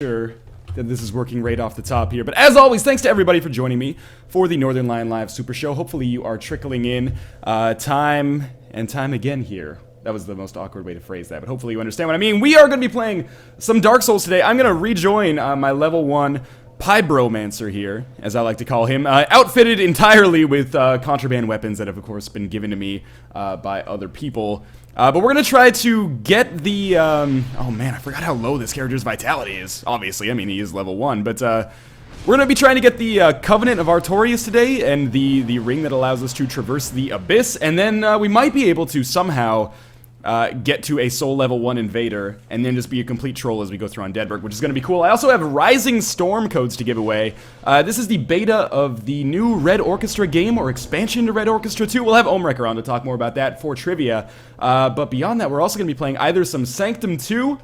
Sure that this is working right off the top here. But as always, thanks to everybody for joining me for the Northern Lion Live Super Show. Hopefully you are trickling in time and time again here. That was the most awkward way to phrase that, but hopefully you understand what I mean. We are going to be playing some Dark Souls today. I'm going to rejoin my level 1 Pybromancer here, as I like to call him, outfitted entirely with contraband weapons that have, of course, been given to me by other people. But we're going to try to get the, oh man, I forgot how low this character's vitality is, obviously. I mean, he is level 1, but we're going to be trying to get the Covenant of Artorias today, and the ring that allows us to traverse the Abyss, and then we might be able to somehow get to a soul level 1 invader, and then just be a complete troll as we go through on Deadberg, which is going to be cool. I also have Rising Storm codes to give away. This is the beta of the new Red Orchestra game, or expansion to Red Orchestra 2. We'll have Omrek around to talk more about that for trivia. But beyond that, we're also going to be playing either some Sanctum 2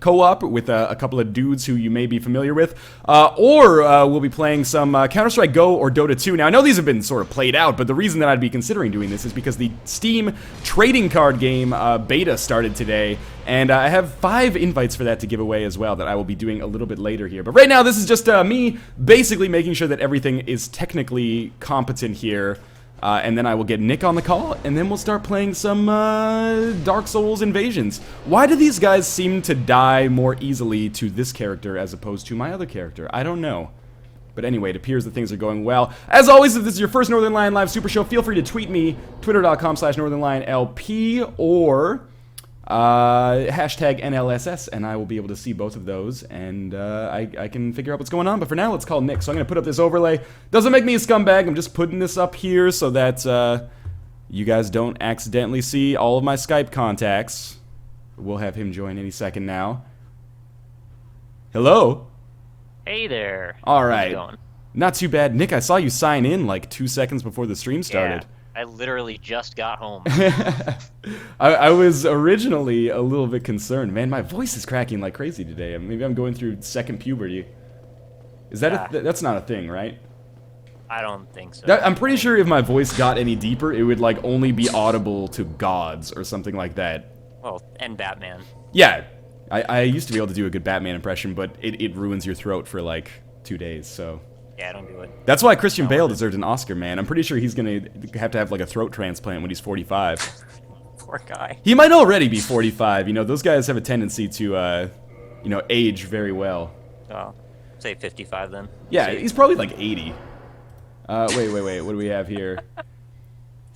co-op with a couple of dudes who you may be familiar with, or we'll be playing some Counter-Strike Go or Dota 2. Now, I know these have been sort of played out, but the reason that I'd be considering doing this is because the Steam trading card game beta started today, and I have 5 invites for that to give away as well that I will be doing a little bit later here. But right now, this is just me basically making sure that everything is technically competent here. And then I will get Nick on the call, and then we'll start playing some Dark Souls Invasions. Why do these guys seem to die more easily to this character as opposed to my other character? I don't know. But anyway, it appears that things are going well. As always, if this is your first Northern Lion Live Super Show, feel free to tweet me, twitter.com/NorthernLionLP, or hashtag NLSS, and I will be able to see both of those, and I can figure out what's going on. But for now, let's call Nick. So I'm going to put up this overlay. Doesn't make me a scumbag. I'm just putting this up here so that you guys don't accidentally see all of my Skype contacts. We'll have him join any second now. Hello? Hey there. All right. How's it going? Not too bad. Nick, I saw you sign in like 2 seconds before the stream started. Yeah. I literally just got home. I was originally a little bit concerned. Man, my voice is cracking like crazy today. Maybe I'm going through second puberty. Is that that's not a thing, right? I don't think so. I'm pretty sure if my voice got any deeper, it would like only be audible to gods or something like that. Well, and Batman. Yeah, I used to be able to do a good Batman impression, but it ruins your throat for like 2 days, so... Yeah, don't do it. That's why Christian Bale deserved an Oscar, man. I'm pretty sure he's gonna have to have like a throat transplant when he's 45. Poor guy. He might already be 45. You know, those guys have a tendency to, you know, age very well. Oh, say 55 then. Yeah, he's probably like 80. Wait. What do we have here?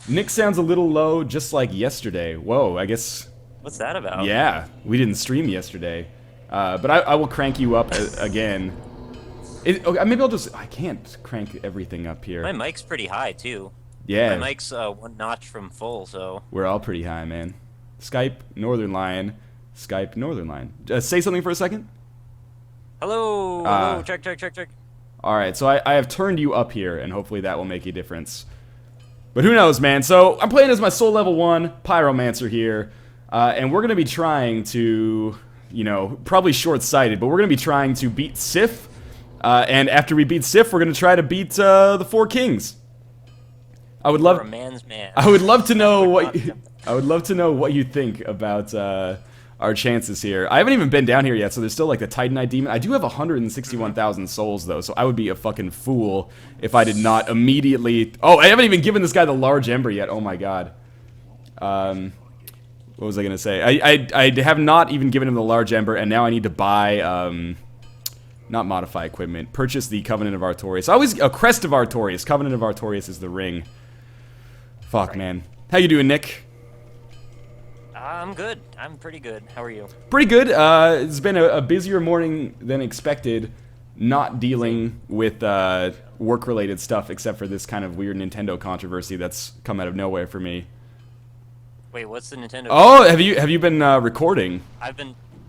Nick sounds a little low, just like yesterday. Whoa, I guess... What's that about? Yeah, we didn't stream yesterday. But I will crank you up again. Okay, maybe I'll just... I can't crank everything up here. My mic's pretty high, too. Yeah. My mic's 1 notch from full, so... We're all pretty high, man. Skype, Northern Lion. Skype, Northern Lion. Say something for a second? Hello! Hello! Check. Alright, so I have turned you up here, and hopefully that will make a difference. But who knows, man. So, I'm playing as my Soul Level 1 Pyromancer here. And we're going to be trying to... You know, probably short-sighted, but we're going to be trying to beat Sif. And after we beat Sif, we're gonna try to beat the 4 Kings. I would love. You're a man's man. I would love to know what. I would love to know what you think about our chances here. I haven't even been down here yet, so there's still like the Titanite demon. I do have 161,000 souls though, so I would be a fucking fool if I did not immediately. Oh, I haven't even given this guy the large ember yet. Oh my god. What was I gonna say? I have not even given him the large ember, and now I need to buy not modify equipment. Purchase the Covenant of Artorias. Always a Crest of Artorias. Covenant of Artorias is the ring. Fuck, man. How you doing, Nick? I'm good. I'm pretty good. How are you? Pretty good. It's been a busier morning than expected. Not dealing with work-related stuff, except for this kind of weird Nintendo controversy that's come out of nowhere for me. Wait, what's the Nintendo? Oh, have you been recording?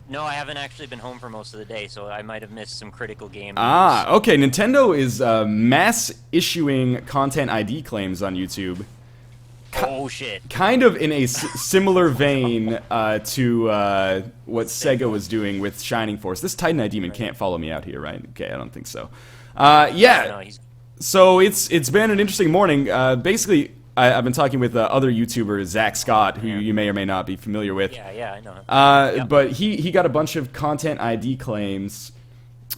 No, I haven't actually been home for most of the day, so I might have missed some critical game news. Ah, okay. Nintendo is mass issuing content ID claims on YouTube. Oh, shit. Kind of in a similar vein to what Sega was doing with Shining Force. This Titanite demon can't follow me out here, right? Okay, I don't think so. Yeah. No, so it's been an interesting morning. Basically, I've been talking with other YouTuber, Zach Scott, who you may or may not be familiar with. Yeah, I know him. But he got a bunch of content ID claims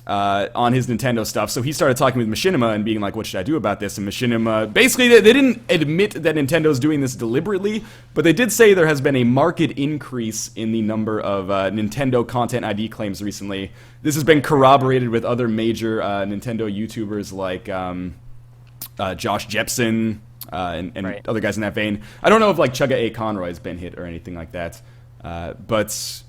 on his Nintendo stuff. So he started talking with Machinima and being like, what should I do about this? And Machinima, basically, they didn't admit that Nintendo's doing this deliberately, but they did say there has been a marked increase in the number of Nintendo Content ID claims recently. This has been corroborated with other major Nintendo YouTubers like Josh Jepson and Right. other guys in that vein. I don't know if like Chugga A. Conroy's been hit or anything like that, but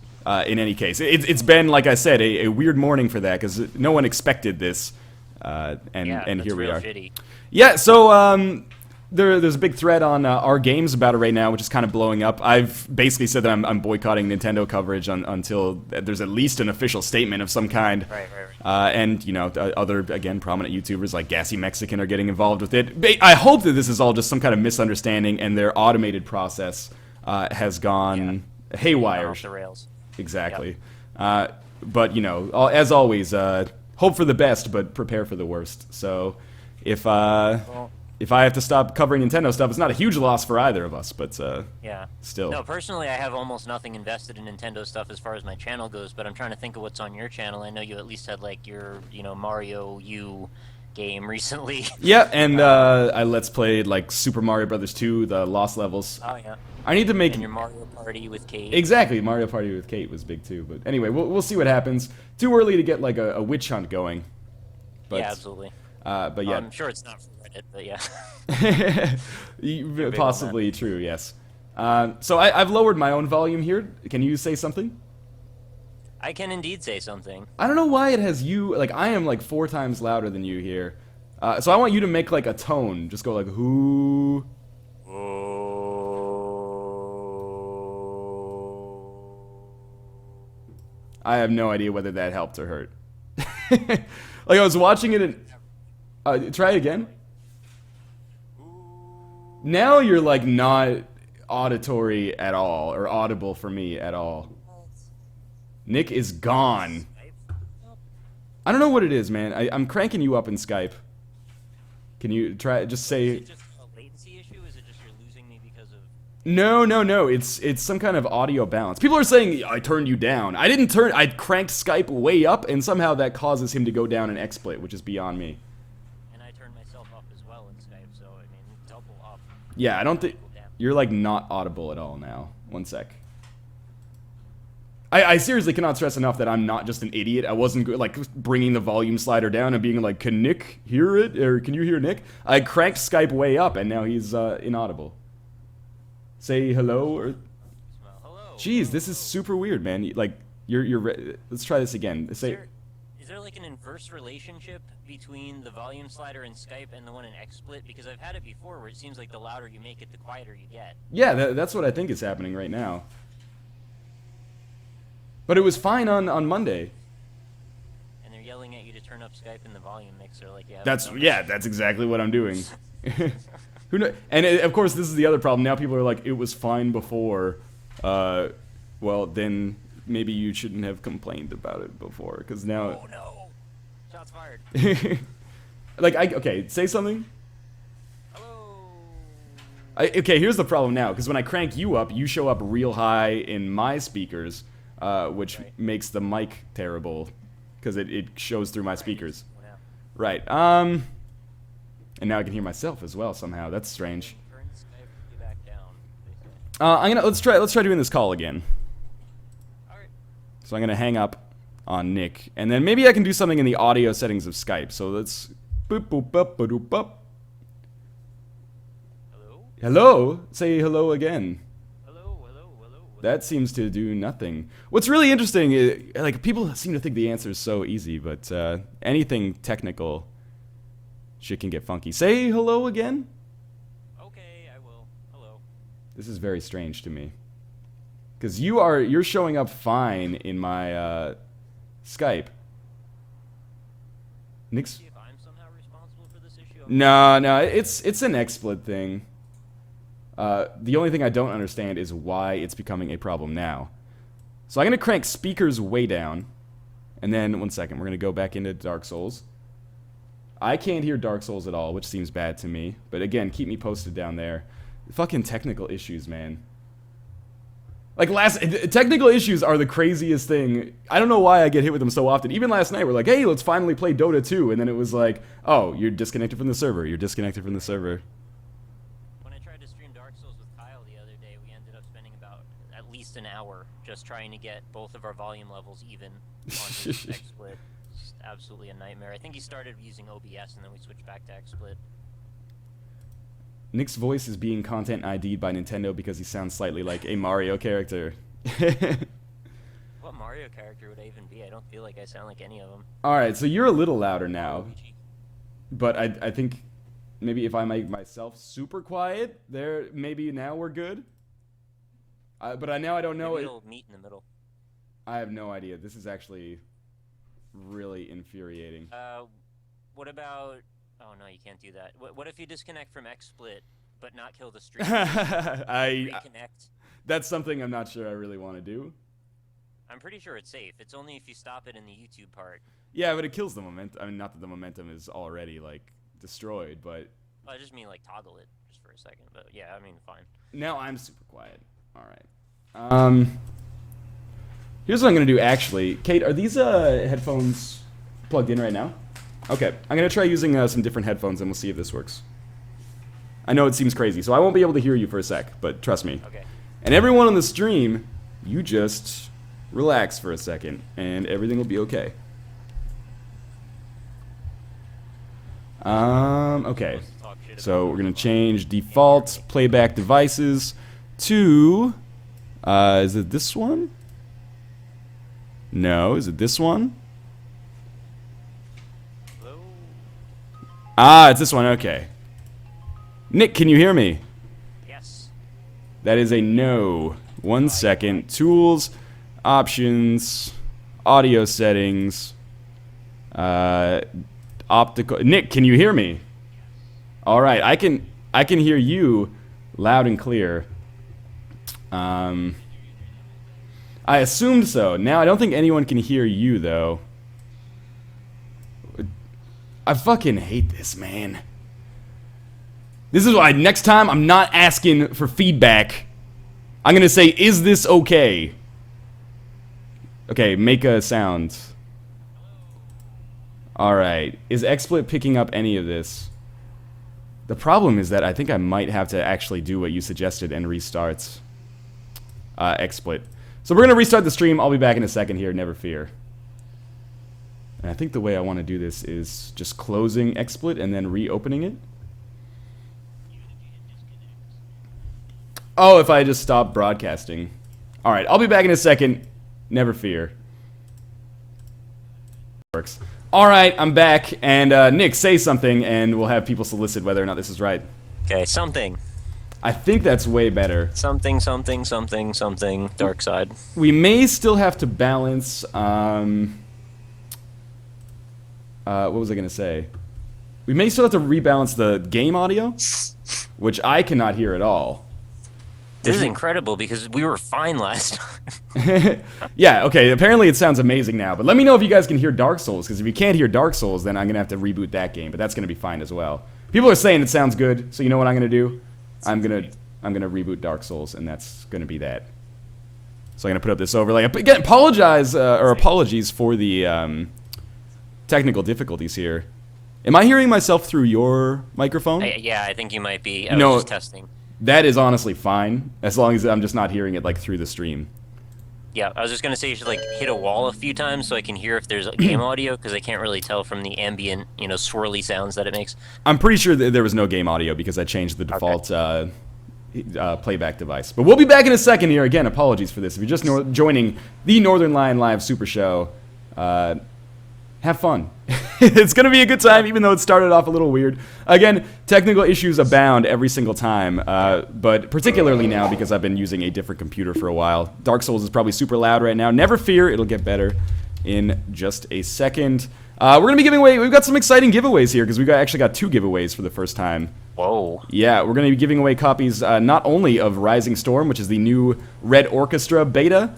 in any case, it's been, like I said, a weird morning for that because no one expected this, and that's here we real are. shitty. Yeah, so there's a big thread on our games about it right now, which is kind of blowing up. I've basically said that I'm boycotting Nintendo coverage until there's at least an official statement of some kind. Right. And, you know, other, again, prominent YouTubers like Gassy Mexican are getting involved with it. I hope that this is all just some kind of misunderstanding and their automated process has gone haywire. Off the rails. Exactly. But, you know, as always, hope for the best, but prepare for the worst. So if I have to stop covering Nintendo stuff, it's not a huge loss for either of us, but Yeah. still. No, personally, I have almost nothing invested in Nintendo stuff as far as my channel goes, but I'm trying to think of what's on your channel. I know you at least had, like, your, Mario U game recently. Yeah, and I Let's Played, like, Super Mario Bros. 2, the Lost Levels. Oh, yeah. I need to make... And your Mario Party with Kate. Exactly, Mario Party with Kate was big, too. But anyway, we'll see what happens. Too early to get, like, a witch hunt going. But, yeah, absolutely. But yeah. I'm sure it's not for Reddit, but yeah. Possibly true, yes. So I've lowered my own volume here. Can you say something? I can indeed say something. I don't know why it has you, like, I am like 4 times louder than you here. So I want you to make like a tone. Just go like, who? I have no idea whether that helped or hurt. Like, I was watching it and... try again. Now you're like not auditory at all, or audible for me at all. Nick is gone. I don't know what it is, man. I'm cranking you up in Skype. Can you try, just say... Is it just a latency issue? Is it just you're losing me because of... No. It's some kind of audio balance. People are saying I turned you down. I didn't turn... I cranked Skype way up, and somehow that causes him to go down in XSplit, which is beyond me. And I turned myself up as well in Skype, so, I mean, double up. Yeah, I don't think... You're, like, not audible at all now. One sec. I seriously cannot stress enough that I'm not just an idiot. I wasn't, like, bringing the volume slider down and being like, can Nick hear it? Or can you hear Nick? I cranked Skype way up, and now he's inaudible. Say hello, or... Well, hello. Jeez, this is super weird, man. Like, let's try this again. Is there like an inverse relationship between the volume slider in Skype and the one in XSplit? Because I've had it before where it seems like the louder you make it, the quieter you get. Yeah, that's what I think is happening right now. But it was fine on Monday. And they're yelling at you to turn up Skype in the volume mixer, like, yeah. That's exactly what I'm doing. Who knows? And of course, this is the other problem. Now people are like, it was fine before. Well, then maybe you shouldn't have complained about it before, because now. Oh no! Shots fired. Okay, say something. Hello. Okay, here's the problem now, because when I crank you up, you show up real high in my speakers, which makes the mic terrible, because it shows through my speakers. What happened? Right. And now I can hear myself as well somehow. That's strange. Turn Skype back down. They say. Let's try doing this call again. All right. So I'm gonna hang up on Nick, and then maybe I can do something in the audio settings of Skype. So let's boop boop boop boop boop boop. Hello. Hello. Say hello again. Hello. That seems to do nothing. What's really interesting is, like, people seem to think the answer is so easy, but anything technical, shit can get funky. Say hello again. Okay, I will. Hello. This is very strange to me, because you're showing up fine in my Skype. Nick's. See if I'm somehow responsible for this issue. No, it's an XSplit thing. The only thing I don't understand is why it's becoming a problem now. So I'm gonna crank speakers way down, and then 1 second, we're gonna go back into Dark Souls. I can't hear Dark Souls at all, which seems bad to me. But again, keep me posted down there. Fucking technical issues, man. Like technical issues are the craziest thing. I don't know why I get hit with them so often. Even last night, we're like, hey, let's finally play Dota 2. And then it was like, oh, you're disconnected from the server. You're disconnected from the server. When I tried to stream Dark Souls with Kyle the other day, we ended up spending about at least an hour just trying to get both of our volume levels even on his XSplit. Just absolutely a nightmare. I think he started using OBS and then we switched back to XSplit. Nick's voice is being content ID'd by Nintendo because he sounds slightly like a Mario character. What Mario character would I even be? I don't feel like I sound like any of them. Alright, so you're a little louder now. But I think maybe if I make myself super quiet, there maybe now we're good. But now I don't know. Maybe it'll meet in the middle. I have no idea. This is actually really infuriating. What about... Oh, no, you can't do that. What if you disconnect from XSplit, but not kill the stream? Reconnect. That's something I'm not sure I really want to do. I'm pretty sure it's safe. It's only if you stop it in the YouTube part. Yeah, but it kills the momentum. I mean, not that the momentum is already, like, destroyed, but... I just mean, like, toggle it just for a second. But, yeah, I mean, fine. Now I'm super quiet. All right. Here's what I'm going to do, actually. Kate, are these headphones plugged in right now? Okay, I'm going to try using some different headphones and we'll see if this works. I know it seems crazy, so I won't be able to hear you for a sec, but trust me. Okay. And everyone on the stream, you just relax for a second and everything will be okay. Okay. So we're going to change default playback devices to... is it this one? No, is it this one? Ah, it's this one, okay. Nick, can you hear me? Yes. That is a no. 1 second. Tools, options, audio settings, optical. Nick, can you hear me? All right, I can hear you loud and clear. I assumed so. Now I don't think anyone can hear you though. I fucking hate this, man. This is why next time I'm not asking for feedback. I'm gonna say, is this okay? Okay, make a sound. Alright. Is XSplit picking up any of this? The problem is that I think I might have to actually do what you suggested and restart XSplit. So we're gonna restart the stream. I'll be back in a second here, never fear. And I think the way I want to do this is just closing XSplit and then reopening it. Oh, if I just stop broadcasting. Alright, I'll be back in a second. Never fear. Works. Alright, I'm back. And Nick, say something and we'll have people solicit whether or not this is right. Okay, something. I think that's way better. Something, something, something, something. Dark side. We may still have to balance... what was I going to say? We may still have to rebalance the game audio, which I cannot hear at all. This is incredible because we were fine last time. Yeah, okay, apparently it sounds amazing now, but let me know if you guys can hear Dark Souls, because if you can't hear Dark Souls, then I'm going to have to reboot that game, but that's going to be fine as well. People are saying it sounds good, so you know what I'm going to do? I'm going to reboot Dark Souls, and that's going to be that. So I'm going to put up this overlay. Again, apologies for the... technical difficulties here. Am I hearing myself through your microphone? Yeah, I think you might be. I was just testing. That is honestly fine, as long as I'm just not hearing it like through the stream. Yeah, I was just gonna say you should like hit a wall a few times so I can hear if there's game audio, because I can't really tell from the ambient, swirly sounds that it makes. I'm pretty sure that there was no game audio because I changed the default playback device. But we'll be back in a second here. Again, apologies for this. If you're just joining the Northern Lion Live Super Show, have fun. It's going to be a good time, even though it started off a little weird. Again, technical issues abound every single time, but particularly now because I've been using a different computer for a while. Dark Souls is probably super loud right now. Never fear, it'll get better in just a second. We're going to be giving away, we've got some exciting giveaways here because we actually got 2 giveaways for the first time. Whoa. Yeah, we're going to be giving away copies not only of Rising Storm, which is the new Red Orchestra beta,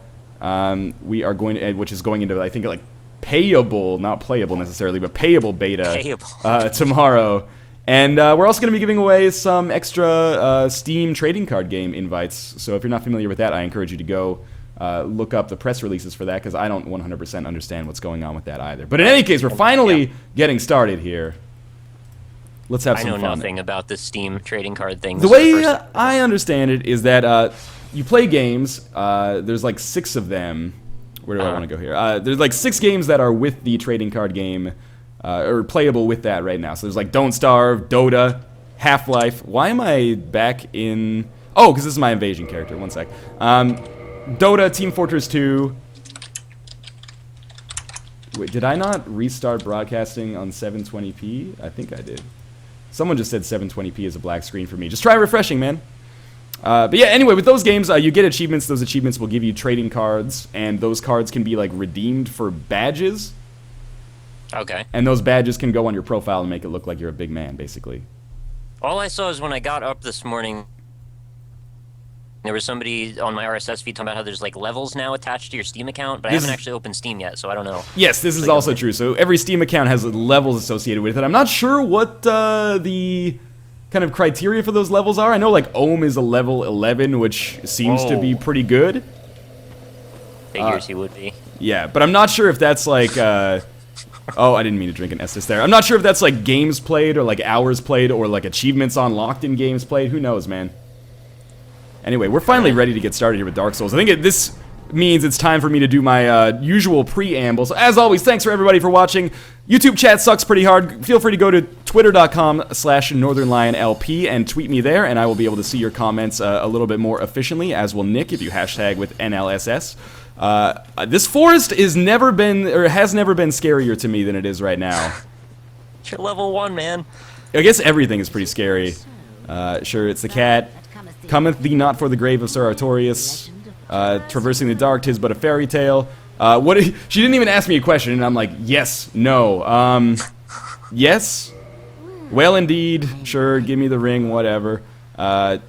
we are going to, which is going into, I think, like, payable, not playable necessarily, but payable beta tomorrow. And we're also going to be giving away some extra Steam trading card game invites. So if you're not familiar with that, I encourage you to go look up the press releases for that, because I don't 100% understand what's going on with that either. But in any case, we're finally getting started here. Let's have some fun. I know nothing about the Steam trading card thing. The way I understand it is that you play games. There's like 6 of them. Where do I want to go here? There's like 6 games that are with the trading card game, or playable with that right now. So there's like Don't Starve, Dota, Half-Life. Why am I back in... Oh, because this is my invasion character. One sec. Dota, Team Fortress 2. Wait, did I not restart broadcasting on 720p? I think I did. Someone just said 720p is a black screen for me. Just try refreshing, man. But yeah, anyway, with those games, you get achievements. Those achievements will give you trading cards, and those cards can be like redeemed for badges. Okay. And those badges can go on your profile and make it look like you're a big man, basically. All I saw is when I got up this morning, there was somebody on my RSS feed talking about how there's like levels now attached to your Steam account, but I haven't actually opened Steam yet, so I don't know. Yes, this is also true. So every Steam account has levels associated with it. I'm not sure what the kind of criteria for those levels are. I know like Ohm is a level 11, which seems to be pretty good. Figures he would be. Yeah, but I'm not sure if that's like... oh, I didn't mean to drink an Estus there. I'm not sure if that's like games played or like hours played or like achievements unlocked in games played. Who knows, man? Anyway, we're finally ready to get started here with Dark Souls. I think this means it's time for me to do my usual preamble. So as always, thanks for everybody for watching. YouTube chat sucks pretty hard. Feel free to go to twitter.com/NorthernLionLP and tweet me there, and I will be able to see your comments a little bit more efficiently, as will Nick if you hashtag with NLSS. This forest has never been scarier to me than it is right now. You're level 1, man. I guess everything is pretty scary. Sure, it's the cat. Cometh thee not for the grave of Sir Artorias. Traversing the dark, 'tis but a fairy tale. She didn't even ask me a question, and I'm like, yes, no. Yes? Well, indeed. Sure, give me the ring, whatever. I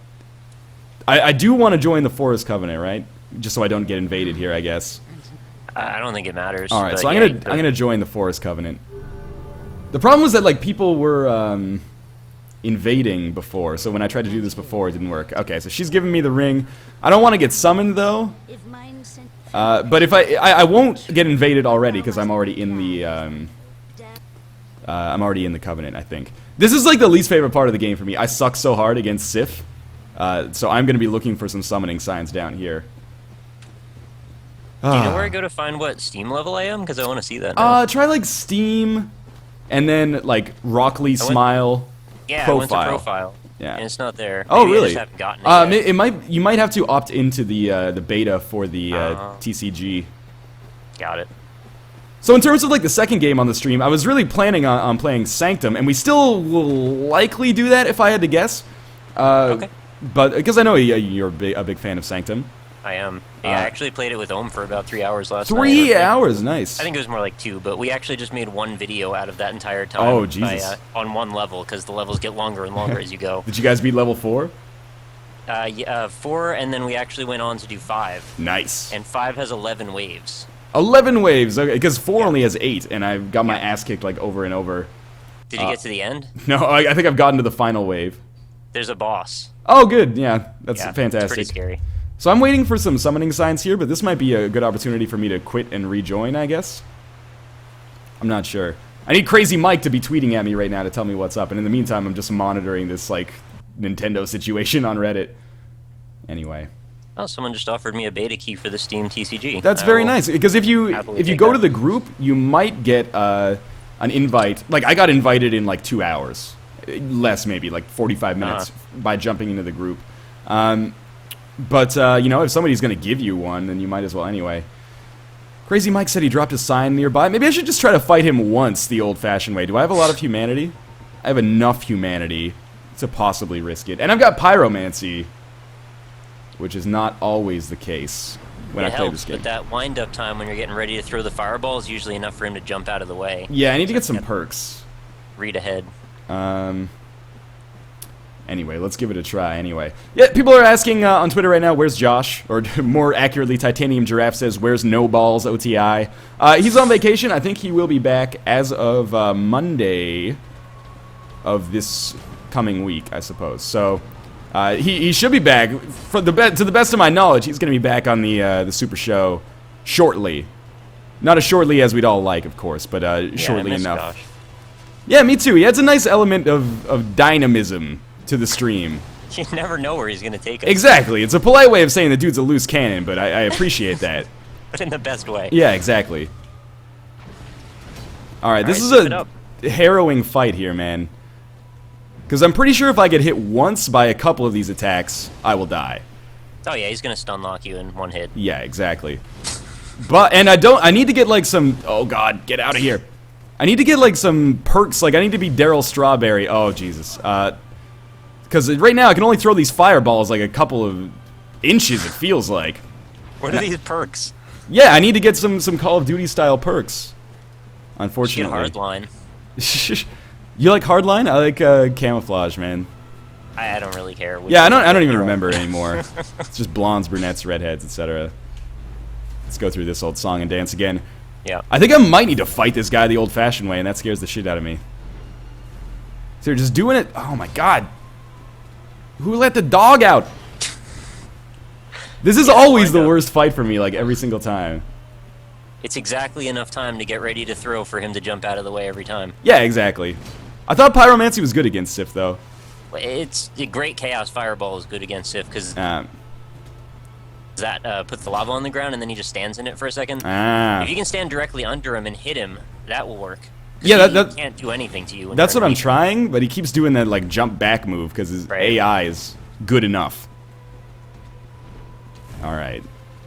do want to join the Forest Covenant, right? Just so I don't get invaded here, I guess. I don't think it matters. All right, so I'm gonna join the Forest Covenant. The problem was that like people were invading before, so when I tried to do this before, it didn't work. Okay, so she's giving me the ring. I don't want to get summoned though. But if I won't get invaded already because I'm already in the Covenant. I think this is like the least favorite part of the game for me. I suck so hard against Sif, so I'm gonna be looking for some summoning signs down here. Do you know where I go to find what Steam level I am? Because I want to see that now. Try like Steam, and then like Rockley Smile. Yeah, profile. I went to profile. Yeah, and it's not there. Oh, Maybe really? I just haven't gotten it yet. You might have to opt into the beta for the TCG. Got it. So in terms of like the second game on the stream, I was really planning on playing Sanctum, and we still will likely do that if I had to guess. Okay. But because I know you're a big fan of Sanctum. I am. Yeah, I actually played it with Ohm for about 3 hours last night. 3 hours, nice. I think it was more like 2, but we actually just made one video out of that entire time. Oh, Jesus. On one level, because the levels get longer and longer as you go. Did you guys beat level 4? Yeah, 4, and then we actually went on to do 5. Nice. And 5 has 11 waves. 11 waves, okay, because 4 only has 8, and I've got my ass kicked like over and over. Did you get to the end? No, I think I've gotten to the final wave. There's a boss. Oh, good, yeah, that's fantastic. It's pretty scary. So I'm waiting for some summoning signs here, but this might be a good opportunity for me to quit and rejoin, I guess. I'm not sure. I need Crazy Mike to be tweeting at me right now to tell me what's up, and in the meantime, I'm just monitoring this, like, Nintendo situation on Reddit. Anyway. Oh, someone just offered me a beta key for the Steam TCG. That's very nice, because if you go to the group, you might get an invite. Like, I got invited in, like, 2 hours. Less, maybe, like 45 minutes by jumping into the group. But, you know, if somebody's going to give you one, then you might as well anyway. Crazy Mike said he dropped a sign nearby. Maybe I should just try to fight him once the old-fashioned way. Do I have a lot of humanity? I have enough humanity to possibly risk it. And I've got pyromancy, which is not always the case when I play this game. But that wind-up time when you're getting ready to throw the fireball is usually enough for him to jump out of the way. Yeah, I need to get some perks. Read ahead. Anyway, let's give it a try anyway. Yeah, people are asking on Twitter right now, where's Josh? Or more accurately, Titanium Giraffe says, where's No Balls OTI? He's on vacation. I think he will be back as of Monday. of this coming week, I suppose. So he should be back. To the best of my knowledge, he's going to be back on the Super Show shortly. Not as shortly as we'd all like, of course, but shortly enough. Josh. Yeah, me too. He adds a nice element of dynamism to the stream. You never know where he's going to take us. Exactly. It's a polite way of saying the dude's a loose cannon, but I appreciate that. But in the best way. Yeah, exactly. Alright, this is a harrowing fight here, man. Because I'm pretty sure if I get hit once by a couple of these attacks, I will die. Oh yeah, he's going to stun lock you in one hit. Yeah, exactly. And I need to get like some, oh god, get out of here. I need to get like some perks, like I need to be Daryl Strawberry. Oh, Jesus. Because right now I can only throw these fireballs like a couple of inches, it feels like. What are these perks? Yeah, I need to get some Call of Duty style perks. Unfortunately. Hardline. You like hardline? I like camouflage, man. I don't really care. Yeah, I don't even remember anymore. It's just blondes, brunettes, redheads, etc. Let's go through this old song and dance again. Yeah. I think I might need to fight this guy the old-fashioned way, and that scares the shit out of me. So they're just doing it. Oh my god. Who let the dog out? This is always the worst fight for me, like every single time. It's exactly enough time to get ready to throw for him to jump out of the way every time. Yeah, exactly. I thought Pyromancy was good against Sif, though. It's a great Chaos Fireball is good against Sif because that puts the lava on the ground and then he just stands in it for a second. If you can stand directly under him and hit him, that will work. Yeah, that can't do anything to you. That's what I'm trying, but he keeps doing that like jump back move because his AI is good enough. All right,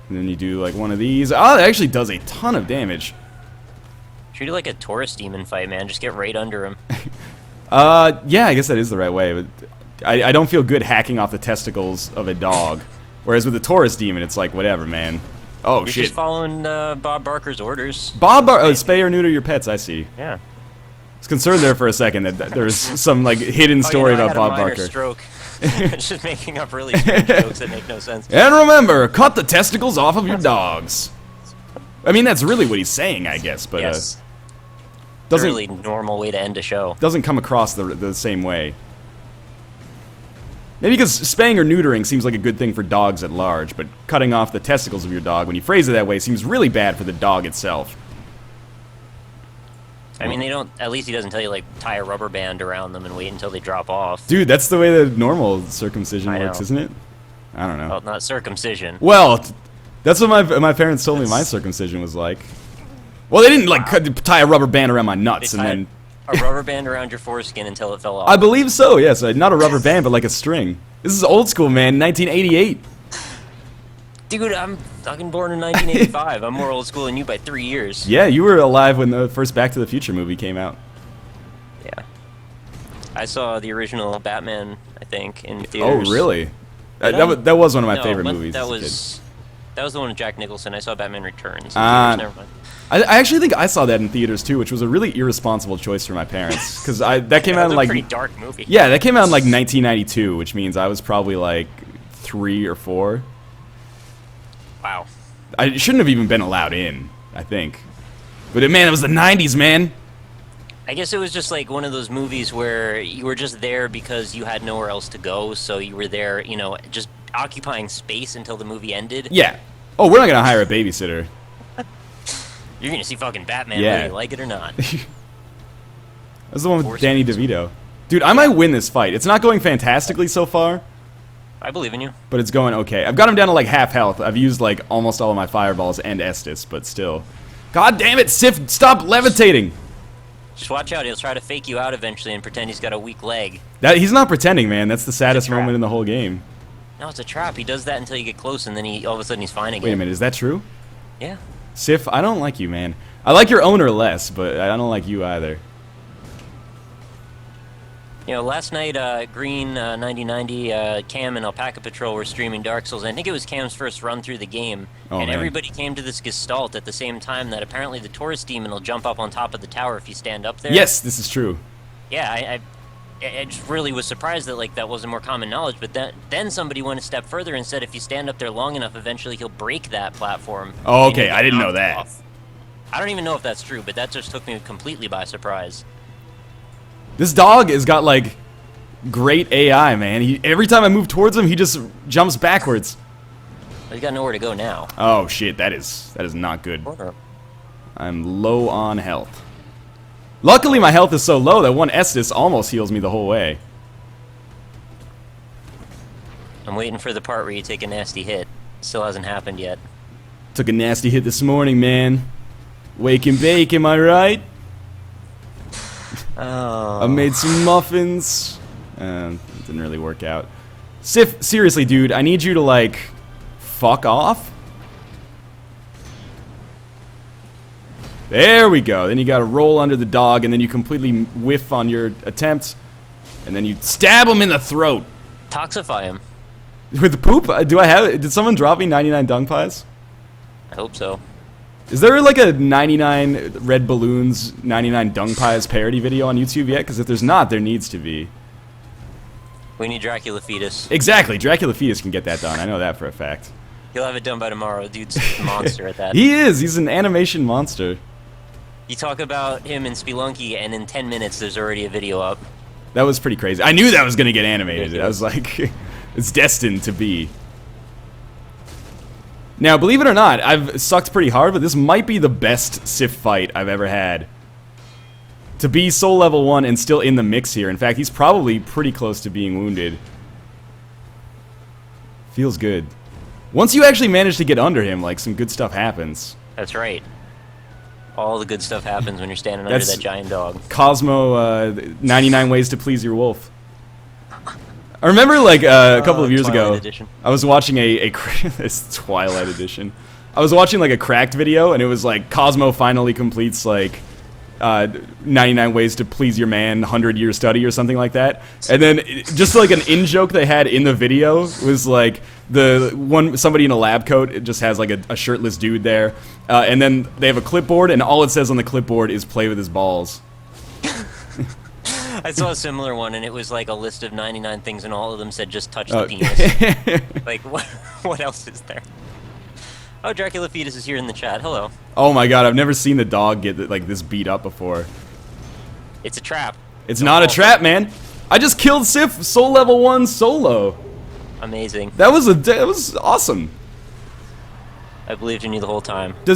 and then you do like one of these. Oh, it actually does a ton of damage. Treat it like a Taurus demon fight, man. Just get right under him. Yeah, I guess that is the right way, but I don't feel good hacking off the testicles of a dog. Whereas with the Taurus demon, it's like, whatever, man. Oh, You're shit. just following Bob Barker's orders. Spay or neuter your pets, I see. Yeah. I was concerned there for a second that there was some, like, hidden story about Bob Barker. Stroke. Just making up really strange jokes that make no sense. And remember, cut the testicles off of your dogs. I mean, that's really what he's saying, I guess, but yes. doesn't really normal way to end a show. Doesn't come across the same way. Maybe because spaying or neutering seems like a good thing for dogs at large, but cutting off the testicles of your dog, when you phrase it that way, seems really bad for the dog itself. I mean, they don't. At least he doesn't tell you like tie a rubber band around them and wait until they drop off. Dude, that's the way the normal circumcision works, isn't it? I don't know. Well, not circumcision. Well, that's what my parents told me my circumcision was like. Well, they didn't like tie a rubber band around my nuts and then a rubber band around your foreskin until it fell off. I believe so. Yes, not a rubber band, but like a string. This is old school, man. 1988. Dude, I'm fucking born in 1985. I'm more old school than you by 3 years. Yeah, you were alive when the first Back to the Future movie came out. Yeah. I saw the original Batman, I think, in theaters. Oh, really? That was one of my favorite movies. That was the one with Jack Nicholson. I saw Batman Returns. Never mind. I actually think I saw that in theaters too, which was a really irresponsible choice for my parents because that came out in like pretty dark movie. Yeah, that came out in like 1992, which means I was probably like 3 or 4. Wow. I shouldn't have even been allowed in, I think. But man, it was the 90s, man. I guess it was just like one of those movies where you were just there because you had nowhere else to go, so you were there, you know, just occupying space until the movie ended. Yeah. Oh, we're not gonna hire a babysitter. You're gonna see fucking Batman, yeah. whether you like it or not. That's the one with Danny DeVito. Dude, I might win this fight. It's not going fantastically so far. I believe in you. But it's going okay. I've got him down to like half health. I've used like almost all of my fireballs and Estus, but still. God damn it, Sif, stop levitating! Just watch out, he'll try to fake you out eventually and pretend he's got a weak leg. He's not pretending, man. That's the saddest moment in the whole game. No, it's a trap. He does that until you get close, and then all of a sudden he's fine again. Wait a minute, is that true? Yeah. Sif, I don't like you, man. I like your owner less, but I don't like you either. You know, last night, Green 9090, Cam, and Alpaca Patrol were streaming Dark Souls. I think it was Cam's first run through the game, and everybody came to this gestalt at the same time that apparently the Taurus demon will jump up on top of the tower if you stand up there. Yes, this is true. Yeah, I just really was surprised that like that wasn't more common knowledge. But then somebody went a step further and said if you stand up there long enough, eventually he'll break that platform. Oh, okay, I didn't know that. Off. I don't even know if that's true, but that just took me completely by surprise. This dog has got, like, great AI, man. Every time I move towards him, he just jumps backwards. He's got nowhere to go now. Oh, shit. That is not good. I'm low on health. Luckily, my health is so low that one Estus almost heals me the whole way. I'm waiting for the part where you take a nasty hit. Still hasn't happened yet. Took a nasty hit this morning, man. Wake and bake, am I right? Oh. I made some muffins. It didn't really work out. Sif, seriously, dude, I need you to, like, fuck off. There we go. Then you gotta roll under the dog, and then you completely whiff on your attempt, and then you stab him in the throat. Toxify him. With the poop? Did someone drop me 99 dung pies? I hope so. Is there like a 99 red balloons, 99 dung pies parody video on YouTube yet? Because if there's not, there needs to be. We need Dracula Fetus. Exactly. Dracula Fetus can get that done. I know that for a fact. He'll have it done by tomorrow. Dude's a monster at that. He is. He's an animation monster. You talk about him in Spelunky, and in 10 minutes, there's already a video up. That was pretty crazy. I knew that was going to get animated. I was like, it's destined to be. Now, believe it or not, I've sucked pretty hard, but this might be the best Sif fight I've ever had. To be soul level 1 and still in the mix here. In fact, he's probably pretty close to being wounded. Feels good. Once you actually manage to get under him, like, some good stuff happens. That's right. All the good stuff happens when you're standing under that giant dog. Cosmo, 99 Ways to Please Your Wolf. I remember, like, a couple of years ago, Edition. I was watching this Twilight Edition. I was watching, like, a Cracked video, and it was, like, Cosmo finally completes, like, 99 Ways to Please Your Man, 100-year study or something like that. And then, just like an in-joke they had in the video was, like, somebody in a lab coat, it just has, like, a shirtless dude there. And then they have a clipboard, and all it says on the clipboard is play with his balls. I saw a similar one, and it was like a list of 99 things, and all of them said just touch the penis. Like, what else is there? Oh, Dracula Fetus is here in the chat. Hello. Oh my god, I've never seen the dog get like this beat up before. It's a trap. It's not a trap, man. I just killed Sif soul level 1 solo. Amazing. That was awesome. I believed in you the whole time. Do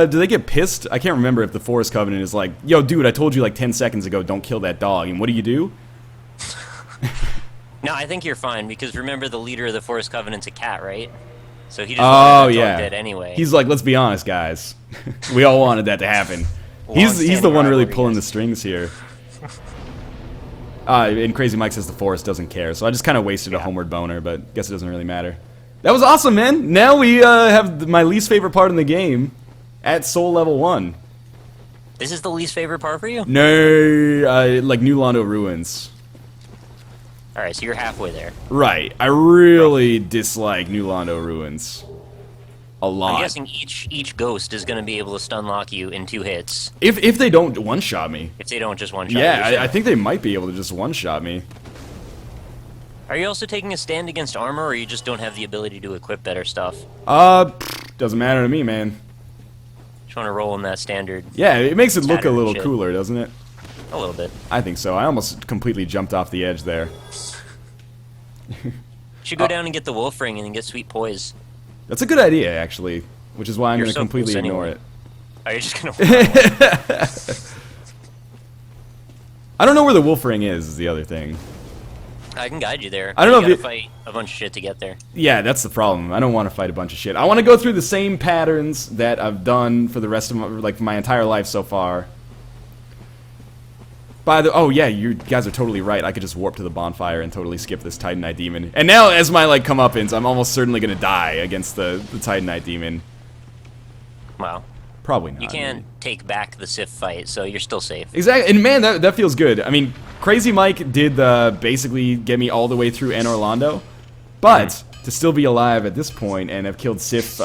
they get pissed? I can't remember if the Forest Covenant is like, yo, dude, I told you like 10 seconds ago, don't kill that dog. And what do? No, I think you're fine, because remember the leader of the Forest Covenant's a cat, right? So he just wanted that dog dead anyway. He's like, let's be honest, guys. We all wanted that to happen. He's the one really pulling the strings here. And Crazy Mike says the Forest doesn't care, so I just kind of wasted a homeward boner, but guess it doesn't really matter. That was awesome, man. Now we have my least favorite part in the game at soul level 1. This is the least favorite part for you? No, like New Londo Ruins. Alright, so you're halfway there. Right. I really dislike New Londo Ruins. A lot. I'm guessing each ghost is going to be able to stun lock you in 2 hits. If they don't one-shot me. If they don't just one-shot you. Yeah, I think they might be able to just one-shot me. Are you also taking a stand against armor, or you just don't have the ability to equip better stuff? Doesn't matter to me, man. Just want to roll in that standard. Yeah, it makes it look a little cooler, doesn't it? A little bit. I think so. I almost completely jumped off the edge there. You should go down and get the wolf ring and then get sweet poise. That's a good idea, actually. Which is why I'm going to completely ignore it. Are you just going to... I don't know where the wolf ring is the other thing. I can guide you there. I don't know if you gotta fight a bunch of shit to get there. Yeah, that's the problem. I don't want to fight a bunch of shit. I want to go through the same patterns that I've done for the rest of my entire life so far. Oh yeah, you guys are totally right. I could just warp to the bonfire and totally skip this Titanite demon. And now, as my comeuppance, I'm almost certainly gonna die against the Titanite demon. Wow. Probably not. You can't take back the Sif fight, so you're still safe. Exactly, and man, that feels good. I mean, Crazy Mike did basically get me all the way through Anne Orlando, but to still be alive at this point and have killed Sif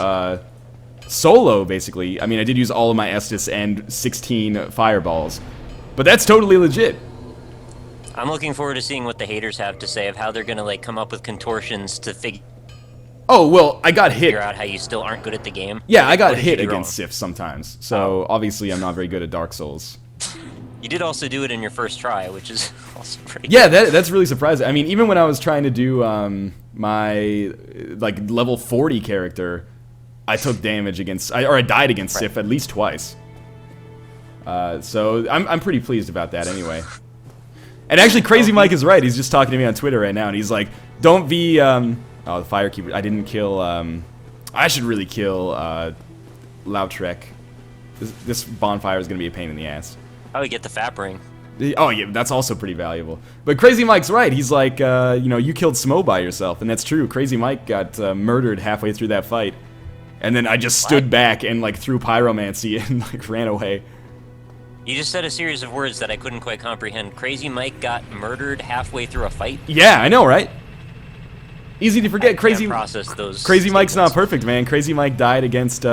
solo, basically. I mean, I did use all of my Estus and 16 fireballs, but that's totally legit. I'm looking forward to seeing what the haters have to say of how they're gonna come up with contortions to figure Oh, well, I got hit. out how you still aren't good at the game. Yeah, I got hit against Sif sometimes, so obviously I'm not very good at Dark Souls. You did also do it in your first try, which is also pretty Yeah, good. that's really surprising. I mean, even when I was trying to do my like level 40 character, I took damage against, or I died against Sif at least twice. So I'm pretty pleased about that anyway. And actually, Crazy Mike is right. He's just talking to me on Twitter right now, and he's like, "Don't be oh, the Firekeeper. I didn't kill. I should really kill Lautrec. This bonfire is gonna be a pain in the ass." Oh, you get the Fap ring. Oh yeah, that's also pretty valuable. But Crazy Mike's right. He's like, you know, you killed Smo by yourself, and that's true. Crazy Mike got murdered halfway through that fight, and then I just stood back and like threw pyromancy and like ran away. You just said a series of words that I couldn't quite comprehend. Crazy Mike got murdered halfway through a fight? Yeah, I know, right? Easy to forget. Crazy process those Crazy Mike's not statements. perfect, man. Crazy Mike died against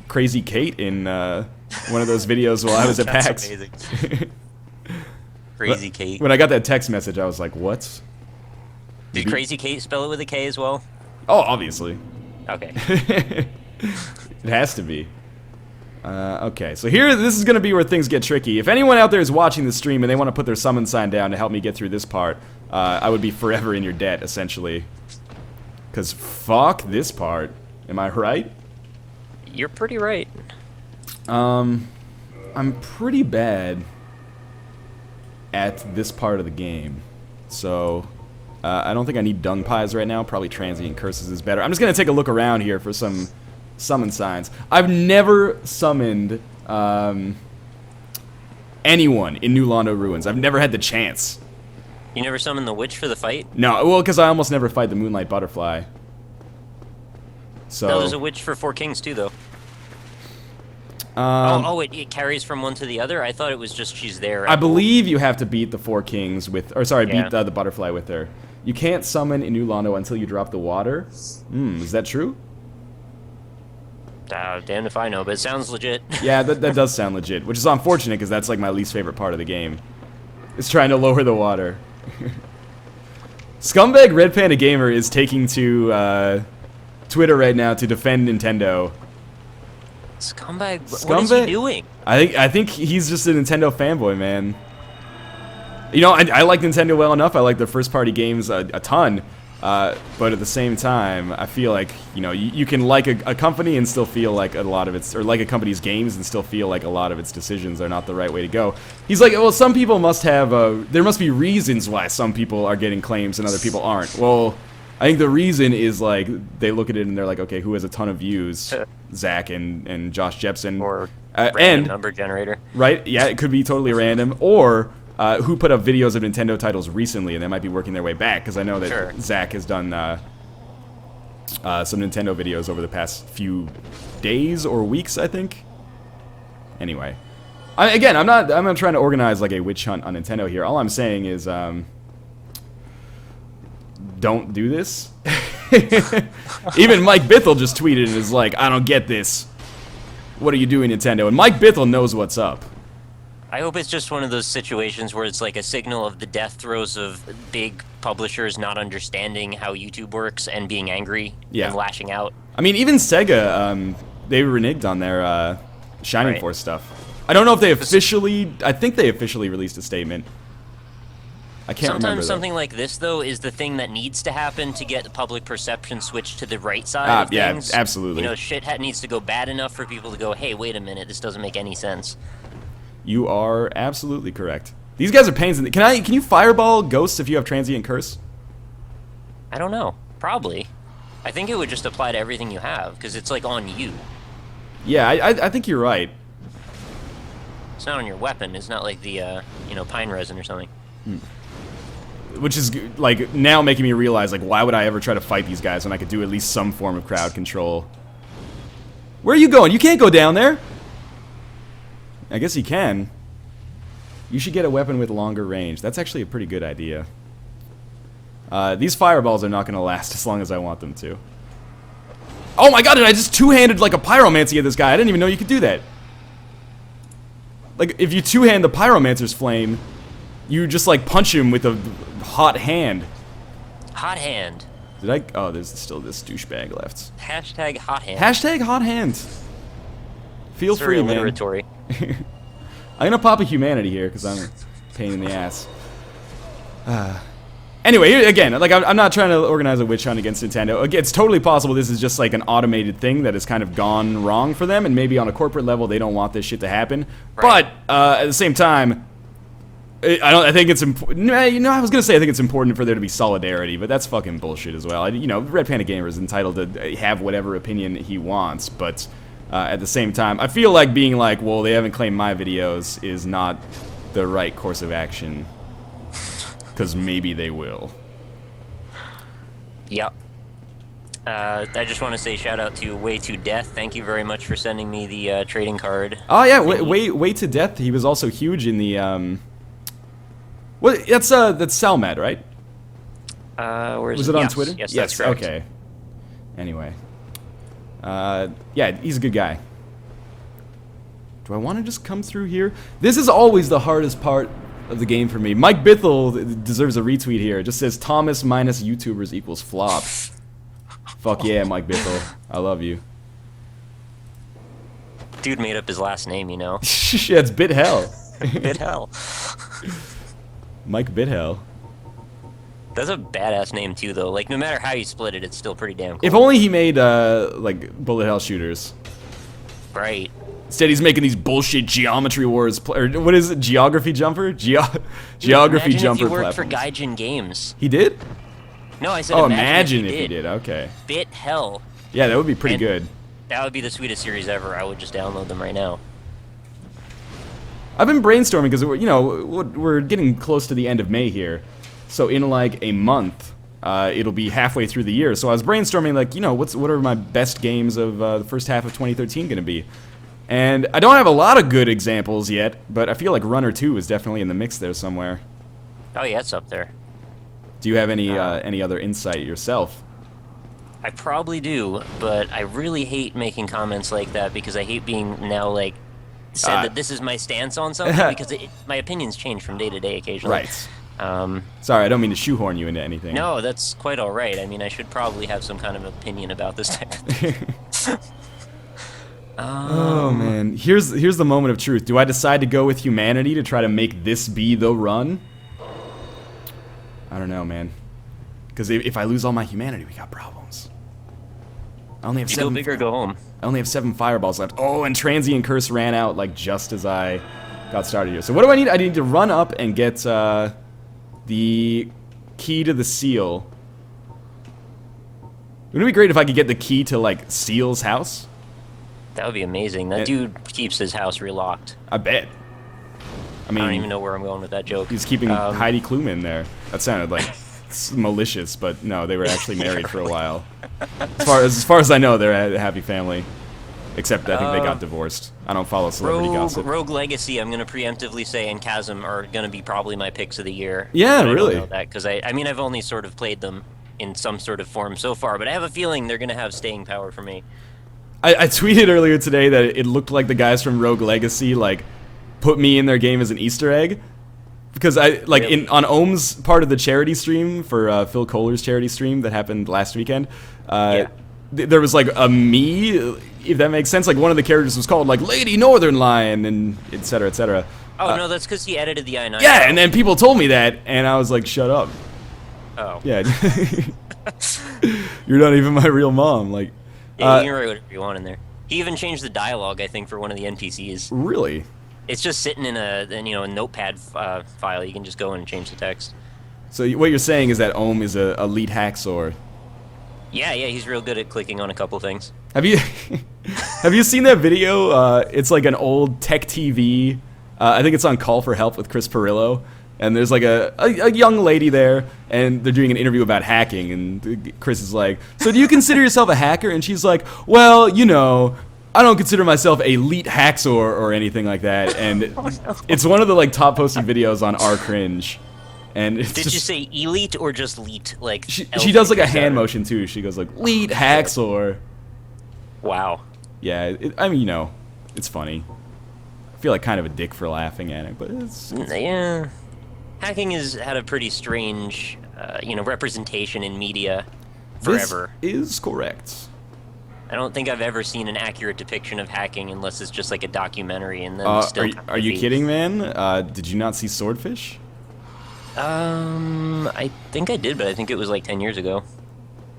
Crazy Kate in one of those videos while I was at That's PAX. amazing. Crazy Kate. When I got that text message, I was like, what? Did Crazy Kate spell it with a K as well? Oh, obviously. Okay. It has to be. Okay, so here, this is going to be where things get tricky. If anyone out there is watching the stream and they want to put their summon sign down to help me get through this part, I would be forever in your debt, essentially. Because fuck this part. Am I right? You're pretty right. I'm pretty bad at this part of the game. So, I don't think I need dung pies right now. Probably transient curses is better. I'm just going to take a look around here for some summon signs. I've never summoned anyone in New Londo Ruins. I've never had the chance. You never summoned the witch for the fight? No, well, because I almost never fight the Moonlight Butterfly. So No, there's a witch for Four Kings too, though. Oh, it carries from one to the other? I thought it was just she's there. I believe you have to beat the Four Kings with, or sorry, Yeah. beat the butterfly with her. You can't summon in New Londo until you drop the water. Is that true? Damned if I know, but it sounds legit. Yeah, that does sound legit, which is unfortunate because that's like my least favorite part of the game. Is trying to lower the water. Scumbag Red Panda Gamer is taking to Twitter right now to defend Nintendo. Scumbag, what is he doing? I think he's just a Nintendo fanboy, man. You know, I like Nintendo well enough. I like their first-party games a ton. But at the same time, I feel like, you know, you can like a company and still feel like a lot of its, or like a company's games and still feel like a lot of its decisions are not the right way to go. He's like, well, some people must have, there must be reasons why some people are getting claims and other people aren't. Well, I think the reason is, like, they look at it and they're like, okay, who has a ton of views? Zach and Josh Jepson. Or and random number generator. Right? Yeah, it could be totally random. Or who put up videos of Nintendo titles recently, and they might be working their way back, because I know that Sure. Zach has done some Nintendo videos over the past few days or weeks, I think. Anyway. Again, I'm not trying to organize like a witch hunt on Nintendo here. All I'm saying is, don't do this. Even Mike Bithell just tweeted and is like, I don't get this. What are you doing, Nintendo? And Mike Bithell knows what's up. I hope it's just one of those situations where it's like a signal of the death throes of big publishers not understanding how YouTube works and being angry Yeah. and lashing out. I mean, even Sega, they reneged on their Shining Right. Force stuff. I don't know if they officially... I think they officially released a statement. I can't remember. Sometimes though. something like this, though, is the thing that needs to happen to get the public perception switched to the right side of Yeah, things. absolutely. You know, shit needs to go bad enough for people to go, hey, wait a minute, this doesn't make any sense. You are absolutely correct. These guys are pains in the... Can you fireball ghosts if you have transient curse? I don't know. Probably. I think it would just apply to everything you have, because it's, like, on you. Yeah, I think you're right. It's not on your weapon. It's not like the, pine resin or something. Which is, like, now making me realize, like, why would I ever try to fight these guys when I could do at least some form of crowd control? Where are you going? You can't go down there! I guess you can. You should get a weapon with longer range. That's actually a pretty good idea. These fireballs are not going to last as long as I want them to. Oh my god, and I just two-handed, like, a pyromancy at this guy. I didn't even know you could do that. Like, if you two-hand the pyromancer's flame, you just, like, punch him with a hot hand. Hot hand. Did I? Oh, there's still this douchebag left. Hashtag hot hand. Hashtag hot hand. Feel It's very free, man. alliteratory. I'm gonna pop a humanity here because I'm a pain in the ass. Anyway, here, again, like I'm not trying to organize a witch hunt against Nintendo. Again, it's totally possible this is just like an automated thing that has kind of gone wrong for them, and maybe on a corporate level they don't want this shit to happen. Right. But at the same time, I think it's important. You know, I was gonna say I think it's important for there to be solidarity, but that's fucking bullshit as well. You know, Red Panda Gamer is entitled to have whatever opinion he wants, but at the same time, I feel like being like, well, they haven't claimed my videos is not the right course of action. Because maybe they will. Yep. I just want to say shout out to Way to Death. Thank you very much for sending me the trading card. Oh yeah, Way to Death. He was also huge in the What? That's Salmad, right? Where is was it? it on Yes. Twitter? Yes, that's correct. Okay. Anyway. Yeah, he's a good guy. Do I want to just come through here? This is always the hardest part of the game for me. Mike Bithell deserves a retweet here. It just says Thomas minus YouTubers equals flop. Fuck yeah, Mike Bithell. I love you. Dude made up his last name, you know. Yeah, it's Bit Hell. Bit hell. Mike Bithell. That's a badass name too, though. Like, no matter how you split it, it's still pretty damn cool. If only he made like bullet hell shooters. Right. Instead, he's making these bullshit Geometry Wars, or what is it, Geography Jumper? Geography Imagine Jumper if you worked for platforms. Gaijin Games. He did? No, I said Oh, imagine if he did. Okay. Bit hell. Yeah, that would be pretty And good. That would be the sweetest series ever. I would just download them right now. I've been brainstorming because we're getting close to the end of May here, so in like a month, it'll be halfway through the year. So I was brainstorming like, what are my best games of the first half of 2013 going to be? And I don't have a lot of good examples yet, but I feel like Runner 2 is definitely in the mix there somewhere. Oh yeah, it's up there. Do you have any other insight yourself? I probably do, but I really hate making comments like that because I hate being now like said that this is my stance on something because my opinions change from day to day occasionally. Right. Sorry, I don't mean to shoehorn you into anything. No, that's quite all right. I mean, I should probably have some kind of opinion about this type of thing. Oh man, here's the moment of truth. Do I decide to go with humanity to try to make this be the run? I don't know, man. Because if I lose all my humanity, we got problems. I only have You go big or go home. I only have 7 fireballs left. Oh, and Transient Curse ran out like just as I got started here. So what do I need? I need to run up and get the key to the seal. Wouldn't it be great if I could get the key to like Seal's house? That would be amazing. That dude keeps his house relocked. I bet. I mean, I don't even know where I'm going with that joke. He's keeping Heidi Klum in there. That sounded like malicious, but no, they were actually married for a while. As far as I know, they're a happy family. Except I think they got divorced. I don't follow celebrity gossip. Rogue Legacy, I'm going to preemptively say, and Chasm are going to be probably my picks of the year. Yeah, but really? I don't know that because I mean, I've only sort of played them in some sort of form so far, but I have a feeling they're going to have staying power for me. I tweeted earlier today that it looked like the guys from Rogue Legacy like put me in their game as an Easter egg. Because I like Really? on Ohm's part of the charity stream for Phil Kohler's charity stream that happened last weekend, there was like a me, if that makes sense. Like one of the characters was called like Lady Northern Lion and et cetera, et cetera. Oh no, that's because he edited the I9. Yeah, and then people told me that, and I was like, shut up. Oh. Yeah, you're not even my real mom. Like, Yeah, you can write whatever you want in there. He even changed the dialogue, I think, for one of the NPCs. really? It's just sitting in a notepad file. You can just go in and change the text. So what you're saying is that Ohm is a elite hacksaw. Yeah, he's real good at clicking on a couple things. Have you have you seen that video? It's like an old tech TV. I think it's on Call for Help with Chris Pirillo. And there's like a young lady there, and they're doing an interview about hacking, and Chris is like, so do you consider yourself a hacker? And she's like, well, I don't consider myself a elite hacksaw or anything like that. And it's one of the like top posted videos on R Cringe. And it's Did just, you say elite or just leet? Like she does like a hand motion too. She goes like, elite hacksaw. Wow. Yeah, I mean, it's funny. I feel like kind of a dick for laughing at it, but it's Yeah. Hacking has had a pretty strange, representation in media forever. This is correct. I don't think I've ever seen an accurate depiction of hacking unless it's just like a documentary, and then still. Are you kidding, man? Did you not see Swordfish? I think I did, but I think it was like 10 years ago.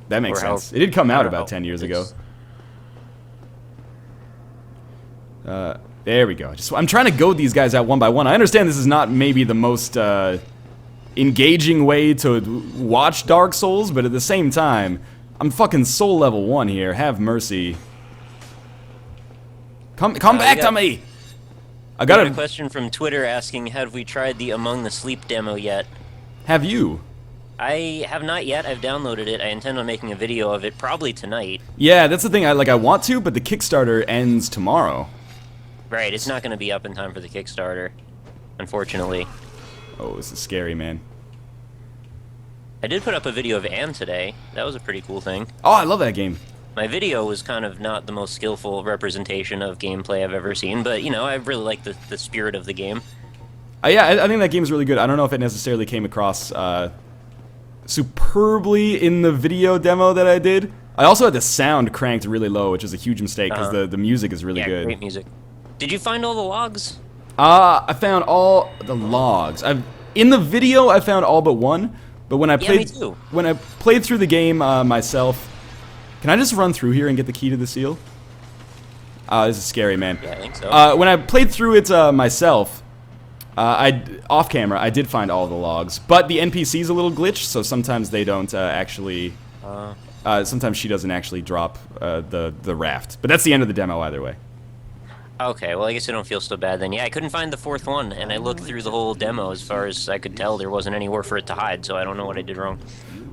That makes sense. It did come out about 10 years ago. There we go. I'm trying to goad these guys out one by one. I understand this is not maybe the most engaging way to watch Dark Souls, but at the same time, I'm fucking soul level 1 here. Have mercy. Come back to me! I got a question from Twitter asking, have we tried the Among the Sleep demo yet? Have you? I have not yet. I've downloaded it. I intend on making a video of it probably tonight. Yeah, that's the thing. I want to, but the Kickstarter ends tomorrow. Right, it's not going to be up in time for the Kickstarter, unfortunately. Oh, this is scary, man. I did put up a video of Anne today. That was a pretty cool thing. Oh, I love that game. My video was kind of not the most skillful representation of gameplay I've ever seen, but, you know, I really like the spirit of the game. Yeah, I think that game's really good. I don't know if it necessarily came across superbly in the video demo that I did. I also had the sound cranked really low, which is a huge mistake, because the music is really good. Great music. Did you find all the logs? I found all the logs. In the video, I found all but one. But when I played through the game myself, can I just run through here and get the key to the seal? This is scary, man. Yeah, I think so. When I played through it myself, off camera, I did find all the logs. But the NPC's a little glitched, so sometimes they don't actually. Sometimes she doesn't actually drop the raft. But that's the end of the demo either way. Okay, well, I guess I don't feel so bad then. Yeah, I couldn't find the fourth one, and I looked through the whole demo. As far as I could tell, there wasn't anywhere for it to hide, so I don't know what I did wrong.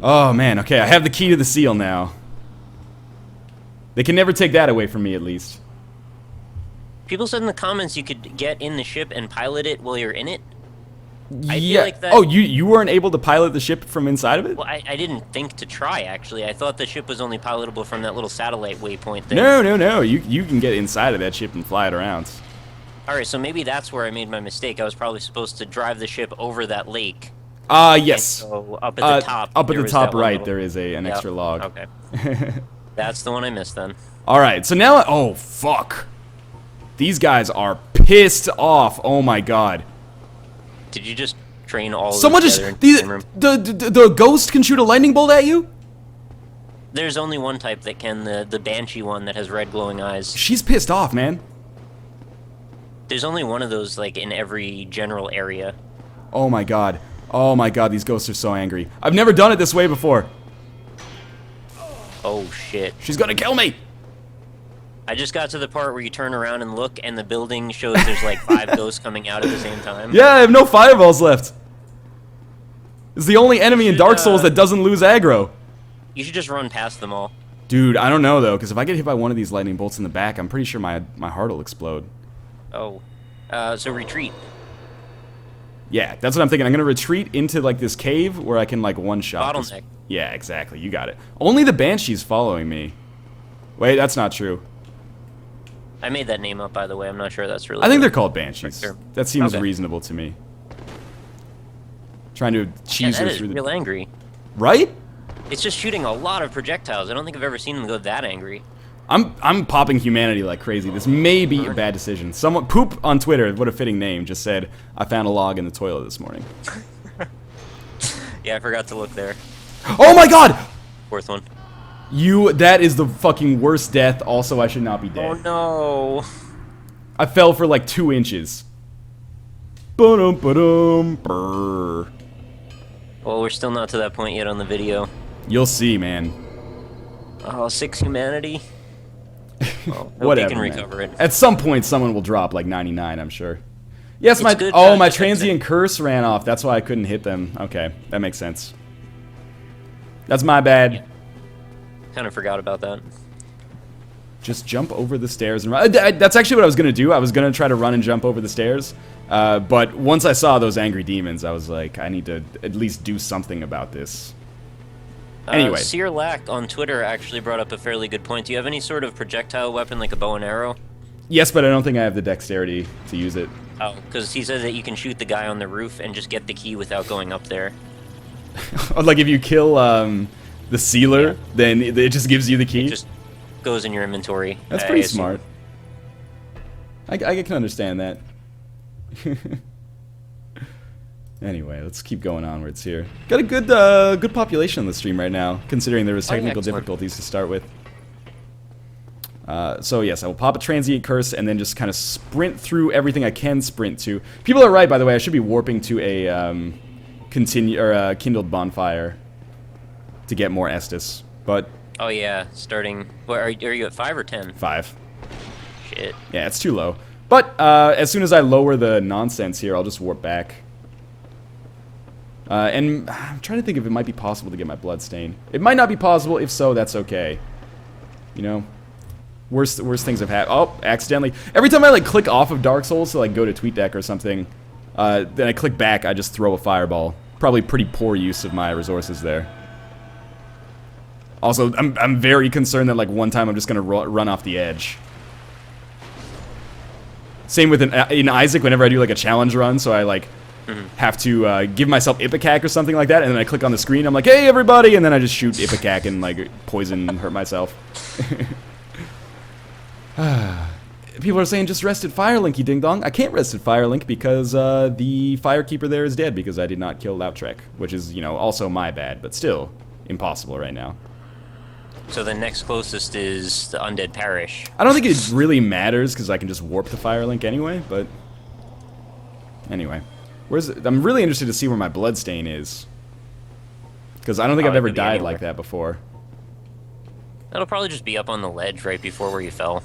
Oh, man, okay, I have the key to the seal now. They can never take that away from me, at least. People said in the comments you could get in the ship and pilot it while you're in it. I feel like that... Oh, you weren't able to pilot the ship from inside of it? Well, I didn't think to try, actually. I thought the ship was only pilotable from that little satellite waypoint thing. No. You can get inside of that ship and fly it around. Alright, so maybe that's where I made my mistake. I was probably supposed to drive the ship over that lake. Yes. So up at the top. Up at the top right, there is an extra log. Okay. That's the one I missed then. Alright, so now... Oh, fuck. These guys are pissed off. Oh, my God. Did you just train all of Someone them just... together The ghost can shoot a lightning bolt at you? There's only one type that can, the Banshee one that has red glowing eyes. She's pissed off, man. There's only one of those, like, in every general area. Oh, my God. Oh, my God, these ghosts are so angry. I've never done it this way before. Oh, shit. She's gonna kill me! I just got to the part where you turn around and look, and the building shows there's like 5 ghosts coming out at the same time. Yeah, I have no fireballs left. It's the only enemy in Dark Souls that doesn't lose aggro. You should just run past them all. Dude, I don't know, though, because if I get hit by one of these lightning bolts in the back, I'm pretty sure my heart will explode. Oh. So retreat. Yeah, that's what I'm thinking. I'm gonna retreat into, like, this cave where I can, like, one-shot. Bottleneck. Yeah, exactly. You got it. Only the Banshee's following me. Wait, that's not true. I made that name up, by the way. I'm not sure that's really I think true. they're called Banshees. Sure. That seems Okay. reasonable to me. Trying to cheese her through the... real angry. Right? It's just shooting a lot of projectiles. I don't think I've ever seen them go that angry. I'm popping humanity like crazy. This may be a bad decision. Someone... Poop on Twitter, what a fitting name, just said, I found a log in the toilet this morning. Yeah, I forgot to look there. Oh my God! Fourth one. That is the fucking worst death. Also, I should not be dead. Oh no. I fell for like 2 inches. Ba-dum, ba-dum, brr. Well, we're still not to that point yet on the video. You'll see, man. Oh, 6 humanity. Well, Whatever, can man. recover it. At some point, someone will drop like 99, I'm sure. Yes, It's good, my just transient curse ran off. That's why I couldn't hit them. Okay, that makes sense. That's my bad. Yeah. Kind of forgot about that. Just jump over the stairs and run. That's actually what I was going to do. I was going to try to run and jump over the stairs. But once I saw those angry demons, I was like, I need to at least do something about this. Anyway. Sear Lack on Twitter actually brought up a fairly good point. Do you have any sort of projectile weapon like a bow and arrow? Yes, but I don't think I have the dexterity to use it. Oh, because he says that you can shoot the guy on the roof and just get the key without going up there. Like if you kill the sealer, then it just gives you the key? goes in your inventory. That's pretty smart. I can understand that. Anyway, let's keep going onwards here. Got a good population on the stream right now, considering there was technical difficulties to start with. So yes, I will pop a transient curse and then just kind of sprint through everything I can sprint to. People are right, by the way. I should be warping to a kindled bonfire to get more Estus, but oh yeah, starting. What are you at 5 or 10? 5. Shit. Yeah, it's too low. But as soon as I lower the nonsense here, I'll just warp back. And I'm trying to think if it might be possible to get my bloodstain. It might not be possible. If so, that's okay. You know, worst things have happened. Oh, accidentally. Every time I like click off of Dark Souls to like go to TweetDeck or something, then I click back. I just throw a fireball. Probably pretty poor use of my resources there. Also, I'm very concerned that like one time I'm just gonna run off the edge. Same with in Isaac. Whenever I do like a challenge run, so I like. Have to give myself Ipecac or something like that, and then I click on the screen, I'm like, hey everybody, and then I just shoot Ipecac and like poison and hurt myself. People are saying just rest at Firelink, you ding dong. I can't rest at Firelink because the Firekeeper there is dead because I did not kill Lautrec, which is, you know, also my bad, but still impossible right now. So the next closest is the Undead Parish. I don't think it really matters because I can just warp to Firelink anyway, but anyway. I'm really interested to see where my bloodstain is. Because I don't think I've ever died like that before. That'll probably just be up on the ledge right before where you fell.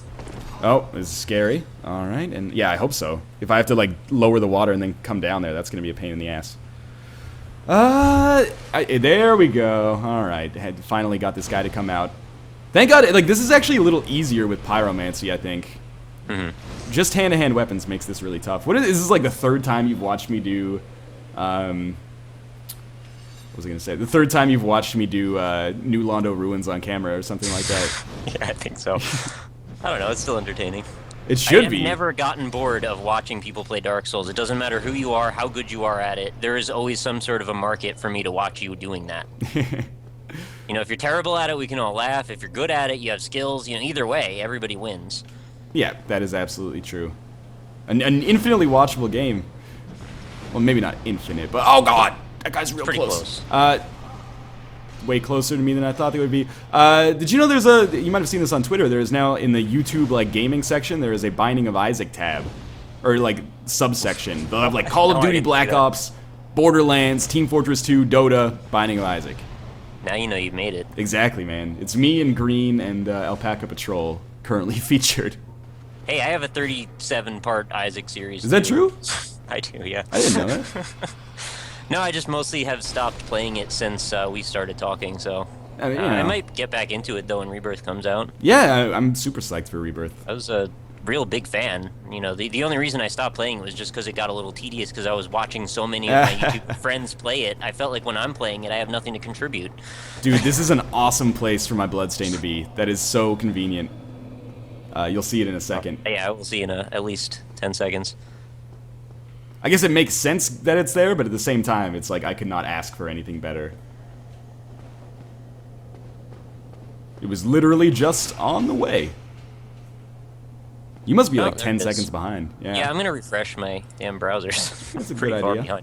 Oh, this is scary. Alright, and yeah, I hope so. If I have to, like, lower the water and then come down there, that's going to be a pain in the ass. There we go. Alright, finally got this guy to come out. Thank God, like, this is actually a little easier with Pyromancy, I think. Just hand-to-hand weapons makes this really tough. Is this like the third time you've watched me do, what was I gonna say? The third time you've watched me do New Londo Ruins on camera or something like that. Yeah, I think so. I don't know, it's still entertaining. It should be. I've never gotten bored of watching people play Dark Souls. It doesn't matter who you are, how good you are at it. There is always some sort of a market for me to watch you doing that. You know, if you're terrible at it, we can all laugh. If you're good at it, you have skills. You know, either way, everybody wins. Yeah, that is absolutely true. An infinitely watchable game. Well, maybe not infinite, but oh god, that guy's real close. Way closer to me than I thought they would be. Did you know you might have seen this on Twitter, there is now in the YouTube like gaming section, there is a Binding of Isaac tab. Or like subsection. They'll have like Call of Duty Black Ops, Borderlands, Team Fortress 2, Dota, Binding of Isaac. Now you know you've made it. Exactly, man. It's me and Green and Alpaca Patrol currently featured. Hey, I have a 37-part Isaac series. Is that true? I do, yeah. I didn't know that. No, I just mostly have stopped playing it since we started talking, so... I mean, you know. I might get back into it, though, when Rebirth comes out. Yeah, I'm super psyched for Rebirth. I was a real big fan. You know, the only reason I stopped playing was just because it got a little tedious, because I was watching so many of my YouTube friends play it. I felt like when I'm playing it, I have nothing to contribute. Dude, this is an awesome place for my bloodstain to be. That is so convenient. You'll see it in a second. Yeah, we'll see in at least 10 seconds. I guess it makes sense that it's there, but at the same time, it's like I could not ask for anything better. It was literally just on the way. You must be like 10 seconds behind. Yeah, I'm gonna refresh my damn browsers. That's a good idea.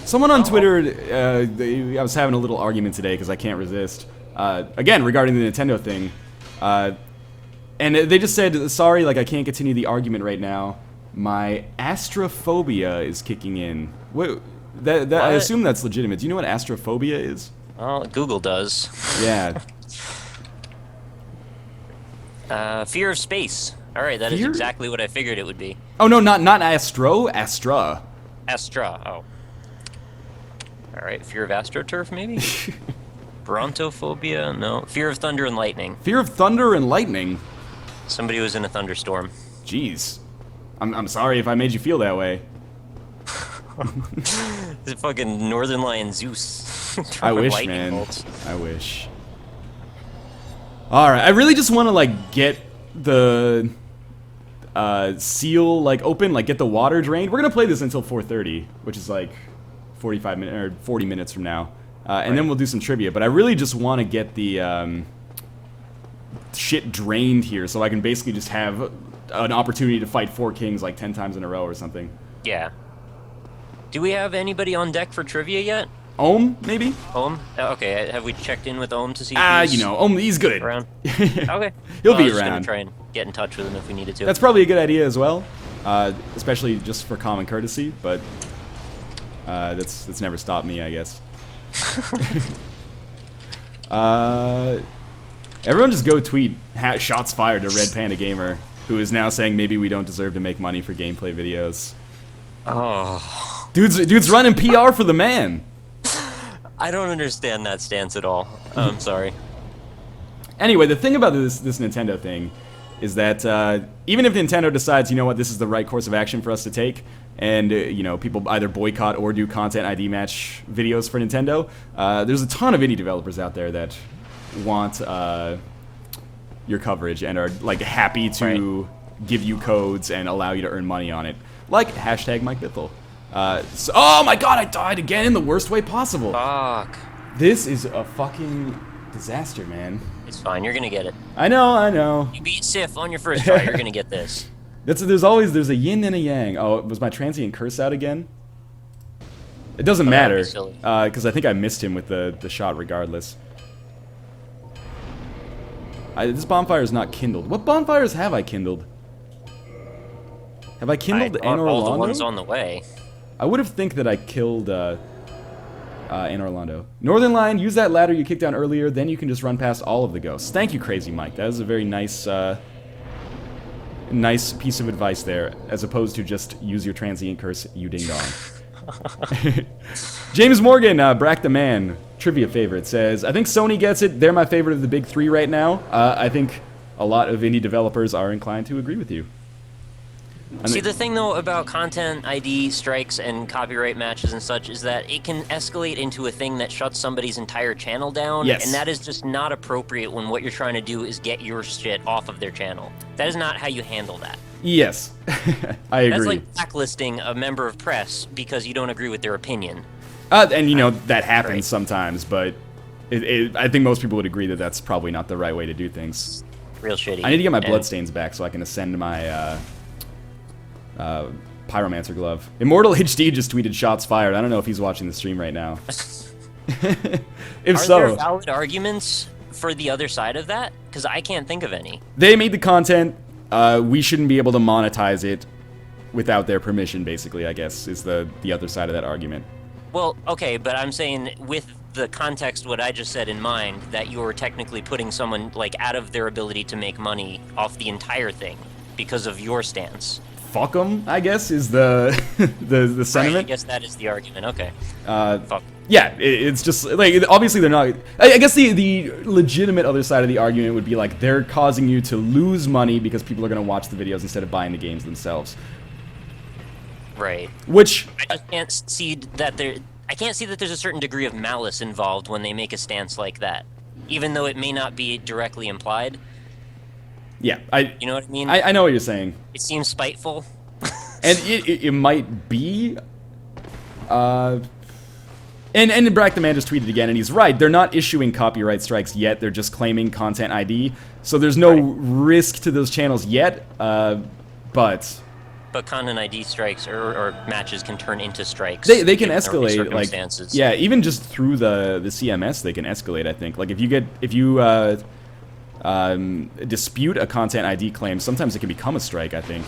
Someone on Twitter, I was having a little argument today because I can't resist. Again, regarding the Nintendo thing. And they just said, sorry, like I can't continue the argument right now. My astrophobia is kicking in. Wait, I assume that's legitimate. Do you know what astrophobia is? Well, Google does. Yeah. Fear of space. Alright, that is exactly what I figured it would be. Oh no, not Astro, Astra. Astra, oh. Alright, fear of AstroTurf, maybe? Brontophobia? No. Fear of thunder and lightning. Fear of thunder and lightning? Somebody was in a thunderstorm. Jeez. I'm sorry if I made you feel that way. It's a fucking Northern Lion Zeus. I wish, man. Bolts. I wish. Alright, I really just want to, like, get the seal, like, open, like, get the water drained. We're gonna play this until 4:30, which is, like, 45 minutes or 40 minutes from now, and then we'll do some trivia. But I really just want to get the shit drained here, so I can basically just have an opportunity to fight 4 kings like 10 times in a row or something. Yeah. Do we have anybody on deck for trivia yet? Ohm, maybe? Ohm? Okay, have we checked in with Ohm to see if he's you know, Ohm, he's good. around? Okay. He'll be I was just around. gonna try and get in touch with him if we needed to. That's probably a good idea as well, especially just for common courtesy, but that's never stopped me, I guess. Everyone just go tweet shots fired to Red Panda Gamer, who is now saying maybe we don't deserve to make money for gameplay videos. Oh. Dude's running PR for the man. I don't understand that stance at all. I'm sorry. Anyway, the thing about this Nintendo thing is that even if Nintendo decides, you know what, this is the right course of action for us to take, and you know, people either boycott or do content ID match videos for Nintendo, there's a ton of indie developers out there that want your coverage and are like happy to give you codes and allow you to earn money on it, like hashtag Mike Bithell. So, oh my god, I died again in the worst way possible. Fuck. This is a fucking disaster, man. It's fine, you're gonna get it. I know. You beat Sif on your first try, you're gonna get this. There's a yin and a yang. Oh, was my transient curse out again? It doesn't matter, because I think I missed him with the shot regardless. This bonfire is not kindled. What bonfires have I kindled? Have I kindled Anor all Londo? the ones on the way. I would have think that I killed Anor Londo. Northern Lion, use that ladder you kicked down earlier, then you can just run past all of the ghosts. Thank you, Crazy Mike. That was a very nice nice piece of advice there, as opposed to just use your transient curse, you ding dong. James Morgan, Brack the Man, trivia favorite, says, I think Sony gets it. They're my favorite of the big 3 right now. I think a lot of indie developers are inclined to agree with you. See, the thing, though, about content ID strikes and copyright matches and such is that it can escalate into a thing that shuts somebody's entire channel down, yes. And that is just not appropriate when what you're trying to do is get your shit off of their channel. That is not how you handle that. Yes, I agree. That's like blacklisting a member of press because you don't agree with their opinion. And, you know, that happens sometimes, but I think most people would agree that that's probably not the right way to do things. Real shitty. I need to get my bloodstains back so I can ascend my Pyromancer glove. Immortal HD just tweeted shots fired. I don't know if he's watching the stream right now. If so, are there valid arguments for the other side of that? Because I can't think of any. They made the content. We shouldn't be able to monetize it without their permission, basically, I guess, is the other side of that argument. Well, okay, but I'm saying with the context what I just said in mind, that you're technically putting someone like out of their ability to make money off the entire thing because of your stance. Fuck them, I guess, is the the sentiment. Right, I guess that is the argument. Okay. Fuck. Yeah, it's just like obviously they're not. I guess the legitimate other side of the argument would be like they're causing you to lose money because people are going to watch the videos instead of buying the games themselves. Right. Which I just can't see that there. I can't see that there's a certain degree of malice involved when they make a stance like that, even though it may not be directly implied. Yeah, you know what I mean? I know what you're saying. It seems spiteful. And it might be. And Brack the Man just tweeted again, and he's right. They're not issuing copyright strikes yet. They're just claiming content ID. So there's no risk to those channels yet. But content ID strikes or matches can turn into strikes. They can escalate, like, circumstances. yeah, even just through the CMS, they can escalate. I think, like, if you dispute a content ID claim, sometimes it can become a strike, I think.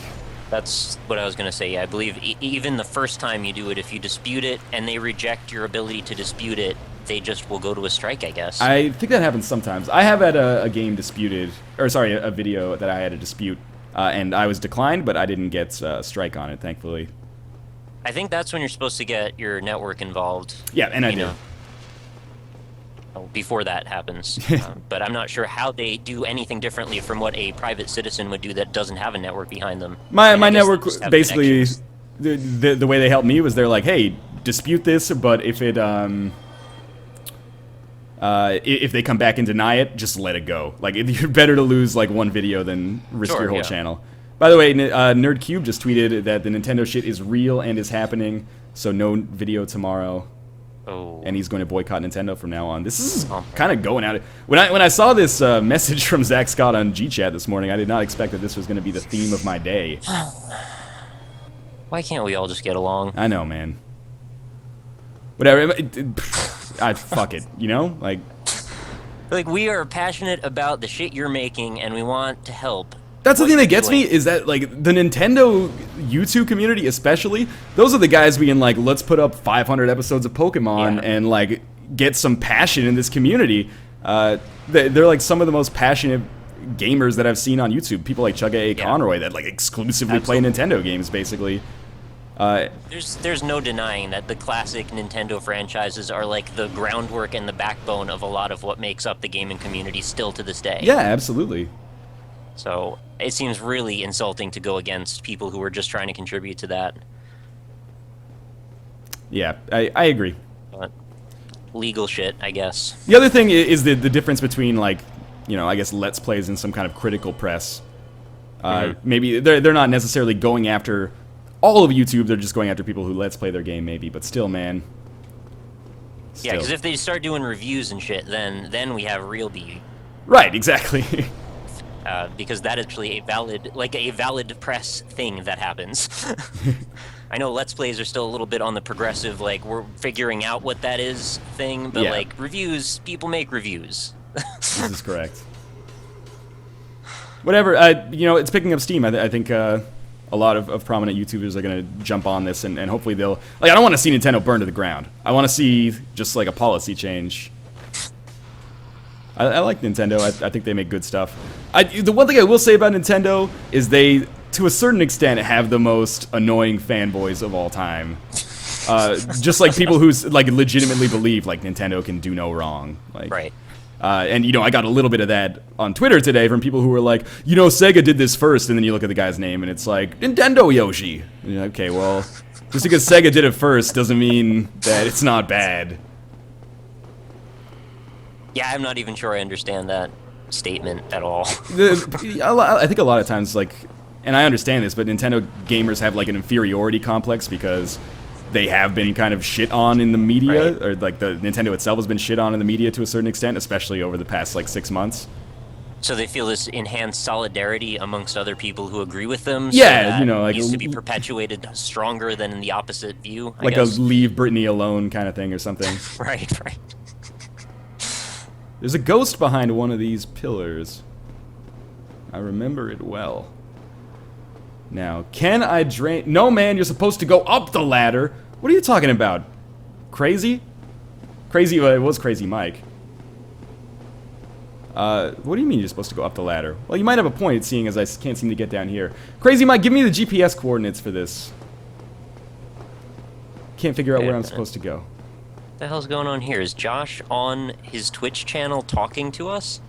That's what I was going to say. I believe even the first time you do it, if you dispute it and they reject your ability to dispute it, they just will go to a strike, I guess. I think that happens sometimes. I have had a game disputed, or sorry, a video that I had a dispute, and I was declined, but I didn't get a strike on it, thankfully. I think that's when you're supposed to get your network involved. Yeah, and I do. Before that happens. But I'm not sure how they do anything differently from what a private citizen would do that doesn't have a network behind them. My network, basically, the way they helped me was they're like, hey, dispute this, but if they come back and deny it, just let it go. Like, you're better to lose like one video than risk your whole channel. By the way, NerdCube just tweeted that the Nintendo shit is real and is happening, so no video tomorrow. Oh. And he's going to boycott Nintendo from now on. This is kind of going at it. When I saw this message from Zach Scott on GChat this morning, I did not expect that this was going to be the theme of my day. Why can't we all just get along? I know, man. Whatever. Fuck it, you know? Like, we are passionate about the shit you're making, and we want to help. that's the thing that gets me, is that, like, the Nintendo YouTube community especially, those are the guys being like, let's put up 500 episodes of Pokemon and, like, get some passion in this community. They're, like, some of the most passionate gamers that I've seen on YouTube. People like Chugga A. Conroy that, like, exclusively play Nintendo games, basically. There's no denying that the classic Nintendo franchises are, like, the groundwork and the backbone of a lot of what makes up the gaming community still to this day. Yeah, absolutely. So it seems really insulting to go against people who are just trying to contribute to that. Yeah, I agree. But legal shit, I guess. The other thing is the difference between, like, you know, I guess Let's Plays and some kind of critical press. Maybe they're not necessarily going after all of YouTube, they're just going after people who Let's Play their game, maybe. But still, man. Still. Yeah, because if they start doing reviews and shit, then we have real beef. Right, exactly. Because that is actually a valid press thing that happens. I know Let's Plays are still a little bit on the progressive, like, we're figuring out what that is thing, but, like, reviews, people make reviews. This is correct. Whatever, you know, it's picking up steam. I think a lot of prominent YouTubers are going to jump on this, and hopefully they'll... Like, I don't want to see Nintendo burn to the ground. I want to see just, like, a policy change. I like Nintendo. I think they make good stuff. The one thing I will say about Nintendo is they, to a certain extent, have the most annoying fanboys of all time. Just like people who like legitimately believe like Nintendo can do no wrong. Like, right. And you know, I got a little bit of that on Twitter today from people who were like, you know, Sega did this first, and then you look at the guy's name and it's like Nintendo Yoshi. And you're like, okay, well, just because Sega did it first doesn't mean that it's not bad. Yeah, I'm not even sure I understand that statement at all. I think a lot of times, like, and I understand this, but Nintendo gamers have, like, an inferiority complex because they have been kind of shit on in the media, right. Or, like, the Nintendo itself has been shit on in the media to a certain extent, especially over the past, like, 6 months. So they feel this enhanced solidarity amongst other people who agree with them? Yeah, so that you know, like... it needs to be perpetuated stronger than in the opposite view, I like guess. a leave Britney alone kind of thing or something. Right. There's a ghost behind one of these pillars. I remember it well. Now, can I drain... No, man, you're supposed to go up the ladder. What are you talking about? Crazy? Crazy... Well, it was Crazy Mike. What do you mean you're supposed to go up the ladder? Well, you might have a point, seeing as I can't seem to get down here. Crazy Mike, give me the GPS coordinates for this. Can't figure out where I'm supposed to go. What the hell's going on here? Is Josh on his Twitch channel talking to us?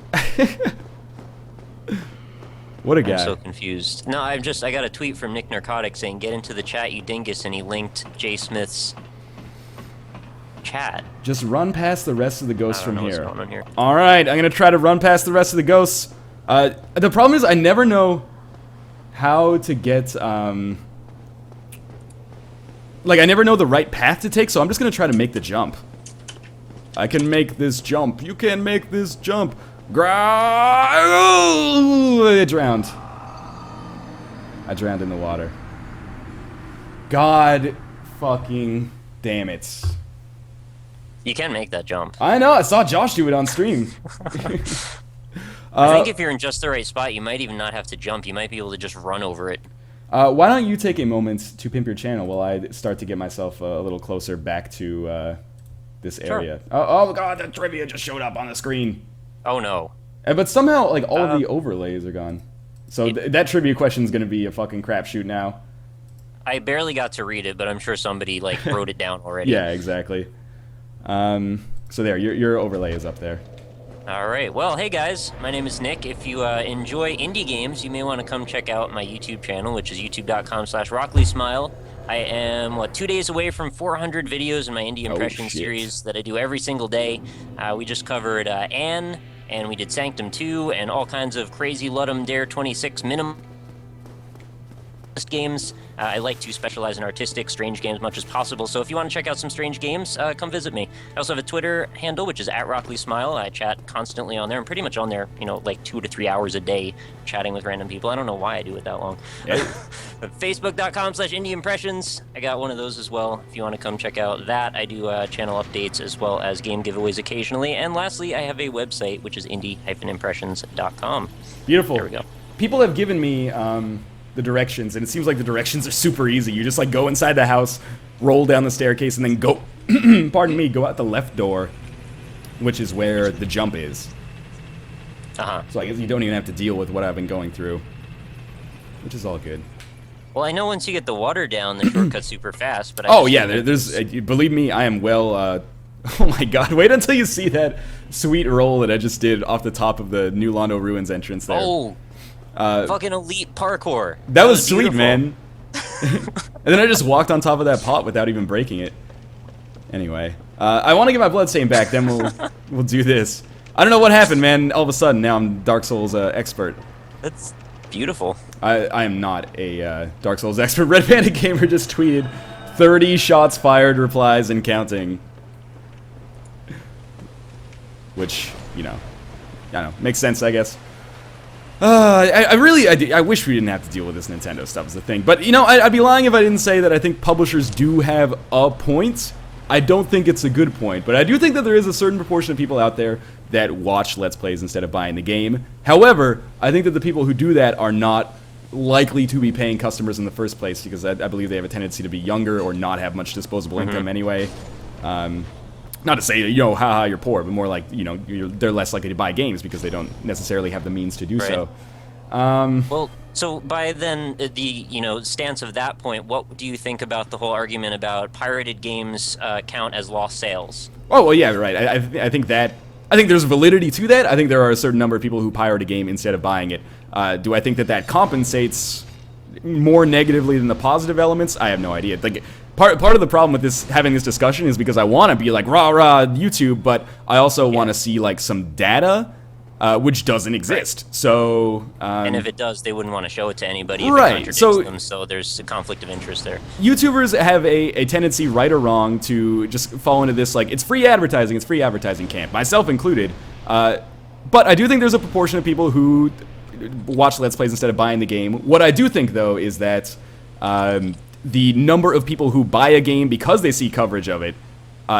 What a guy. I'm so confused. No, I got a tweet from Nick Narcotic saying, get into the chat, you dingus, and he linked Jay Smith's chat. Just run past the rest of the ghosts from here. What's going on here. Alright, I'm gonna try to run past the rest of the ghosts. The problem is I never know how to get, like, I never know the right path to take, so I'm just gonna try to make the jump. I can make this jump. You can make this jump. I drowned. I drowned in the water. God fucking damn it. You can make that jump. I know, I saw Josh do it on stream. I think if you're in just the right spot, you might even not have to jump. You might be able to just run over it. Why don't you take a moment to pimp your channel while I start to get myself a little closer back to this area. Sure. Oh god, the trivia just showed up on the screen. Oh no. But somehow, like, all of the overlays are gone. So that trivia question is going to be a fucking crapshoot now. I barely got to read it, but I'm sure somebody, like, wrote it down already. Yeah, exactly. So there, your overlay is up there. Alright, well, hey guys, my name is Nick. If you enjoy indie games, you may want to come check out my YouTube channel, which is youtube.com/RockleySmile. I am, 2 days away from 400 videos in my indie impression series that I do every single day. We just covered Anne, and we did Sanctum 2, and all kinds of crazy Ludum Dare 26 minimum games. I like to specialize in artistic, strange games as much as possible. So if you want to check out some strange games, come visit me. I also have a Twitter handle, which is @RockleySmile. I chat constantly on there. I'm pretty much on there, like 2 to 3 hours a day chatting with random people. I don't know why I do it that long. Yeah. Facebook.com/IndieImpressions. I got one of those as well. If you want to come check out that, I do channel updates as well as game giveaways occasionally. And lastly, I have a website, which is indie-impressions.com. Beautiful. There we go. People have given me the directions, and it seems like the directions are super easy. You just like go inside the house, roll down the staircase, and then go, pardon me, go out the left door, which is where the jump is. So I guess you don't even have to deal with what I've been going through, which is all good. Well, I know once you get the water down, the shortcut's super fast, but there's believe me, I am well, oh my god, wait until you see that sweet roll that I just did off the top of the New Londo Ruins entrance there. Oh, fucking elite parkour. That was sweet, man. And then I just walked on top of that pot without even breaking it. Anyway, I want to get my bloodstain back, then we'll do this. I don't know what happened, man. All of a sudden, now I'm Dark Souls expert. That's beautiful. I am not a Dark Souls expert. Red Panda Gamer just tweeted 30 shots fired, replies, and counting. Which, I don't know, makes sense, I guess. I wish we didn't have to deal with this Nintendo stuff is the thing. But, I'd be lying if I didn't say that I think publishers do have a point. I don't think it's a good point, but I do think that there is a certain proportion of people out there that watch Let's Plays instead of buying the game. However, I think that the people who do that are not likely to be paying customers in the first place because I believe they have a tendency to be younger or not have much disposable income anyway. Not to say, haha, you're poor, but more like, they're less likely to buy games because they don't necessarily have the means to do so. Well, so by then, the, stance of that point, what do you think about the whole argument about pirated games count as lost sales? Oh, well, yeah, right. I think there's validity to that. I think there are a certain number of people who pirate a game instead of buying it. Do I think that compensates more negatively than the positive elements? I have no idea. Like, part of the problem with having this discussion is because I want to be like rah YouTube, but I also want to see like some data, which doesn't exist. Right. So, and if it does, they wouldn't want to show it to anybody. If right. It contradicts them, so there's a conflict of interest there. YouTubers have a tendency, right or wrong, to just fall into this like it's free advertising camp, myself included. But I do think there's a proportion of people who watch Let's Plays instead of buying the game. What I do think, though, is that the number of people who buy a game because they see coverage of it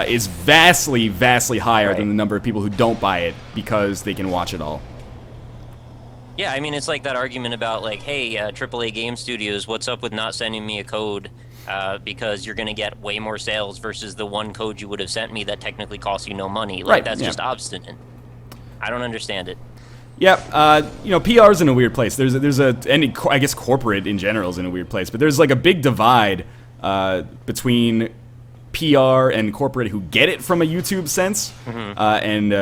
is vastly, vastly higher than the number of people who don't buy it because they can watch it all. Yeah, I mean, it's like that argument about, like, hey, AAA game studios, what's up with not sending me a code because you're going to get way more sales versus the one code you would have sent me that technically costs you no money. Like, that's just obstinate. I don't understand it. Yeah, PR's in a weird place. And I guess corporate in general is in a weird place, but there's like a big divide between PR and corporate who get it from a YouTube sense, and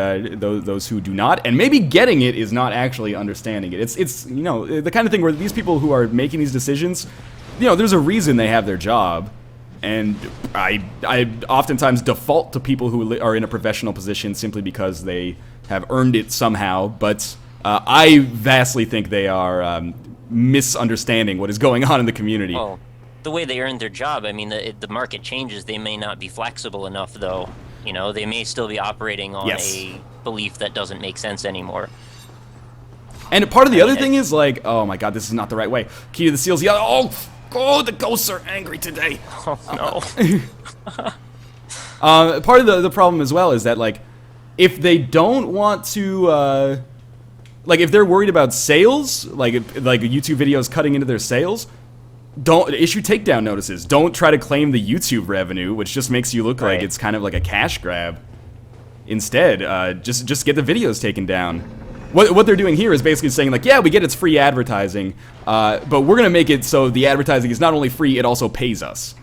those who do not. And maybe getting it is not actually understanding it. It's the kind of thing where these people who are making these decisions, there's a reason they have their job. And I oftentimes default to people who are in a professional position simply because they have earned it somehow, but I vastly think they are misunderstanding what is going on in the community. Well, the way they earned their job, I mean, the market changes. They may not be flexible enough, though. They may still be operating on a belief that doesn't make sense anymore. And part of the other thing is, like, oh my god, this is not the right way. Key to the Seals, oh, the ghosts are angry today. Oh, no. Part of the problem as well is that, like, if they don't want to, if they're worried about sales, like YouTube videos cutting into their sales, don't issue takedown notices. Don't try to claim the YouTube revenue, which just makes you look like it's kind of like a cash grab. Instead, just get the videos taken down. What they're doing here is basically saying, like, yeah, we get it's free advertising, but we're going to make it so the advertising is not only free, it also pays us.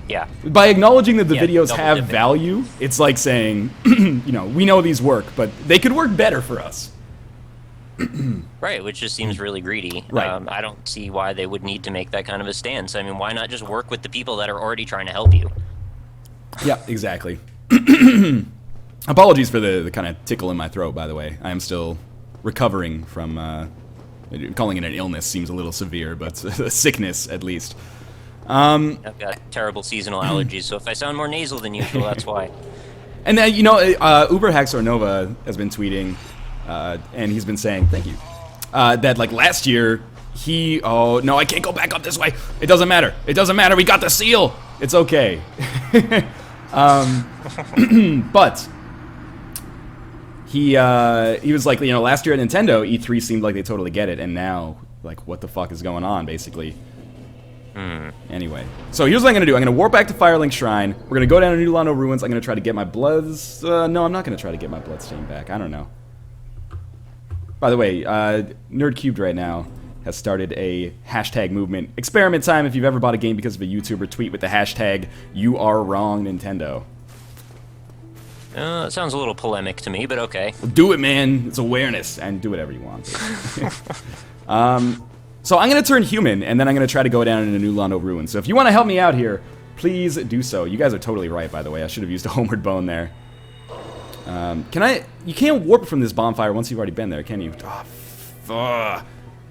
Yeah. By acknowledging that the videos have value, it's like saying, we know these work, but they could work better for us. Right, which just seems really greedy. Right. I don't see why they would need to make that kind of a stance. I mean, why not just work with the people that are already trying to help you? Yeah, exactly. Apologies for the kind of tickle in my throat, by the way. I am still recovering from Calling it an illness seems a little severe, but a sickness at least. I've got terrible seasonal allergies, so if I sound more nasal than usual, that's why. And then, you know, Uber Haxor Nova has been tweeting, and he's been saying, thank you, that, like, last year, oh, no, I can't go back up this way. It doesn't matter. It doesn't matter. We got the seal. It's okay. But he was like, you know, last year at Nintendo, E3 seemed like they totally get it, and now, like, what the fuck is going on, basically? Anyway, so here's what I'm going to do. I'm going to warp back to Firelink Shrine. We're going to go down to New Londo Ruins. I'm going to try to get my Bloods... no, I'm not going to try to get my Bloodstain back. I don't know. By the way, Nerd Cubed right now has started a hashtag movement. Experiment time if you've ever bought a game because of a YouTuber tweet with the hashtag, "You are wrong, Nintendo." It sounds a little polemic to me, but okay. Well, do it, man. It's awareness. And do whatever you want. So I'm going to turn human, and then I'm going to try to go down into New Londo Ruins. So if you want to help me out here, please do so. You guys are totally right, by the way. I should have used a homeward bone there. You can't warp from this bonfire once you've already been there, can you? Oh, fuck.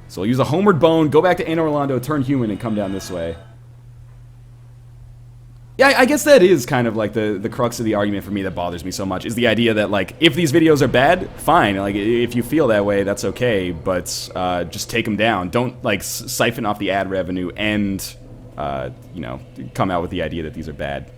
So I'll use a homeward bone, go back to Anor Londo, turn human, and come down this way. Yeah, I guess that is kind of like the crux of the argument for me that bothers me so much, is the idea that, like, if these videos are bad, fine. Like, if you feel that way, that's okay, but just take them down. Don't, like, siphon off the ad revenue and, you know, come out with the idea that these are bad.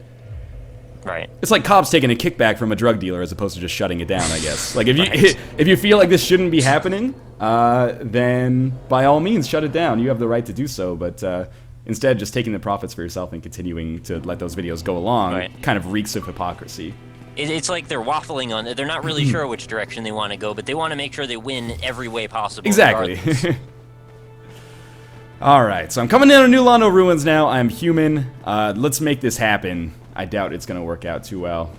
Right. It's like cops taking a kickback from a drug dealer as opposed to just shutting it down, I guess. Like, if you feel like this shouldn't be happening, then by all means shut it down. You have the right to do so, but instead just taking the profits for yourself and continuing to let those videos go along kind of reeks of hypocrisy. It's like they're waffling on it. They're not really sure which direction they want to go, but they want to make sure they win every way possible. Exactly. Alright, so I'm coming down to New Londo Ruins now. I'm human. Let's make this happen. I doubt it's going to work out too well.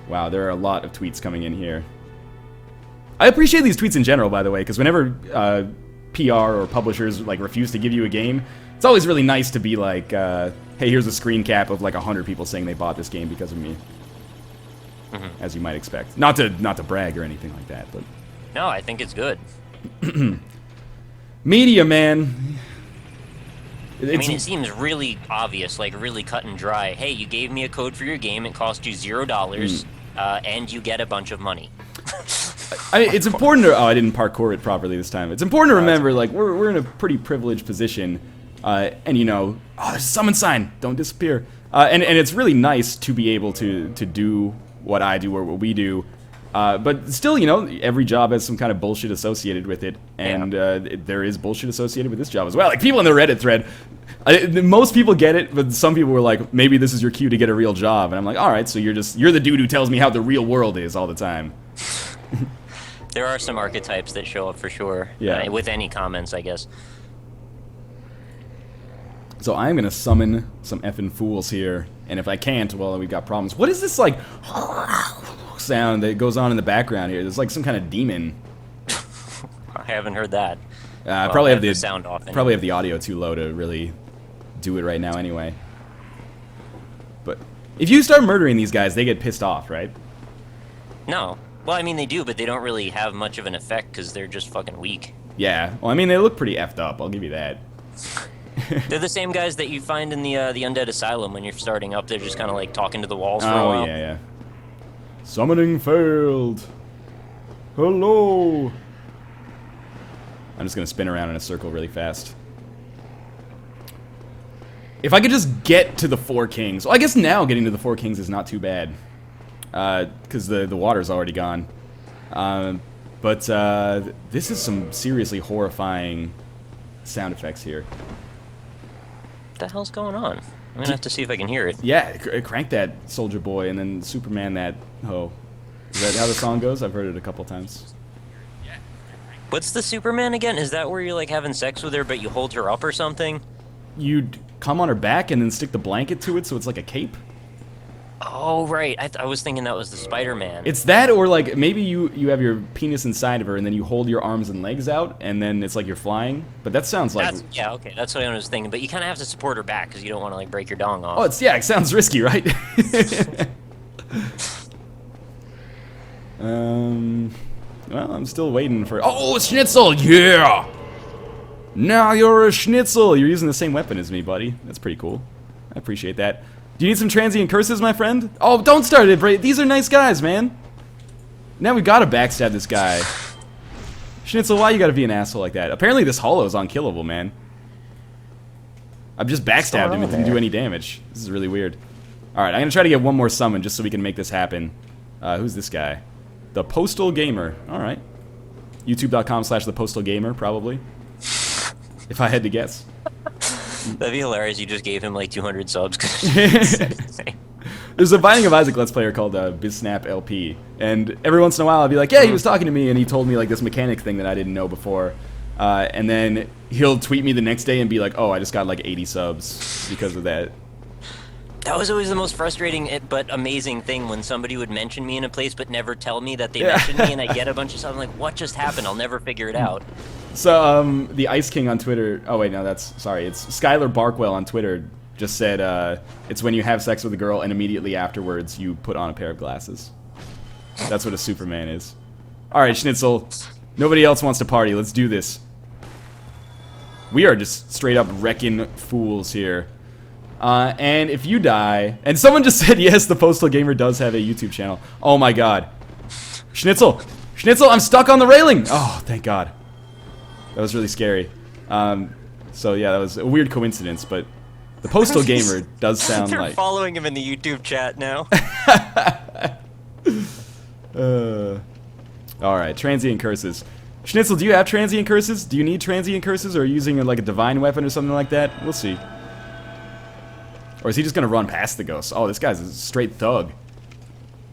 Wow, there are a lot of tweets coming in here. I appreciate these tweets in general, by the way, because whenever PR or publishers like refuse to give you a game, it's always really nice to be like, hey, here's a screen cap of like 100 people saying they bought this game because of me. As you might expect. Not to brag or anything like that, but... No, I think it's good. Media, man. I mean, it seems really obvious, like really cut and dry. Hey, you gave me a code for your game, it cost you $0, and you get a bunch of money. I mean, it's important to... Oh, I didn't parkour it properly this time. It's important to remember, like, we're in a pretty privileged position, and, you know... Oh, there's a summon sign! Don't disappear. And it's really nice to be able to do what I do or what we do, but still, you know, every job has some kind of bullshit associated with it, and there is bullshit associated with this job as well. Like, people in the Reddit thread... most people get it, but some people were like, maybe this is your cue to get a real job, and I'm like, alright, so you're the dude who tells me how the real world is all the time. There are some archetypes that show up for sure. Yeah. With any comments, I guess. So I'm gonna summon some effing fools here, and if I can't, well, we've got problems. What is this, like, sound that goes on in the background here? There's like some kind of demon. I haven't heard that. I probably have the sound off. Anyway. Probably have the audio too low to really do it right now anyway. But if you start murdering these guys, they get pissed off, right? No. Well, I mean, they do, but they don't really have much of an effect because they're just fucking weak. Yeah. Well, I mean, they look pretty effed up. I'll give you that. They're the same guys that you find in the Undead Asylum when you're starting up. They're just kind of like talking to the walls for a while. Oh, yeah. Summoning failed. Hello. I'm just gonna spin around in a circle really fast. If I could just get to the Four Kings. Well, I guess now getting to the Four Kings is not too bad. Because the water's already gone. But this is some seriously horrifying sound effects here. What the hell's going on? I'm gonna have to see if I can hear it. Yeah, crank that Soldier Boy and then Superman that hoe. Is that how the song goes? I've heard it a couple times. What's the Superman again? Is that where you're like having sex with her but you hold her up or something? You'd come on her back and then stick the blanket to it so it's like a cape? Oh, right. I was thinking that was the Spider-Man. It's that, or like maybe you have your penis inside of her and then you hold your arms and legs out and then it's like you're flying. But that sounds like... Yeah, okay. That's what I was thinking. But you kind of have to support her back because you don't want to like break your dong off. Oh, it sounds risky, right? Well, I'm still waiting for... Oh, Schnitzel! Yeah! Now you're a Schnitzel! You're using the same weapon as me, buddy. That's pretty cool. I appreciate that. Do you need some transient curses, my friend? Oh, don't start it, Bray. These are nice guys, man. Now we gotta backstab this guy. Schnitzel, why you gotta be an asshole like that? Apparently this holo is unkillable, man. I've just backstabbed him and didn't do any damage. This is really weird. Alright, I'm gonna try to get one more summon just so we can make this happen. Who's this guy? The Postal Gamer. Alright. YouTube.com/thepostalgamer, probably. If I had to guess. That'd be hilarious. You just gave him like 200 subs. There's a Binding of Isaac Let's Player called BizSnap LP, and every once in a while I'll be like, yeah, he was talking to me and he told me like this mechanic thing that I didn't know before, and then he'll tweet me the next day and be like, oh, I just got like 80 subs because of that. That was always the most frustrating but amazing thing, when somebody would mention me in a place but never tell me that they mentioned me, and I get a bunch of stuff. I'm like, what just happened? I'll never figure it out. So, the Ice King on Twitter... Oh, wait, no, sorry. It's Skylar Barkwell on Twitter just said, it's when you have sex with a girl and immediately afterwards you put on a pair of glasses. That's what a Superman is. Alright, Schnitzel. Nobody else wants to party. Let's do this. We are just straight up wrecking fools here. And if you die... And someone just said, yes, the Postal Gamer does have a YouTube channel. Oh my god. Schnitzel! Schnitzel, I'm stuck on the railing! Oh, thank god. That was really scary. So yeah, that was a weird coincidence, but the Postal Gamer does sound They're like... following him in the YouTube chat now. Alright, transient curses. Schnitzel, do you have transient curses? Do you need transient curses, or are you using like a divine weapon or something like that? We'll see. Or is he just gonna run past the ghost? Oh, this guy's a straight thug.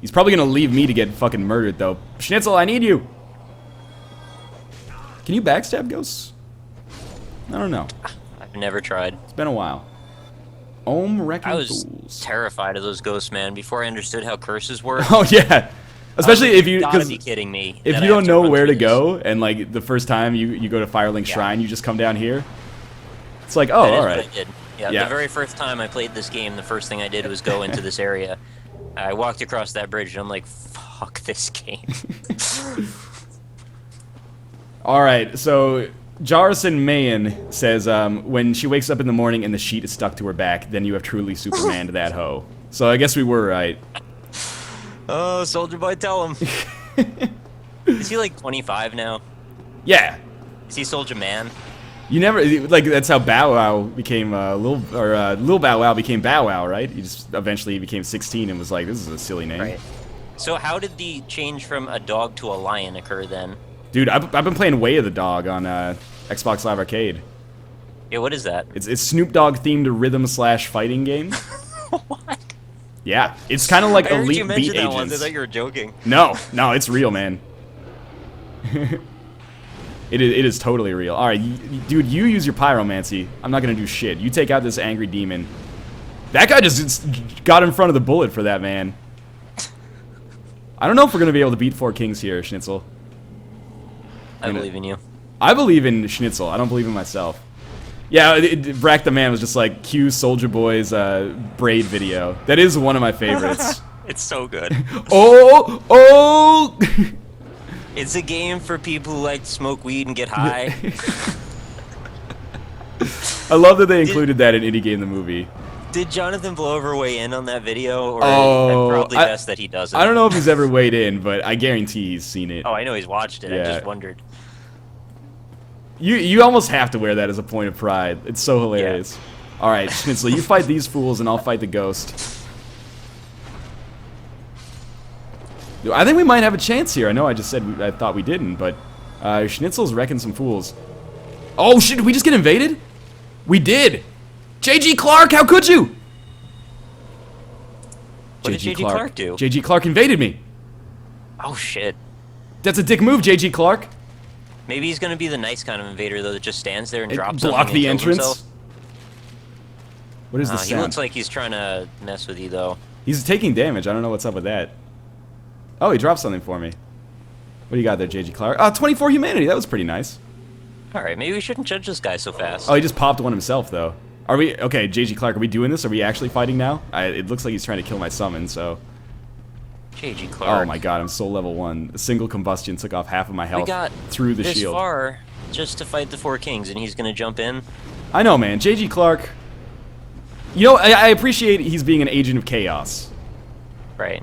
He's probably gonna leave me to get fucking murdered, though. Schnitzel, I need you! Can you backstab ghosts? I don't know. I've never tried. It's been a while. Ohm Wrecking I was Fools. terrified of those ghosts, man, before I understood how curses work. Oh, yeah. Especially if you... gotta be kidding me. If you don't know where to go, and like the first time you go to Firelink Shrine, you just come down here. It's like, oh, alright. Yeah, the very first time I played this game, the first thing I did was go into this area. I walked across that bridge, and I'm like, fuck this game. Alright, so Jarison Mayan says, when she wakes up in the morning and the sheet is stuck to her back, then you have truly Supermaned that hoe. So I guess we were right. Oh, Soldier Boy, tell him. Is he like 25 now? Yeah. Is he Soldier Man? You never, like, that's how Bow Wow became, Lil Bow Wow became Bow Wow, right? He just eventually became 16 and was like, this is a silly name. Right. So how did the change from a dog to a lion occur then? Dude, I've been playing Way of the Dog on Xbox Live Arcade. Yeah, what is that? It's Snoop Dogg themed rhythm/fighting game. What? Yeah, it's kind of like I heard Elite you Beat mention that Agents. once. I thought you were joking. No, it's real, man. It is totally real. All right, dude, you use your pyromancy. I'm not gonna do shit. You take out this angry demon. That guy just got in front of the bullet for that, man. I don't know if we're gonna be able to beat 4 kings here, Schnitzel. I believe in you. I believe in Schnitzel. I don't believe in myself. Yeah, Brack the Man was just like, cue Soldier Boy's braid video. That is one of my favorites. It's so good. Oh! It's a game for people who like to smoke weed and get high. I love that they included that in Indie Game the Movie. Did Jonathan Blover weigh in on that video? Or Oh, probably best that he doesn't. I don't know if he's ever weighed in, but I guarantee he's seen it. Oh, I know he's watched it. Yeah. I just wondered. You almost have to wear that as a point of pride. It's so hilarious. Yeah. Alright, Schnitzel, you fight these fools and I'll fight the ghost. I think we might have a chance here. I know I just said I thought we didn't, but Schnitzel's wrecking some fools. Oh shit, did we just get invaded? We did! JG Clark, how could you? What did JG Clark do? JG Clark invaded me. Oh shit. That's a dick move, JG Clark. Maybe he's gonna be the nice kind of invader though that just stands there and drops block something the and kills entrance. himself. What is this He sound? looks like he's trying to mess with you though. He's taking damage. I don't know what's up with that. Oh, he dropped something for me. What do you got there, JG Clark? 24 humanity. That was pretty nice. Alright, maybe we shouldn't judge this guy so fast. Oh, he just popped one himself, though. Are we... Okay, JG Clark, are we doing this? Are we actually fighting now? It looks like he's trying to kill my summon, so... JG Clark. Oh my god, I'm soul level 1. A single combustion took off half of my We health got through the this shield. far just to fight the 4 kings, and he's gonna jump in. I know, man. JG Clark. You know, I appreciate he's being an agent of chaos. Right.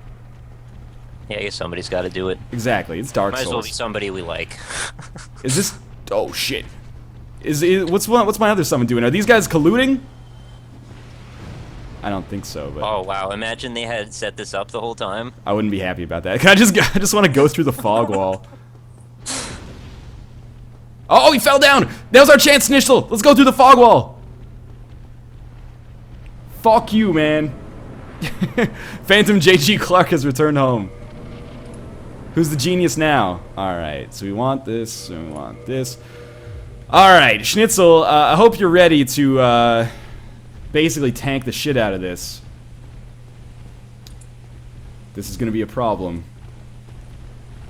Yeah, I guess somebody's got to do it. Exactly. It's Dark Might as well Souls. be somebody we like. Is this? Oh shit. What's my other summon doing? Are these guys colluding? I don't think so, but Oh wow! Imagine they had set this up the whole time. I wouldn't be happy about that. I just want to go through the fog wall. Oh, he fell down! That was our chance, Snitchel! Let's go through the fog wall! Fuck you, man. Phantom JG Clark has returned home. Who's the genius now? Alright, so we want this, and we want this. Alright, Schnitzel, I hope you're ready to, basically tank the shit out of this. This is gonna be a problem.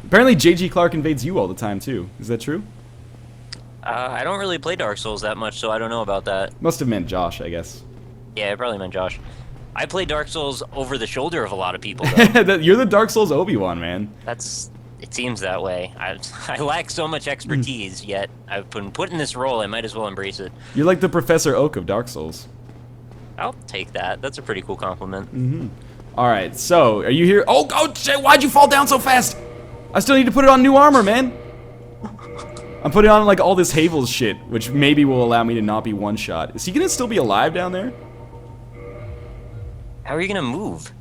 Apparently JG Clark invades you all the time, too. Is that true? I don't really play Dark Souls that much, so I don't know about that. Must have meant Josh, I guess. Yeah, it probably meant Josh. I play Dark Souls over the shoulder of a lot of people, though. You're the Dark Souls Obi-Wan, man. It seems that way. I lack so much expertise, yet I've been put in this role, I might as well embrace it. You're like the Professor Oak of Dark Souls. I'll take that. That's a pretty cool compliment. Mm-hmm. Alright, so, are you here? Oh, shit, why'd you fall down so fast? I still need to put it on new armor, man. I'm putting on, like, all this Havel's shit, which maybe will allow me to not be one-shot. Is he gonna still be alive down there? How are you gonna move?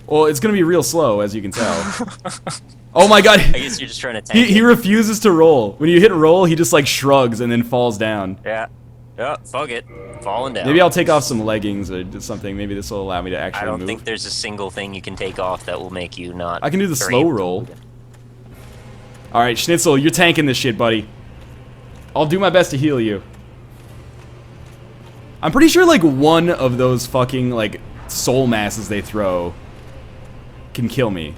Well, it's gonna be real slow, as you can tell. Oh my god! I guess you're just trying to tank He it. refuses to roll. When you hit roll, he just, like, shrugs and then falls down. Yeah. Yeah, fuck it. Falling down. Maybe I'll take off some leggings or something. Maybe this will allow me to actually I don't move. think there's a single thing you can take off that will make you not... I can do the very slow able to roll. move it. Alright, Schnitzel, you're tanking this shit, buddy. I'll do my best to heal you. I'm pretty sure, like, one of those fucking, like, soul masses they throw can kill me.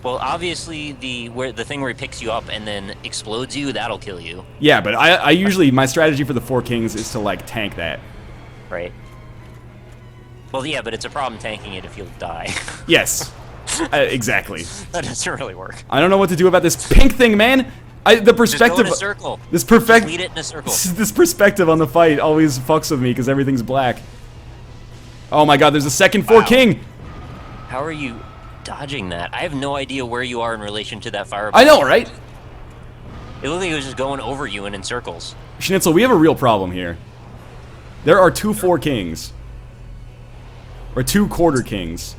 Well, obviously, the thing where he picks you up and then explodes you, that'll kill you. Yeah, but I usually, my strategy for the 4 kings is to, like, tank that. Right. Well, yeah, but it's a problem tanking it if you'll die. Yes. Exactly. That doesn't really work. I don't know what to do about this pink thing, man. The perspective. Just go in a circle. This perfect. Just lead it in a circle. This perspective on the fight always fucks with me because everything's black. Oh my god, there's a second 4 king. How are you dodging that? I have no idea where you are in relation to that fireball. I know, right? It looked like it was just going over you and in circles. Schnitzel, we have a real problem here. There are 2 4 kings. Or 2 quarter kings.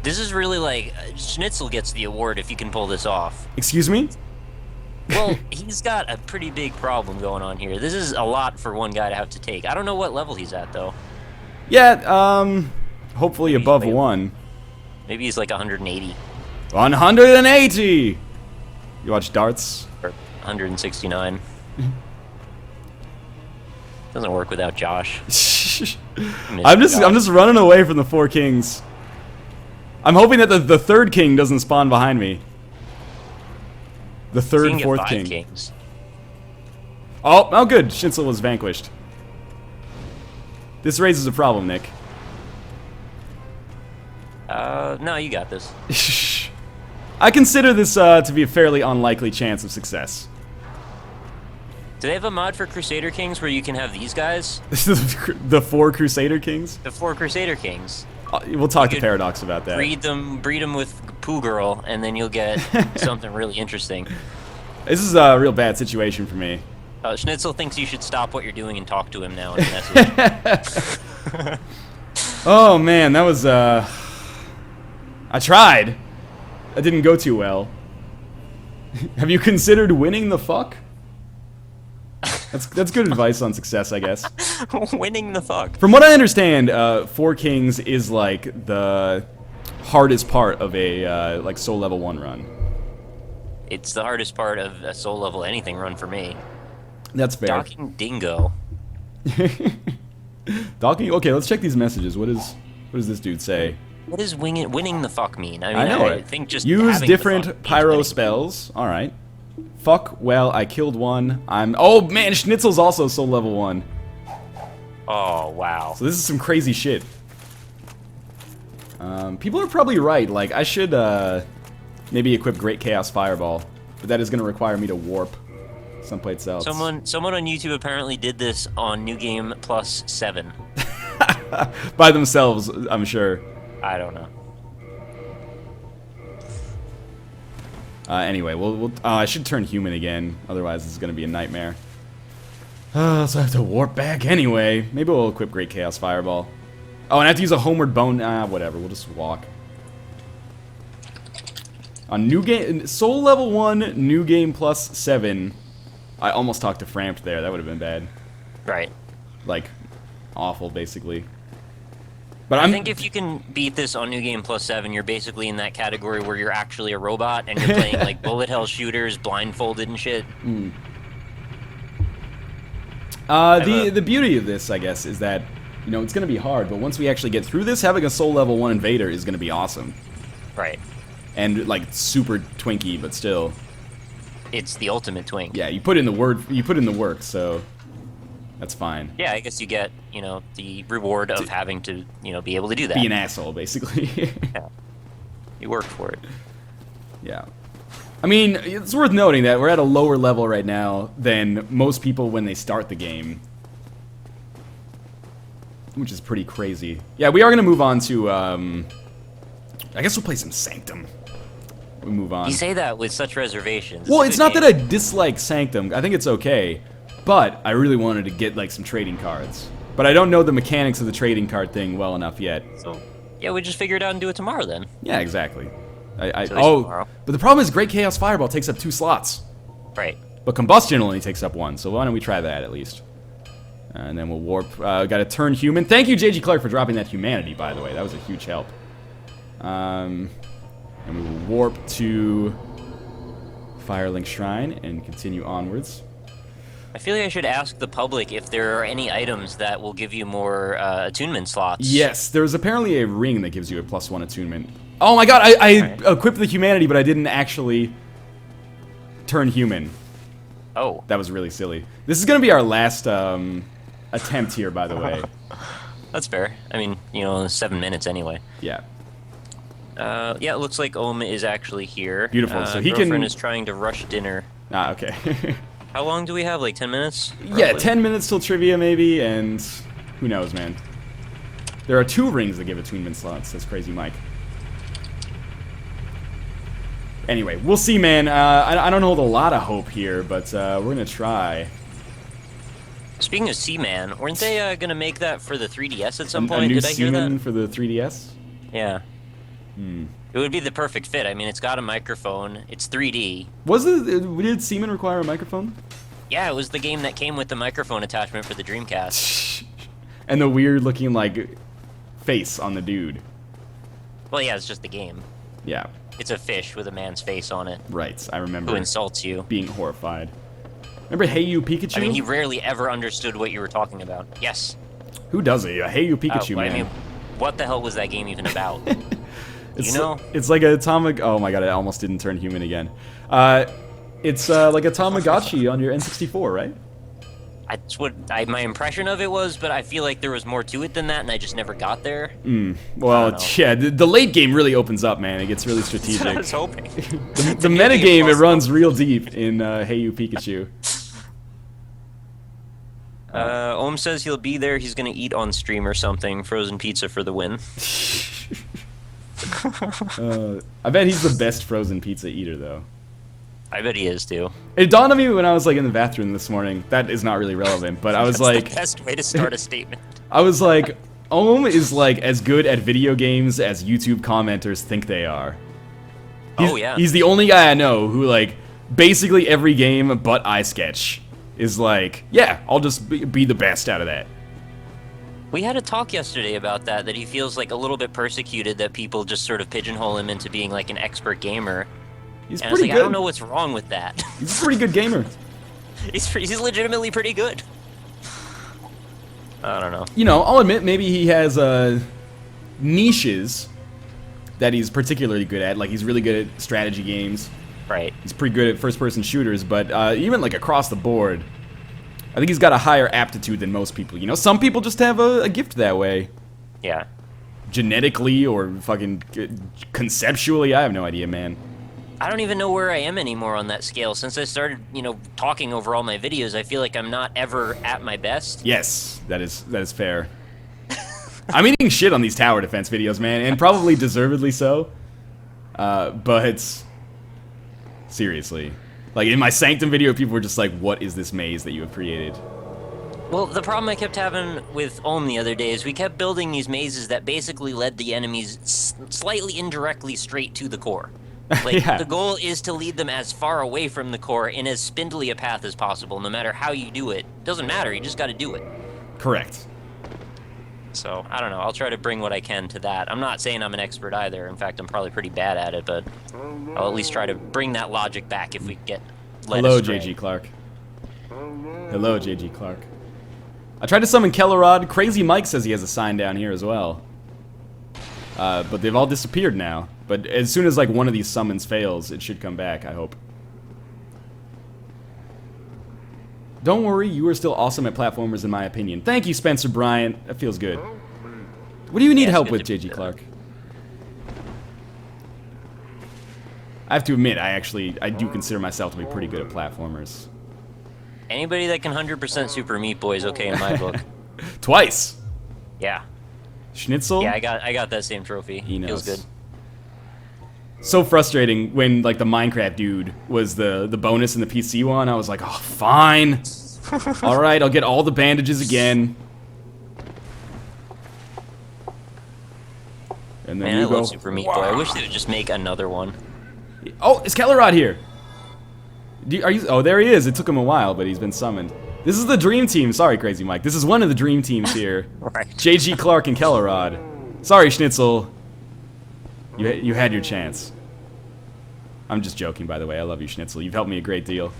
This is really like Schnitzel gets the award if you can pull this off. Excuse me? Well, he's got a pretty big problem going on here. This is a lot for one guy to have to take. I don't know what level he's at though. Yeah, hopefully Maybe above like 1. Maybe he's like 180 180! You watch darts? or 169. Doesn't work without Josh. I'm just running away from the 4 kings. I'm hoping that the 3rd king doesn't spawn behind me. The 3rd and 4th king. Kings. Oh, good. Schnitzel was vanquished. This raises a problem, Nick. No, you got this. I consider this to be a fairly unlikely chance of success. Do they have a mod for Crusader Kings where you can have these guys? The 4 Crusader Kings? The 4 Crusader Kings. We'll talk to could Paradox about that. Breed them with Pooh Girl, and then you'll get something really interesting. This is a real bad situation for me. Schnitzel thinks you should stop what you're doing and talk to him now in a message. Oh man, that was I tried. That didn't go too well. Have you considered winning the fuck? That's good advice on success, I guess. Winning the fuck. From what I understand, 4 kings is like the hardest part of a like soul level 1 run. It's the hardest part of a soul level anything run for me. That's fair. Docking Dingo. Docking. Okay, let's check these messages. What does this dude say? What does winning the fuck mean? I mean, I know I it. think just use having the fuck different means pyro winning. spells. All right. Fuck. Well, I killed one. Oh man, Schnitzel's also soul level 1. Oh wow. So this is some crazy shit. People are probably right. Like, I should maybe equip Great Chaos Fireball, but that is going to require me to warp someplace else. Someone on YouTube apparently did this on New Game Plus 7. By themselves, I'm sure. I don't know. Anyway, I should turn human again, otherwise this is going to be a nightmare. So I have to warp back anyway. Maybe we'll equip Great Chaos Fireball. Oh, and I have to use a homeward bone. Whatever, we'll just walk. On new game, Soul Level 1, New Game Plus 7. I almost talked to Frampt there, that would have been bad. Right. Like, awful, basically. But I think if you can beat this on New Game Plus 7, you're basically in that category where you're actually a robot and you're playing like bullet hell shooters, blindfolded and shit. The beauty of this, I guess, is that, you know, it's going to be hard, but once we actually get through this, having a Soul Level 1 Invader is going to be awesome. Right. And, like, super twinky, but still. It's the ultimate twink. Yeah, you put in the work, so that's fine. Yeah, I guess you get, you know, the reward of having to, you know, be able to do that. Be an asshole, basically. Yeah. You worked for it. Yeah. I mean, it's worth noting that we're at a lower level right now than most people when they start the game. Which is pretty crazy. Yeah, we are going to move on to, I guess we'll play some Sanctum. We move on. You say that with such reservations. Well, it's not that I dislike Sanctum. I think it's okay. But I really wanted to get, like, some trading cards. But I don't know the mechanics of the trading card thing well enough yet. So, yeah, we just figure it out and do it tomorrow then. Yeah, exactly. Tomorrow. But the problem is Great Chaos Fireball takes up 2 slots. Right. But Combustion only takes up 1, so why don't we try that at least? And then we'll warp. Got to turn human. Thank you, JG Clark, for dropping that humanity, by the way. That was a huge help. And we will warp to Firelink Shrine and continue onwards. I feel like I should ask the public if there are any items that will give you more attunement slots. Yes, there's apparently a ring that gives you a +1 attunement. Oh my god, I equipped the humanity, but I didn't actually turn human. Oh. That was really silly. This is going to be our last attempt here, by the way. That's fair. I mean, you know, 7 minutes anyway. Yeah. Yeah, it looks like Ohm is actually here. Beautiful. So he Girlfriend is trying to rush dinner. Ah, okay. How long do we have? Like 10 minutes? Roughly? Yeah, 10 minutes till trivia, maybe, and who knows, man. There are 2 rings that give attunement slots. That's crazy, Mike. Anyway, we'll see, man. I don't hold a lot of hope here, but we're going to try. Speaking of Seaman, weren't they going to make that for the 3DS at some A point? new Did I hear Seaman that? for the 3DS? Yeah. It would be the perfect fit. I mean, it's got a microphone. It's 3D. Did Seaman require a microphone? Yeah, it was the game that came with the microphone attachment for the Dreamcast. And the weird-looking, like, face on the dude. Well, yeah, it's just the game. Yeah. It's a fish with a man's face on it. Right, I remember. Who insults you. Being horrified. Remember Hey You Pikachu? I mean, he rarely ever understood what you were talking about. Yes. Who doesn't? Hey You Pikachu, man. I mean, what the hell was that game even about? It's, you know? It's like a Oh my god, I almost didn't turn human again. It's like a Tamagotchi on your N64, right? That's what my impression of it was, but I feel like there was more to it than that, and I just never got there. Well, yeah, the late game really opens up, man. It gets really strategic. I was hoping. the meta game, it runs real deep in Hey You Pikachu. Ohm says he'll be there. He's gonna eat on stream or something. Frozen pizza for the win. I bet he's the best frozen pizza eater, though. I bet he is too. It dawned on me when I was like in the bathroom this morning. That is not really relevant, but I was That's like, the best way to start a statement. I was like, Ohm is like as good at video games as YouTube commenters think they are. Oh yeah. He's the only guy I know who like basically every game but iSketch is like, yeah, I'll just be the best out of that. We had a talk yesterday about that he feels like a little bit persecuted that people just sort of pigeonhole him into being like an expert gamer. He's And I was pretty like, good. I don't know what's wrong with that. He's a pretty good gamer. He's legitimately pretty good. I don't know. You know, I'll admit maybe he has niches that he's particularly good at. Like he's really good at strategy games. Right. He's pretty good at first-person shooters, but even like across the board, I think he's got a higher aptitude than most people. You know, some people just have a gift that way. Yeah. genetically or fucking conceptually. I have no idea, man. I don't even know where I am anymore on that scale. Since I started, talking over all my videos, I feel like I'm not ever at my best. Yes, that is fair. I'm eating shit on these tower defense videos, man, and probably deservedly so. But seriously, like in my Sanctum video, people were just like, "What is this maze that you have created?" Well, the problem I kept having with Ohm the other day is we kept building these mazes that basically led the enemies slightly indirectly straight to the core. Like, Yeah. The goal is to lead them as far away from the core in as spindly a path as possible, no matter how you do it. Doesn't matter, you just gotta do it. Correct. So, I don't know, I'll try to bring what I can to that. I'm not saying I'm an expert either. In fact, I'm probably pretty bad at it, but I'll at least try to bring that logic back if we get led Hello, astray. JG Clark. Hello, JG Clark. I tried to summon Kellerod. Crazy Mike says he has a sign down here as well. But they've all disappeared now. But as soon as like one of these summons fails, it should come back, I hope. Don't worry, you are still awesome at platformers in my opinion. Thank you, Spencer Bryant. That feels good. What do you need help with, JG Clark? I have to admit, I do consider myself to be pretty good at platformers. Anybody that can 100% Super Meat Boy is okay in my book. Twice! Yeah. Schnitzel? Yeah, I got that same trophy. He knows. Feels good. So frustrating when like the Minecraft dude was the bonus in the PC one. I was like, oh, fine. All right, I'll get all the bandages again. And then Man, you I go. love Super Meat Boy. I wish they would just make another one. Oh, is Kellerod here? Oh, there he is. It took him a while, but he's been summoned. This is the dream team. Sorry, Crazy Mike. This is one of the dream teams here. Right. JG Clark and Kellerod. Sorry, Schnitzel. You had your chance. I'm just joking, by the way. I love you, Schnitzel. You've helped me a great deal.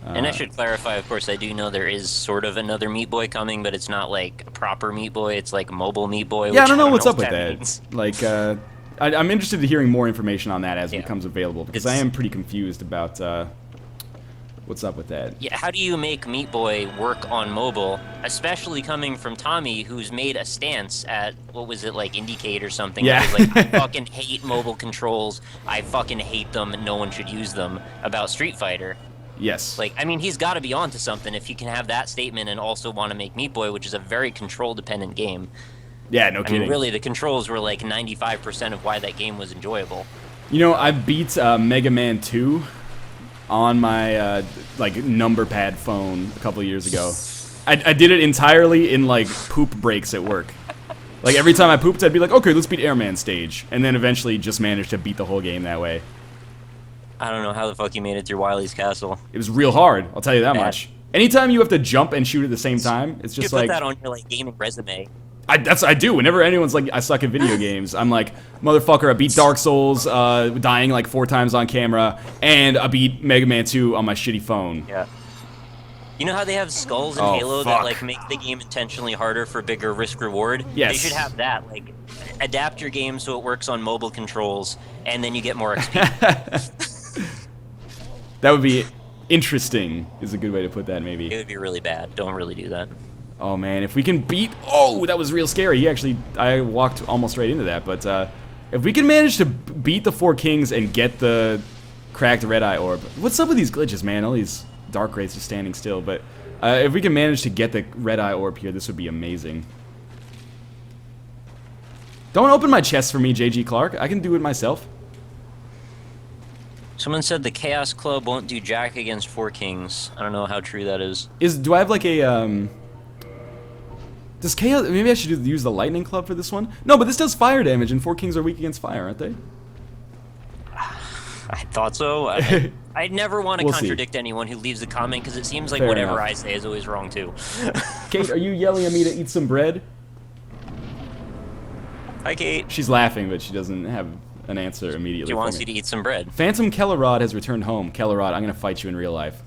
And I should clarify, of course, I do know there is sort of another Meat Boy coming, but it's not like a proper Meat Boy. It's like mobile Meat Boy. Yeah, I which don't know what's up what with that. means. Like, I'm interested in hearing more information on that as it Yeah. becomes available, because I am pretty confused about what's up with that. Yeah, how do you make Meat Boy work on mobile, especially coming from Tommy, who's made a stance at, what was it, like Indicate or something? Yeah. Where he's like, I fucking hate mobile controls, I fucking hate them, no one should use them, about Street Fighter. Yes. Like, I mean, he's got to be onto something if he can have that statement and also want to make Meat Boy, which is a very control-dependent game. Yeah, no I kidding. mean, really, the controls were like 95% of why that game was enjoyable. You know, I beat Mega Man 2 on my like number pad phone a couple of years ago. I did it entirely in like poop breaks at work. Like every time I pooped, I'd be like, okay, let's beat Airman stage, and then eventually just managed to beat the whole game that way. I don't know how the fuck you made it through Wily's Castle. It was real hard, I'll tell you that Bad. much. Anytime you have to jump and shoot at the same time, it's You just could like put that on your like gaming resume. I do. Whenever anyone's like, I suck at video games, I'm like, motherfucker, I beat Dark Souls, dying like 4 times on camera, and I beat Mega Man 2 on my shitty phone. Yeah. You know how they have skulls in Oh, Halo fuck. that like make the game intentionally harder for bigger risk reward? Yes. They should have that. Like, adapt your game so it works on mobile controls, and then you get more XP. That would be interesting, is a good way to put that, maybe. It would be really bad. Don't really do that. Oh, man, if we can beat... Oh, that was real scary. I walked almost right into that, but if we can manage to beat the 4 kings and get the cracked red eye orb... What's up with these glitches, man? All these dark wraiths are standing still, but if we can manage to get the red eye orb here, this would be amazing. Don't open my chest for me, JG Clark. I can do it myself. Someone said the Chaos Club won't do jack against 4 kings. I don't know how true that is. Do I have like a... Does Chaos... Maybe I should use the Lightning Club for this one? No, but this does fire damage, and 4 kings are weak against fire, aren't they? I thought so. I never want to We'll see. contradict anyone who leaves a comment because it seems like Fair whatever enough. I say is always wrong too. Kate, are you yelling at me to eat some bread? Hi, Kate. She's laughing, but she doesn't have an answer immediately. She for wants me. you to eat some bread. Phantom Kellerod has returned home. Kellerod, I'm going to fight you in real life.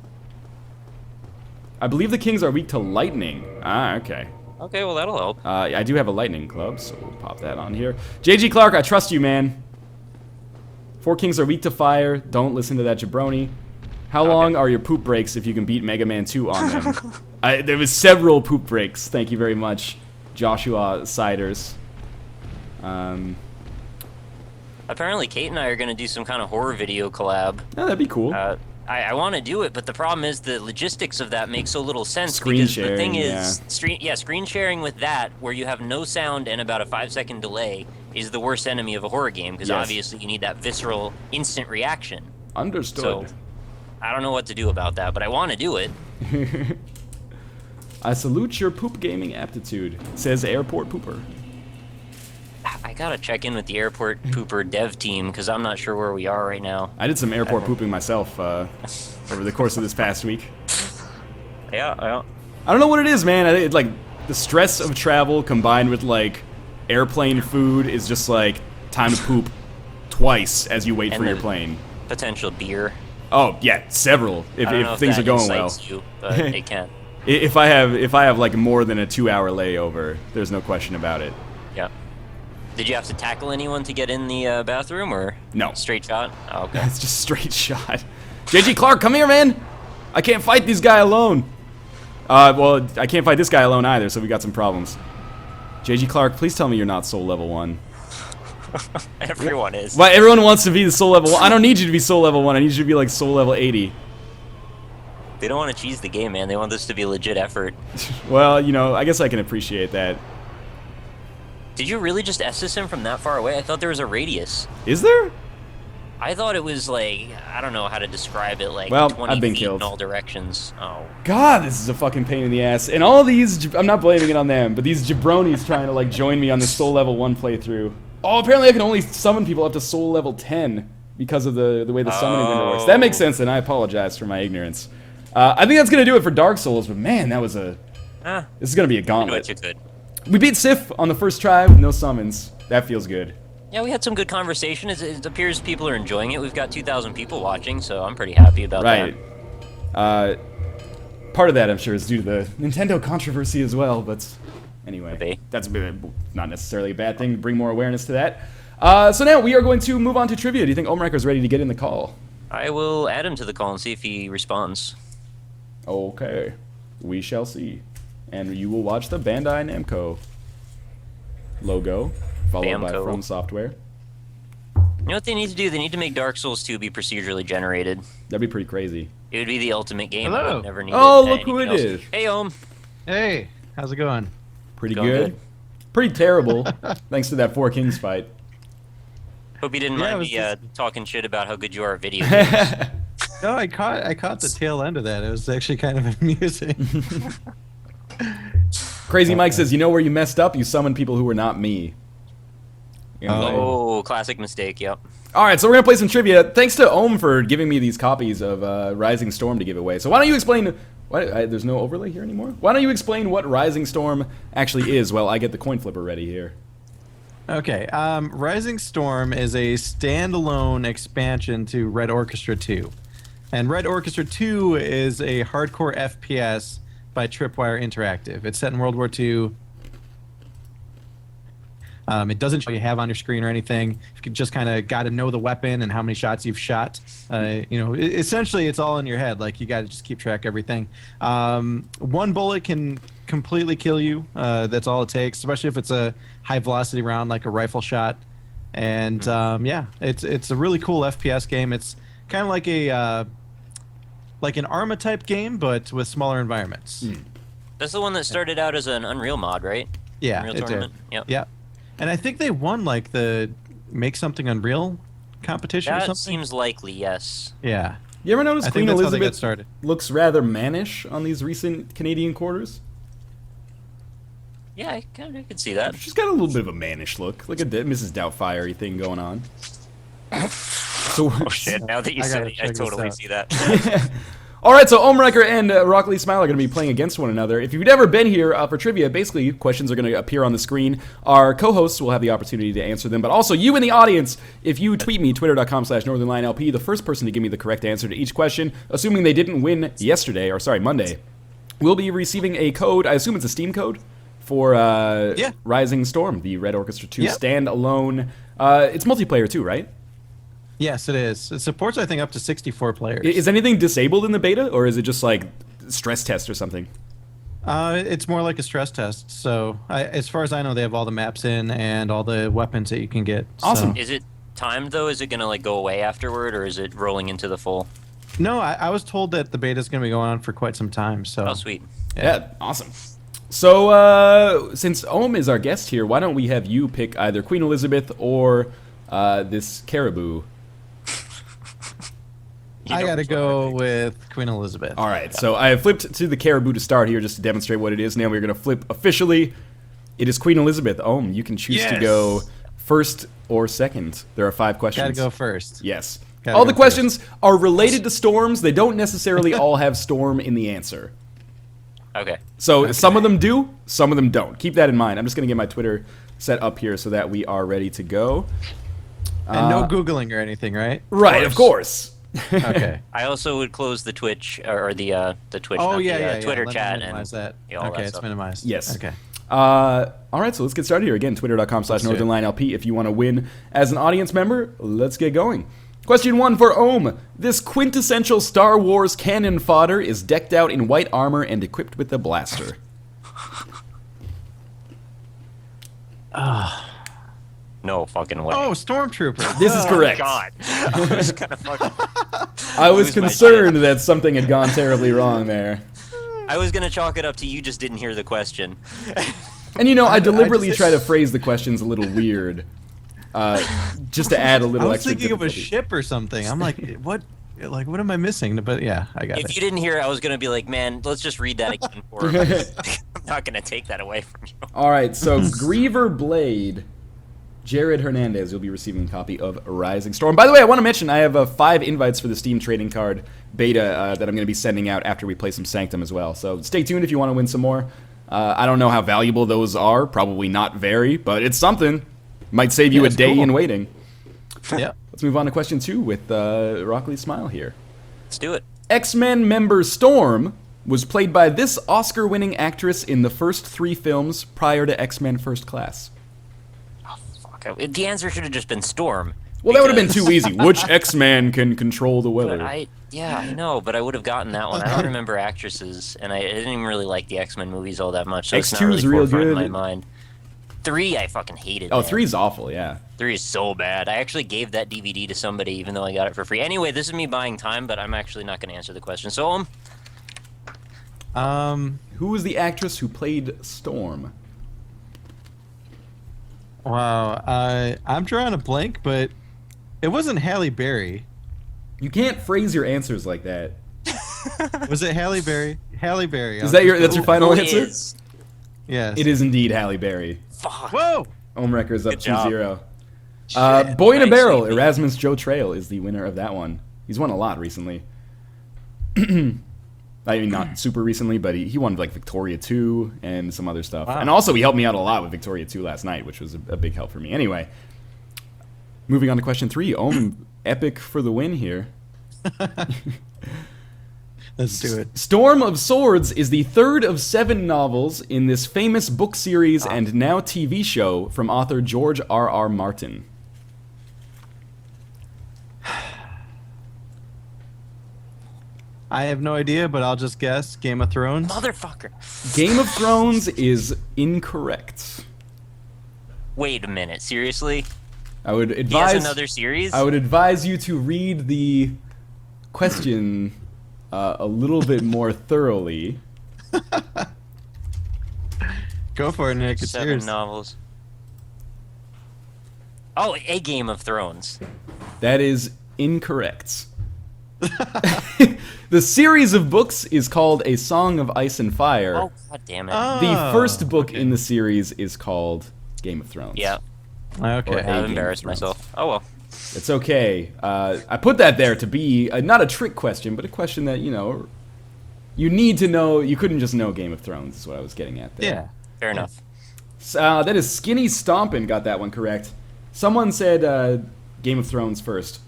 I believe the kings are weak to lightning. Ah, okay. Okay, well that'll help. I do have a lightning club, so we'll pop that on here. JG Clark, I trust you, man. 4 kings are weak to fire. Don't listen to that jabroni. How long are your poop breaks if you can beat Mega Man 2 on them? There was several poop breaks. Thank you very much, Joshua Siders. Apparently, Kate and I are going to do some kind of horror video collab. Oh, that'd be cool. I want to do it, but the problem is the logistics of that makes so little sense. Screen because sharing, the thing is, screen sharing with that, where you have no sound and about a 5-second delay, is the worst enemy of a horror game, because obviously you need that visceral, instant reaction. Understood. So, I don't know what to do about that, but I want to do it. I salute your poop gaming aptitude, says Airport Pooper. I gotta check in with the Airport Pooper dev team, because I'm not sure where we are right now. I did some airport pooping myself over the course of this past week. Yeah. I don't know what it is, man. I think it's like the stress of travel combined with like airplane food is just like time to poop twice as you wait for your plane. Potential beer. Oh yeah, several. If things are going well. You, but it can. If I have like more than a 2-hour layover, there's no question about it. Yeah. Did you have to tackle anyone to get in the bathroom, or no? Straight shot? Oh, okay. It's just straight shot. JG Clark, come here, man. I can't fight this guy alone. Well, I can't fight this guy alone either, so we got some problems. JG Clark, please tell me you're not soul level 1. Everyone is. Why everyone wants to be the soul level 1? I don't need you to be soul level 1. I need you to be like soul level 80. They don't want to cheese the game, man. They want this to be a legit effort. Well, you know, I guess I can appreciate that. Did you really just SS him from that far away? I thought there was a radius. Is there? I thought it was like, I don't know how to describe it, like well, 20 I've been feet killed in all directions. Oh. God, this is a fucking pain in the ass. And all these, I'm not blaming it on them, but these jabronis trying to like join me on this soul level 1 playthrough. Oh, apparently I can only summon people up to soul level 10 because of the way the summoning window works. That makes sense, and I apologize for my ignorance. I think that's going to do it for Dark Souls, but man, that was a... This is going to be a gauntlet. You could. We beat Sif on the first try with no summons. That feels good. Yeah, we had some good conversation. It appears people are enjoying it. We've got 2,000 people watching, so I'm pretty happy about that. Right. Part of that, I'm sure, is due to the Nintendo controversy as well, but anyway. That's not necessarily a bad thing to bring more awareness to that. So now we are going to move on to trivia. Do you think Omreker's ready to get in the call? I will add him to the call and see if he responds. Okay. We shall see. And you will watch the Bandai Namco logo, followed by From Software. You know what they need to do? They need to make Dark Souls 2 be procedurally generated. That'd be pretty crazy. It would be the ultimate game. Hello. I would never need look who it is. Hey, Om. Hey, how's it going? Pretty Going good. Pretty terrible, thanks to that Four Kings fight. Hope you didn't mind me talking shit about how good you are at video games. No, I caught the tail end of that. It was actually kind of amusing. Crazy Mike says, you know where you messed up? You summoned people who were not me. You know, Oh, classic mistake, yep. Alright, so we're going to play some trivia. Thanks to Ohm for giving me these copies of Rising Storm to give away. So why don't you explain... there's no overlay here anymore? Why don't you explain what Rising Storm actually is while I get the coin flipper ready here? Okay, Rising Storm is a standalone expansion to Red Orchestra 2. And Red Orchestra 2 is a hardcore FPS by Tripwire Interactive. It's set in World War II. It doesn't show you have on your screen or anything. You just kind of got to know the weapon and how many shots you've shot. Essentially, it's all in your head. Like, you got to just keep track of everything. One bullet can completely kill you. That's all it takes, especially if it's a high-velocity round like a rifle shot. And, yeah, it's a really cool FPS game. It's kind of like a... like an Arma-type game, but with smaller environments. That's the one that started out as an Unreal mod, right? Yeah, Unreal it tournament? did. Yep. Yeah. And I think they won, like, the Make Something Unreal competition or That something. seems likely, yes. Yeah. You ever notice I Queen think that's how they got Elizabeth started. looks rather mannish on these recent Canadian quarters? Yeah, I could see that. She's got a little bit of a mannish look, like a Mrs. Doubtfire thing going on. So, Oh shit, now that you I said gotta it, I check this totally out. see that. Alright, so Omreker and Rock Lee Smile are going to be playing against one another. If you've never been here for trivia, basically questions are going to appear on the screen. Our co-hosts will have the opportunity to answer them, but also you in the audience, if you tweet me, twitter.com/NorthernLineLP, the first person to give me the correct answer to each question, assuming they didn't win Monday, will be receiving a code, I assume it's a Steam code, for Rising Storm, the Red Orchestra 2 standalone. It's multiplayer too, right? Yes, it is. It supports, I think, up to 64 players. Is anything disabled in the beta, or is it just like stress test or something? It's more like a stress test. So, as far as I know, they have all the maps in and all the weapons that you can get. Awesome. So. Is it timed though? Is it gonna like go away afterward, or is it rolling into the full? No, I was told that the beta is going to be going on for quite some time. So. Oh, sweet. Yeah, awesome. So, since Ohm is our guest here, why don't we have you pick either Queen Elizabeth or this caribou? I got to go with Queen Elizabeth. All right, so I have flipped to the caribou to start here just to demonstrate what it is. Now we're going to flip officially. It is Queen Elizabeth. Ohm, you can choose to go first or second. There are 5 questions. Got to go first. Yes. Gotta All go the questions are related to storms. They don't necessarily all have storm in the answer. Okay. So some of them do, some of them don't. Keep that in mind. I'm just going to get my Twitter set up here so that we are ready to go. And no Googling or anything, right? Right, of course. Okay. I also would close the Twitch or the Twitch. Oh, not yeah, the, yeah. Twitter Let me chat minimize and that. yeah, all Okay, that it's stuff. minimized. Yes. Okay. All right, so let's get started here. Again, twitter.com/Northern do it. Line LP if you want to win as an audience member. Let's get going. Question 1 for Ohm. This quintessential Star Wars cannon fodder is decked out in white armor and equipped with a blaster. No fucking way. Oh, Stormtrooper. This is correct. God. I was kind of fucking. I was lose my concerned that something had gone terribly wrong there. I was gonna chalk it up to you just didn't hear the question. And you know, I deliberately just- try to phrase the questions a little weird, just to add a I little was extra thinking of a difficulty. ship or something. I'm like, what? Like, what am I missing? But yeah, I got If it. you didn't hear it, I was gonna be like, man, let's just read that again for him. I'm not gonna take that away from you. All right, so Griever Blade, Jared Hernandez, you'll be receiving a copy of Rising Storm. By the way, I want to mention I have 5 invites for the Steam trading card beta that I'm going to be sending out after we play some Sanctum as well. So stay tuned if you want to win some more. I don't know how valuable those are. Probably not very, but it's something. Might save you Yeah, a it's day cool. in waiting. Yeah. Let's move on to question 2 with Rockley Smile here. Let's do it. X-Men member Storm was played by this Oscar-winning actress in the first 3 films prior to X-Men First Class. Oh, fuck. The answer should have just been Storm. Well, that would have been because- too easy. Which X-Man can control the weather? But yeah, I know, but I would have gotten that one. I don't remember actresses, and I didn't even really like the X-Men movies all that much, so it's not X2 really is real forefront in my good. mind. 3, I fucking hated. Oh, man. 3's awful, yeah. 3 is so bad. I actually gave that DVD to somebody, even though I got it for free. Anyway, this is me buying time, but I'm actually not going to answer the question. So, Who was the actress who played Storm? Wow. I'm drawing a blank, but it wasn't Halle Berry. You can't phrase your answers like that. Was it Halle Berry? Halle Berry. Is that that's your final who answer? is? Yes. It is indeed Halle Berry. Fuck. Whoa. Ohmwrecker's up Good job. 2-0. Boy in a Nice, Barrel, sweet. Erasmus Joe Trail is the winner of that one. He's won a lot recently. I mean, not super recently, but he won like Victoria 2 and some other stuff. Wow. And also, he helped me out a lot with Victoria 2 last night, which was a big help for me. Anyway, moving on to question 3. Ohm, epic for the win here. Let's do it. Storm of Swords is the 3rd of 7 novels in this famous book series and now TV show from author George R.R. Martin. I have no idea, but I'll just guess Game of Thrones. Motherfucker. Game of Thrones is incorrect. Wait a minute. Seriously? I would He has advise another series? I would advise you to read the question a little bit more thoroughly. Go for it, Nick. It's 7 yours. novels. Oh, A Game of Thrones. That is incorrect. The series of books is called A Song of Ice and Fire. Oh, god damn it. The Oh, first book okay. in the series is called Game of Thrones. Yeah, Okay. Or I've Game of embarrassed Thrones. myself. Oh well. It's okay. I put that there to be not a trick question, but a question that, you know, you need to know. You couldn't just know Game of Thrones is what I was getting at there. Yeah. Fair enough. That is Skinny Stompin' got that one correct. Someone said Game of Thrones first,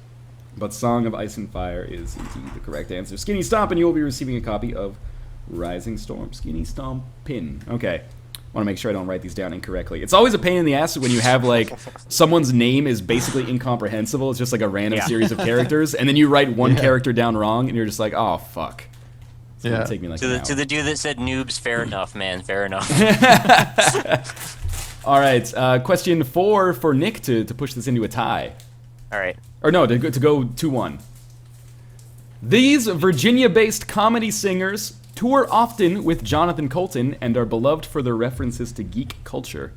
but Song of Ice and Fire is indeed the correct answer. Skinny Stompin', you will be receiving a copy of Rising Storm. Skinny Stompin'. Okay. Want to make sure I don't write these down incorrectly. It's always a pain in the ass when you have, like, someone's name is basically incomprehensible. It's just like a random Yeah. series of characters, and then you write one character down wrong, and you're just like, oh, fuck. It's gonna take me like to the dude that said noobs, fair enough, man, fair enough. All right, question 4 for Nick to push this into a tie. All right. Or no, to go 2-1. These Virginia-based comedy singers tour often with Jonathan Colton and are beloved for their references to geek culture.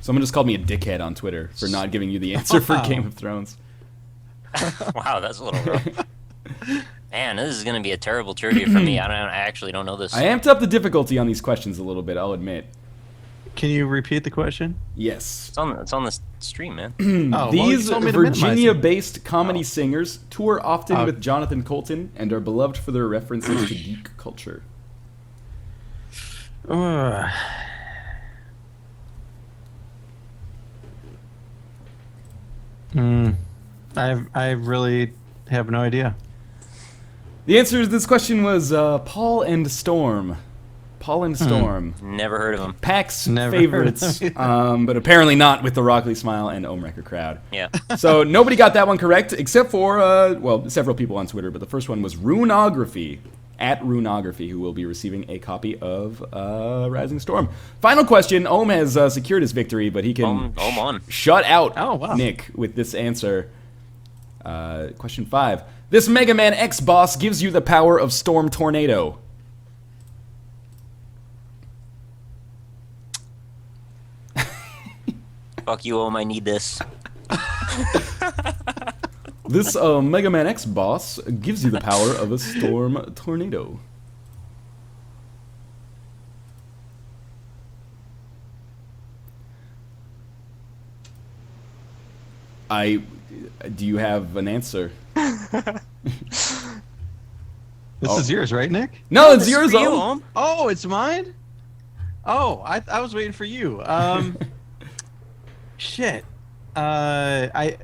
Someone just called me a dickhead on Twitter for not giving you the answer for Game of Thrones. Wow, that's a little rough. Man, this is gonna be a terrible trivia for me. I actually don't know this. I amped up the difficulty on these questions a little bit, I'll admit. Can you repeat the question? Yes. It's on the stream, man. These Virginia-based comedy singers tour often with Jonathan Colton and are beloved for their references to geek culture. I really have no idea. The answer to this question was Paul and Storm. Paul and Storm. Never heard of them. PAX favorites, but apparently not with the Rockley Smile and Ohmwrecker crowd. Yeah. So nobody got that one correct, except for, well, several people on Twitter, but the first one was Runography, at Runography, who will be receiving a copy of Rising Storm. Final question. Ohm has secured his victory, but he can shut out Nick with this answer. Question 5. This Mega Man X boss gives you the power of Storm Tornado. Fuck you, Ohm, I need this. This Mega Man X boss gives you the power of a Storm Tornado. Do you have an answer? This is yours, right, Nick? No, it's yours, Ohm. Oh, it's mine? Oh, I was waiting for you. Shit. I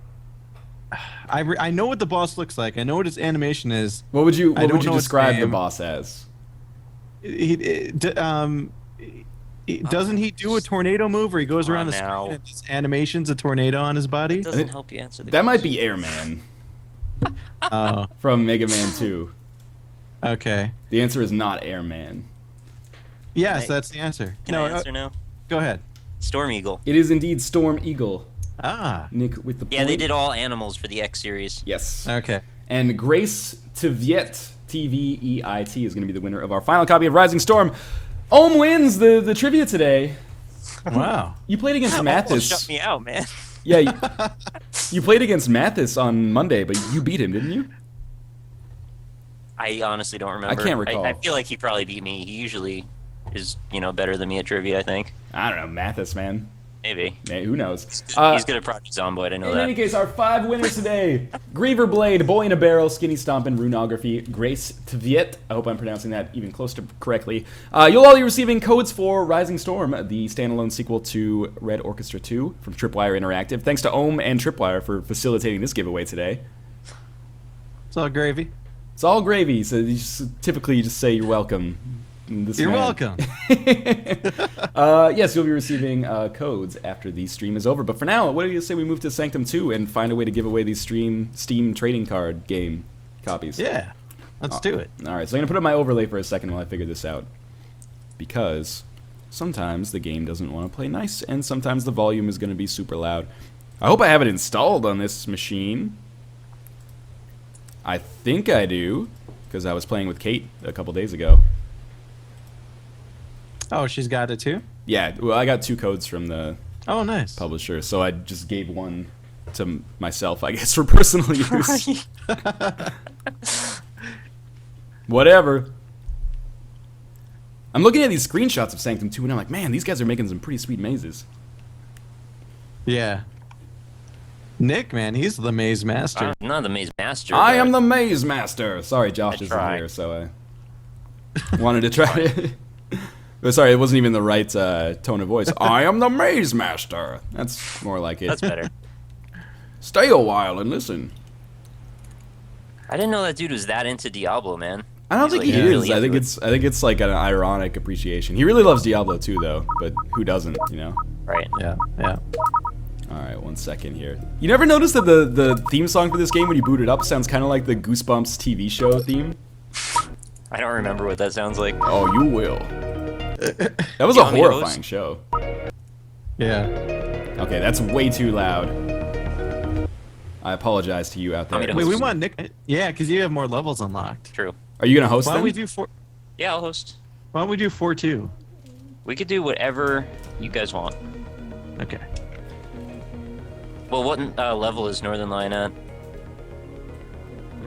know what the boss looks like. I know what his animation is. What would you describe the boss as? Doesn't he do a tornado move where he goes around the screen and his animation's a tornado on his body? It doesn't help you answer the question. That might be Airman. From Mega Man 2. Okay. The answer is not Airman. Yes, that's the answer. Can I answer now? Go ahead. Storm Eagle. It is indeed Storm Eagle. Nick with the point. Yeah, they did all animals for the X series. Yes. Okay. And Grace Tviet, T-V-E-I-T, is going to be the winner of our final copy of Rising Storm. Ohm wins the trivia today. Wow. You played against Mathis. Shut me out, man. Yeah, you played against Mathis on Monday, but you beat him, didn't you? I honestly don't remember. I can't recall. I feel like he probably beat me. He usually is, better than me at trivia, I think. I don't know, Mathis, man. Maybe. Hey, who knows? He's good at Project Zomboid, I know that. In any case, our 5 winners today. Griever Blade, Boy in a Barrel, Skinny Stompin', Runography, Grace Tviet. I hope I'm pronouncing that even close to correctly. You'll all be receiving codes for Rising Storm, the standalone sequel to Red Orchestra 2 from Tripwire Interactive. Thanks to Ohm and Tripwire for facilitating this giveaway today. It's all gravy. It's all gravy, so typically you just say you're welcome. You're welcome. Yes, you'll be receiving codes after the stream is over. But for now, what do you say we move to Sanctum 2 and find a way to give away these Steam trading card game copies? Yeah, let's do it. All right, so I'm going to put up my overlay for a second while I figure this out. Because sometimes the game doesn't want to play nice, and sometimes the volume is going to be super loud. I hope I have it installed on this machine. I think I do, because I was playing with Kate a couple days ago. Oh, she's got it too? Yeah, well, I got 2 codes from the publisher, so I just gave one to myself, I guess, for personal use. Whatever. I'm looking at these screenshots of Sanctum 2, and I'm like, man, these guys are making some pretty sweet mazes. Yeah. Nick, man, he's the maze master. I'm not the maze master. I am the maze master. Sorry, Josh isn't here, so I wanted to try it. Sorry, it wasn't even the right tone of voice. I am the maze master. That's more like it. That's better. Stay a while and listen. I didn't know that dude was that into Diablo, man. I don't think he is. I think it's like an ironic appreciation. He really loves Diablo too, though. But who doesn't, you know? Right. Yeah. Yeah. Alright, 1 second here. You never noticed that the theme song for this game, when you boot it up, sounds kind of like the Goosebumps TV show theme? I don't remember what that sounds like. Oh, you will. That was You a want me to horrifying host? show. Yeah. Okay, that's way too loud. I apologize to you out Want me there. to Wait, we host? want Nick. Yeah, because you have more levels unlocked. True. Are you gonna host Why don't them? we do 4? Yeah, I'll host. Why don't we do 4-2? We could do whatever you guys want. Okay. Well, what level is Northern Lion at?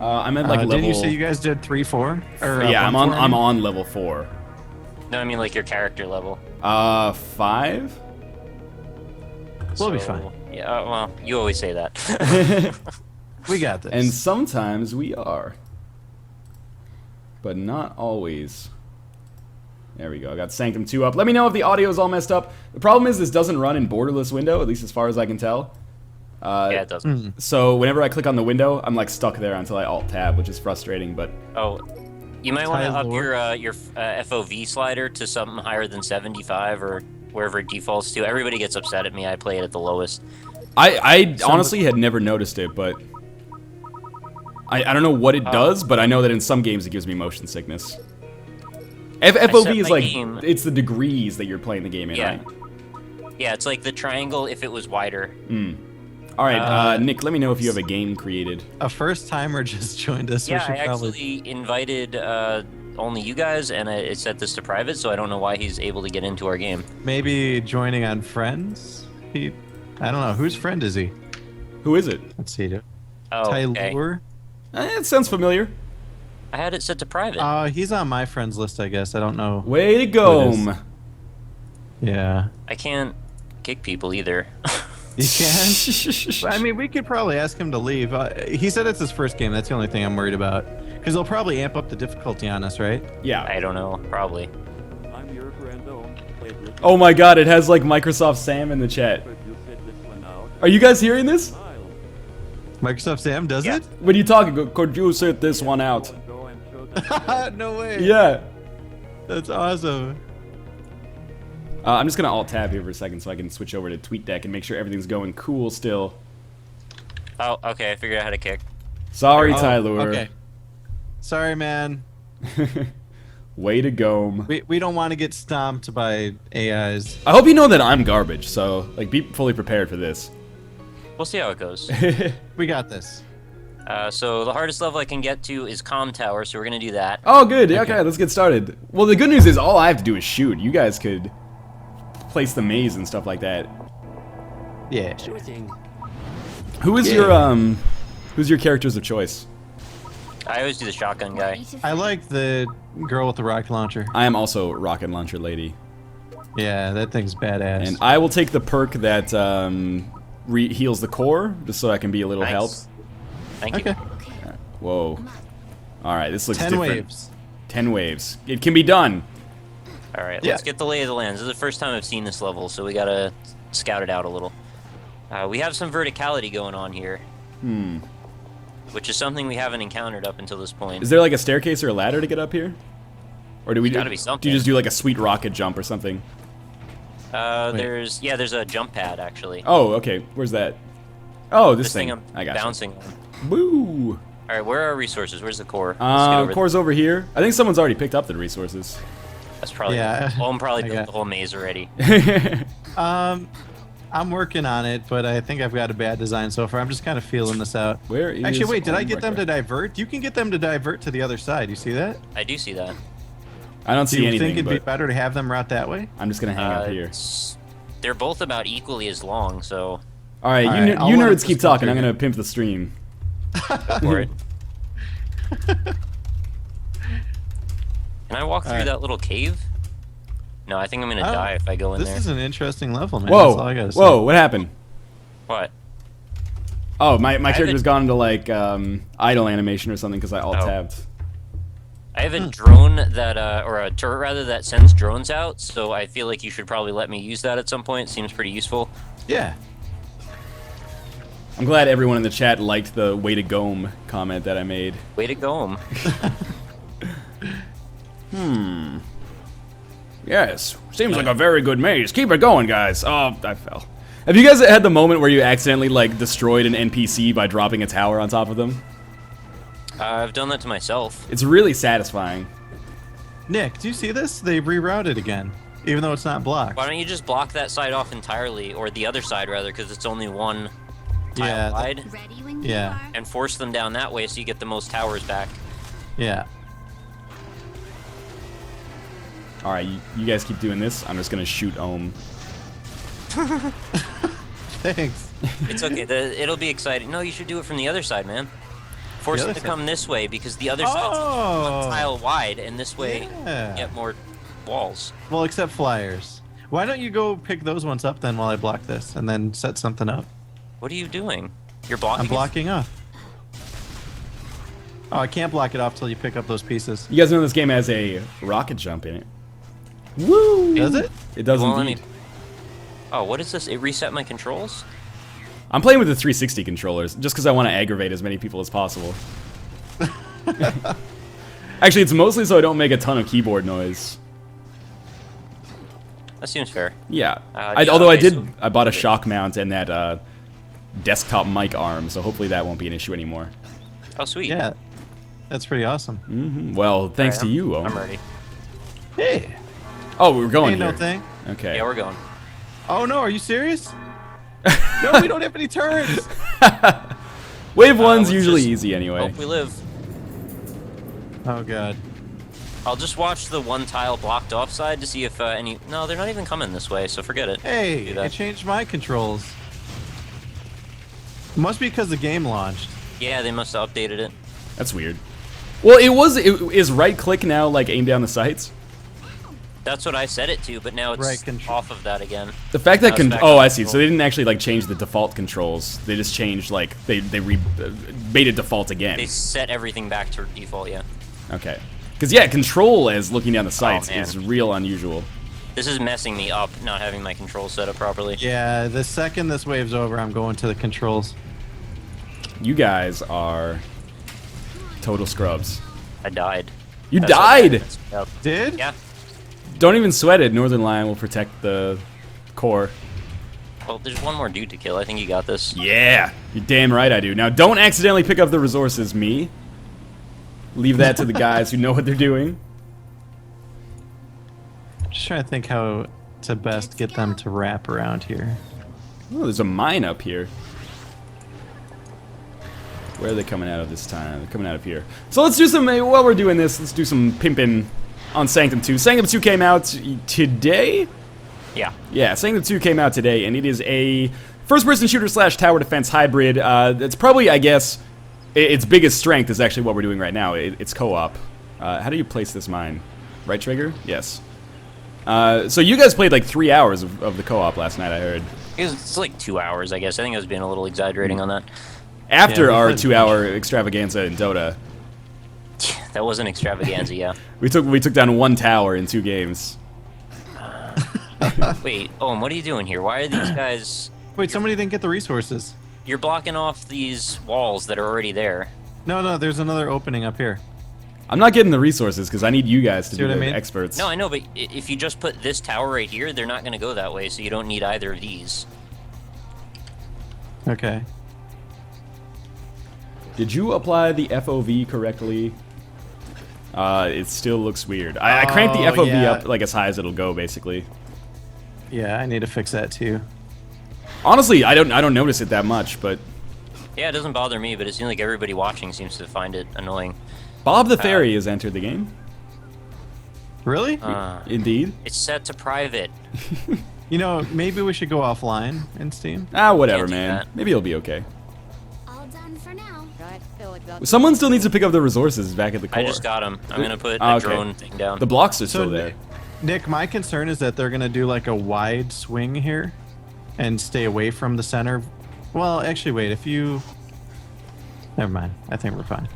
I'm at like level. Didn't you say you guys did 3-4? Or Yeah, I'm 1-4, on. I I'm mean? on level 4. No, I mean like your character level. 5. We'll be So, fine. Yeah, well, you always say that. We got this. And sometimes we are, but not always. There we go. I got Sanctum 2 up. Let me know if the audio is all messed up. The problem is this doesn't run in borderless window, at least as far as I can tell. Yeah, it does. So whenever I click on the window, I'm like stuck there until I Alt-Tab, which is frustrating. But Oh, you might want to up Tyler. your FOV slider to something higher than 75 or wherever it defaults to. Everybody gets upset at me. I play it at the lowest. I honestly had never noticed it, but I don't know what it does, but I know that in some games it gives me motion sickness. FOV is my like, game- it's the degrees that you're playing the game in, Yeah. right? Yeah, it's like the triangle if it was wider. Alright, Nick, let me know if you have a game created. A first timer just joined us. Yeah, we should I probably. actually invited only you guys, and I set this to private, so I don't know why he's able to get into our game. Maybe joining on friends. I don't know whose friend is he. Who is it? Let's see. Oh, okay. Tyler. It sounds familiar. I had it set to private. He's on my friends list, I guess. I don't know. Way to go. Who it Yeah. I can't kick people either. You can. I mean, we could probably ask him to leave. He said it's his first game. That's the only thing I'm worried about. Because they'll probably amp up the difficulty on us, right? Yeah. I don't know, probably. I'm your grand own. Oh my god, it has like Microsoft Sam in the chat. You set this one out. Are you guys hearing this? Smile. Microsoft Sam does Yeah. it? When you talk, could you sit this one out? Go and show them. No way. Yeah. That's awesome. I'm just gonna Alt-Tab here for a second so I can switch over to TweetDeck and make sure everything's going cool still. Oh, okay, I figured out how to kick. Sorry, Oh, Tyler. Okay. Sorry, man. Way to go. We don't want to get stomped by AIs. I hope you know that I'm garbage, so like be fully prepared for this. We'll see how it goes. We got this. So the hardest level I can get to is Comm Tower, so we're gonna do that. Oh, good. Yeah, okay, let's get started. Well, the good news is all I have to do is shoot. You guys could place the maze and stuff like that. Yeah. Sure thing. Who is Yeah. who's your characters of choice? I always do the shotgun guy. I like the girl with the rocket launcher. I am also rocket launcher lady, Yeah, that thing's badass. and I will take the perk that heals the core, just so I can be a little Nice. help. Thank you. Okay. Whoa. All right, this looks 10 different. waves. 10 waves. It can be done. All right, Yeah. let's get the lay of the land. This is the first time I've seen this level, so we gotta scout it out a little. We have some verticality going on here. Which is something we haven't encountered up until this point. Is there like a staircase or a ladder to get up here? Or do we There's gotta do be you something. just do like a sweet rocket jump or something? There's a jump pad actually. Oh, okay. Where's that? Oh, this This thing I'm I got bouncing on. you. Woo! All right, where are our resources? Where's the core? Let's get over Core's over here. I think someone's already picked up the resources. That's probably. Yeah. Well, I'm probably I built got- the whole maze already. I'm working on it, but I think I've got a bad design so far. I'm just kind of feeling this out. Where is? Actually, wait, did I oh get my them to God. divert? You can get them to divert to the other side. You see that? I do see that. I don't Do see you anything, think it'd be but better to have them route that way? I'm just gonna hang up here. They're both about equally as long, so All right, All you, right, ner- I'll you let 'em nerds keep just go talking. I'm through gonna pimp the stream. go for it. Can I walk through Alright. that little cave? No, I think I'm gonna Oh, die if I go in This there. is an interesting level, man. Whoa! That's all I gotta say. Whoa! What happened? What? Oh, my haven't- character's gone into like idle animation or something because I alt Oh. tabbed. I have a drone that, or a turret rather, that sends drones out, so I feel like you should probably let me use that at some point. It seems pretty useful. Yeah. I'm glad everyone in the chat liked the "way to go" comment that I made. Way to go, 'em. Yes, seems like a very good maze. Keep it going, guys. Oh, I fell. Have you guys had the moment where you accidentally like destroyed an NPC by dropping a tower on top of them? I've done that to myself. It's really satisfying. Nick, do you see this? They rerouted again, even though it's not blocked. Why don't you just block that side off entirely, or the other side rather, because it's only one tile Yeah, wide, Ready when you Yeah. are. and force them down that way so you get the most towers back. Yeah. All right, you guys keep doing this. I'm just gonna shoot Ohm. Thanks. It's okay. It'll be exciting. No, you should do it from the other side, man. Force The them other to side. come this way because the other side's Oh. one tile wide, and this way Yeah. you get more walls. Well, except flyers. Why don't you go pick those ones up then while I block this, and then set something up? What are you doing? You're blocking. I'm it? blocking off. Oh, I can't block it off till you pick up those pieces. You guys know this game has a rocket jump in it. Woo! Does it? It does Well, let me- indeed. Oh, what is this? It reset my controls? I'm playing with the 360 controllers just because I want to aggravate as many people as possible. Actually, it's mostly so I don't make a ton of keyboard noise. That seems fair. Yeah. Yeah, Although okay, I bought a shock mount and that desktop mic arm, so hopefully that won't be an issue anymore. Oh, sweet. Yeah. That's pretty awesome. Well, thanks Alright, to you, Ohm. I'm ready. Hey. Oh, we're going Ain't here. no thing. Okay. Yeah, we're going. Oh no, are you serious? No, we don't have any turns. Wave one's let's usually just easy anyway. Hope we live. Oh god. I'll just watch the one tile blocked off side to see if any... No, they're not even coming this way, so forget it. Hey, Do that. it changed my controls. Must be because the game launched. Yeah, they must have updated it. That's weird. Well, is right click now like aim down the sights? That's what I set it to, but now it's Right control. off of that again. The fact that Now it's back oh, on I see. So control. they didn't actually like change the default controls. They just changed like made it default again. They set everything back to default, yeah. Okay. Because yeah, control as looking down the sights man. is real unusual. This is messing me up, not having my controls set up properly. Yeah, the second this wave's over, I'm going to the controls. You guys are total scrubs. I died. You That's what died. messed me up. Did? Yeah. Don't even sweat it. Northern Lion will protect the core. Well, there's one more dude to kill. I think you got this. Yeah, you're damn right I do. Now, don't accidentally pick up the resources, me. Leave that to the guys who know what they're doing. Just trying to think how to best get them to wrap around here. Oh, there's a mine up here. Where are they coming out of this time? They're coming out of here. So let's do some, while we're doing this, let's do some pimping on Sanctum 2. Sanctum 2 came out today? Yeah. Yeah, Sanctum 2 came out today, and it is a first-person shooter slash tower defense hybrid. It's probably, I guess, its biggest strength is actually what we're doing right now. It's co-op. How do you place this mine? Right trigger? Yes. So you guys played like 3 hours of the co-op last night, I heard. It's like 2 hours, I guess. I think I was being a little exaggerating on that. After Yeah, we our played- 2-hour extravaganza in Dota, That was an extravaganza, yeah. we took down one tower in 2 games. Wait, Owen, what are you doing here? Why are these guys... Wait, somebody didn't get the resources. You're blocking off these walls that are already there. No, there's another opening up here. I'm not getting the resources because I need you guys to See be what I the mean? experts. No, I know, but if you just put this tower right here, they're not going to go that way, so you don't need either of these. Okay. Did you apply the FOV correctly? It still looks weird. I cranked the Oh, FOV yeah. up like as high as it'll go, basically. Yeah, I need to fix that too. Honestly, I don't notice it that much, but Yeah, it doesn't bother me, but it seems like everybody watching seems to find it annoying. Bob the Fairy has entered the game. Really? Indeed. It's set to private. You know, maybe we should go offline in Steam. Whatever, Can't do man. that. Maybe it'll be okay. All done for now. Someone still needs to pick up the resources back at the core. I just got him. I'm going to put Ah, a okay. drone thing down. The blocks are So, still there. Nick, my concern is that they're gonna do like a wide swing here, and stay away from the center. Well, actually, wait. If you, never mind. I think we're fine.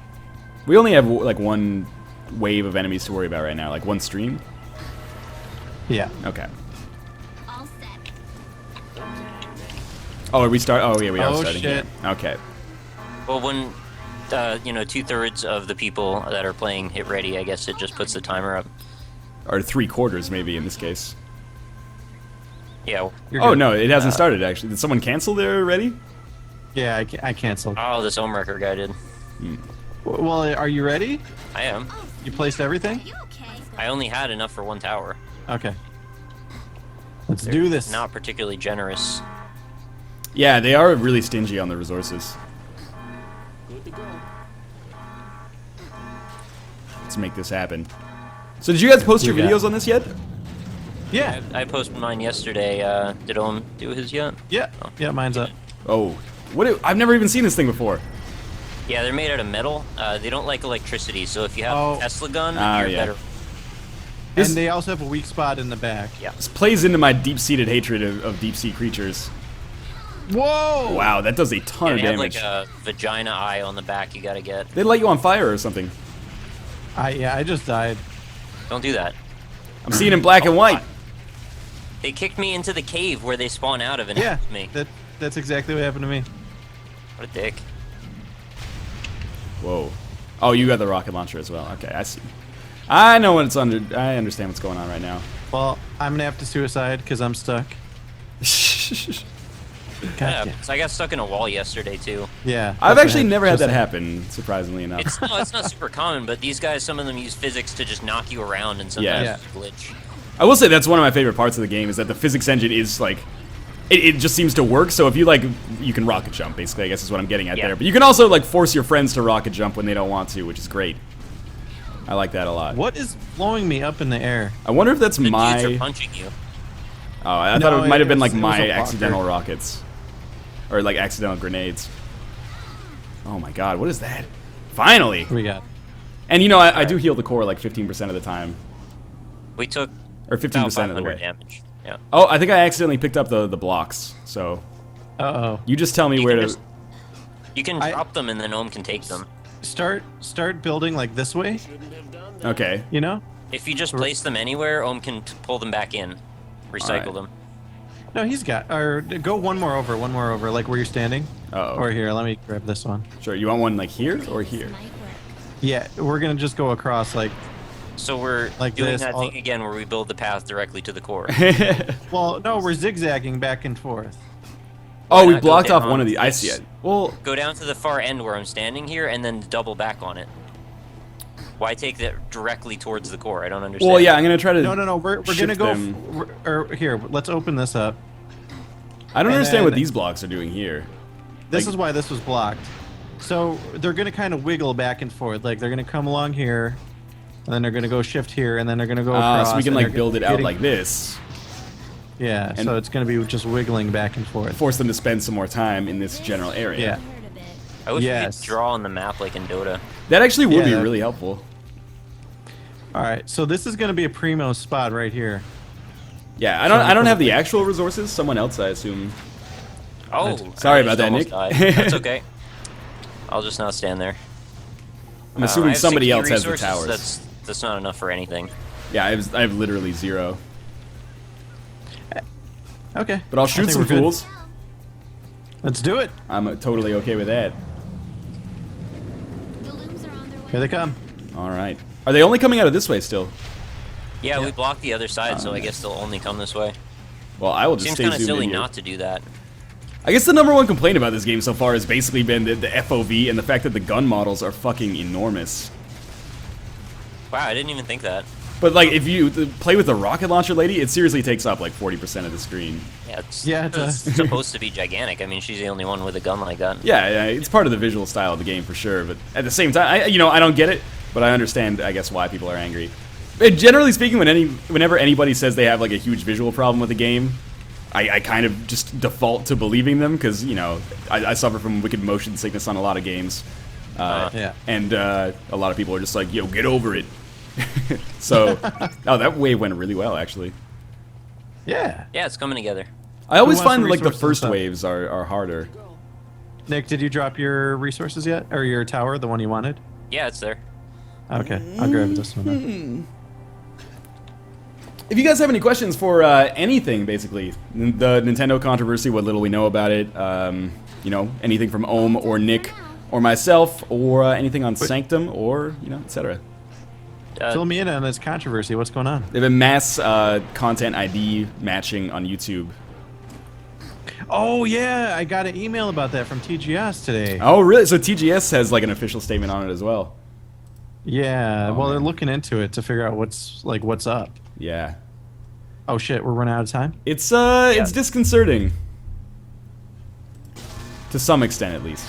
We only have like one wave of enemies to worry about right now, like one stream. Yeah. Okay. All set. Oh, are we start? Oh, yeah, we are Oh, starting. shit. Here. Okay. Well, when, 2/3 of the people that are playing hit ready, I guess it just puts the timer up. Or 3/4 maybe in this case. Yeah. You're Oh good. no, it hasn't started actually. Did someone cancel there already? Yeah, I canceled. Oh, this Homewrecker guy did. Well, are you ready? I am. You placed everything? You okay? I only had enough for one tower. Okay. Let's do this. Not particularly generous. Yeah, they are really stingy on the resources. Good to go. Let's make this happen. So did you guys post your You got videos it. on this yet? Yeah. I posted mine yesterday. Did Ohm do his yet? Yeah. Yeah, mine's up. Oh, I've never even seen this thing before. Yeah, they're made out of metal. They don't like electricity, so if you have Oh. a Tesla gun, Ah, you're yeah. better. This- And they also have a weak spot in the back. Yeah. This plays into my deep-seated hatred of deep-sea creatures. Whoa! Wow, that does a ton Yeah, of they have damage. like a vagina eye on the back you gotta get. They light you on fire or something. I just died. Don't do that. I'm seeing in black and white. They kicked me into the cave where they spawn out of and Yeah. helped me. That's exactly what happened to me. What a dick. Whoa. Oh, you got the rocket launcher as well. Okay, I see. I know what it's under. I understand what's going on right now. Well, I'm gonna have to suicide because I'm stuck. Yeah, God so I got stuck in a wall yesterday too. yeah. I've that's actually what never had just that happened. happen, surprisingly enough. It's not super common, but these guys, some of them use physics to just knock you around, and sometimes Yeah. it's a glitch. I will say that's one of my favorite parts of the game is that the physics engine is like, it just seems to work. So if you like, you can rocket jump basically. I guess is what I'm getting at Yeah. there. But you can also like force your friends to rocket jump when they don't want to, which is great. I like that a lot. What is blowing me up in the air? I wonder if that's The dudes are my. punching you. Oh, I No, thought it might have been it like was my a blocker. accidental rockets, or like accidental grenades. Oh my god, what is that? Finally! What we got? And you know, I do heal the core like 15% of the time, We took or 15% about of the 500 way. damage. Yeah. Oh, I think I accidentally picked up the blocks. So Uh-oh. you just tell me You where can to. just- You can I- drop them and then Ohm can take them. Start building like this way, Okay. you know? If you just place them anywhere, Ohm can pull them back in, recycle Alright. them. No, he's got. Or go one more over, like where you're standing. Uh-oh. Or here, let me grab this one. Sure. You want one like here or here? Might work. Yeah, we're gonna just go across like. So we're Like doing this, that all- thing again where we build the path directly to the core. Well, no, we're zigzagging back and forth. Oh, we not go blocked off down one of the. I this? see it. Well, Go down to the far end where I'm standing here and then double back on it. Why take that directly towards the core? I don't understand. well, yeah. I'm gonna try to. No, we're gonna shift go. them. Or here, let's open this up. I don't and understand what then- these blocks are doing here. This Like- is why this was blocked. So they're gonna kind of wiggle back and forth. Like they're gonna come along here, and then they're gonna go shift here, and then they're gonna go across. So we can and like they're build it out getting- like this. Yeah, and- so it's gonna be just wiggling back and forth. Force them to spend some more time in this general area. Yeah. Heard of it. I wish Yes. we could draw on the map like in Dota. That actually would Yeah, be that- really helpful. All right, so this is gonna be a primo spot right here. Yeah, I don't have the actual resources. Someone else, I assume. Oh, Sorry I about just that, almost Nick. died. That's okay. I'll just not stand there. I'm I assuming have somebody 60 else has the resources, towers. That's not enough for anything. Yeah, I have literally 0. Okay. But I'll I shoot think some we're good. fools. Let's do it. I'm totally okay with that. The looms are on their way. Here they come. All right. Are they only coming out of this way still? Yeah, we blocked the other side, so I guess they'll only come this way. Well, I will just Seems stay kind of zoomed silly in here. not to do that. I guess the number one complaint about this game so far has basically been the FOV and the fact that the gun models are fucking enormous. Wow, I didn't even think that. But like, if you play with the rocket launcher lady, it seriously takes up like 40% of the screen. Yeah, it's, Yeah, it it's does. supposed to be gigantic. I mean, she's the only one with a gun like that. Yeah, it's part of the visual style of the game for sure. But at the same time, I don't get it, but I understand, I guess, why people are angry. But generally speaking, whenever anybody says they have like a huge visual problem with the game, I kind of just default to believing them because I suffer from wicked motion sickness on a lot of games. Yeah. And a lot of people are just like, yo, get over it. So, oh, that wave went really well, actually. Yeah. Yeah, it's coming together. I always wants find the like the resources first up? waves are harder. Nick, did you drop your resources yet, or your tower, the one you wanted? Yeah, it's there. Okay, I'll grab this one. Then. If you guys have any questions for anything, basically, the Nintendo controversy, what little we know about it, anything from Ohm or Nick or myself, or anything on Sanctum, or etc. Fill me in on this controversy. What's going on? They've been mass content ID matching on YouTube. Oh yeah, I got an email about that from TGS today. Oh, really? So TGS has like an official statement on it as well. Yeah, Oh, well, they're man. looking into it to figure out what's up. Yeah. Oh shit, we're running out of time. It's disconcerting. To some extent, at least.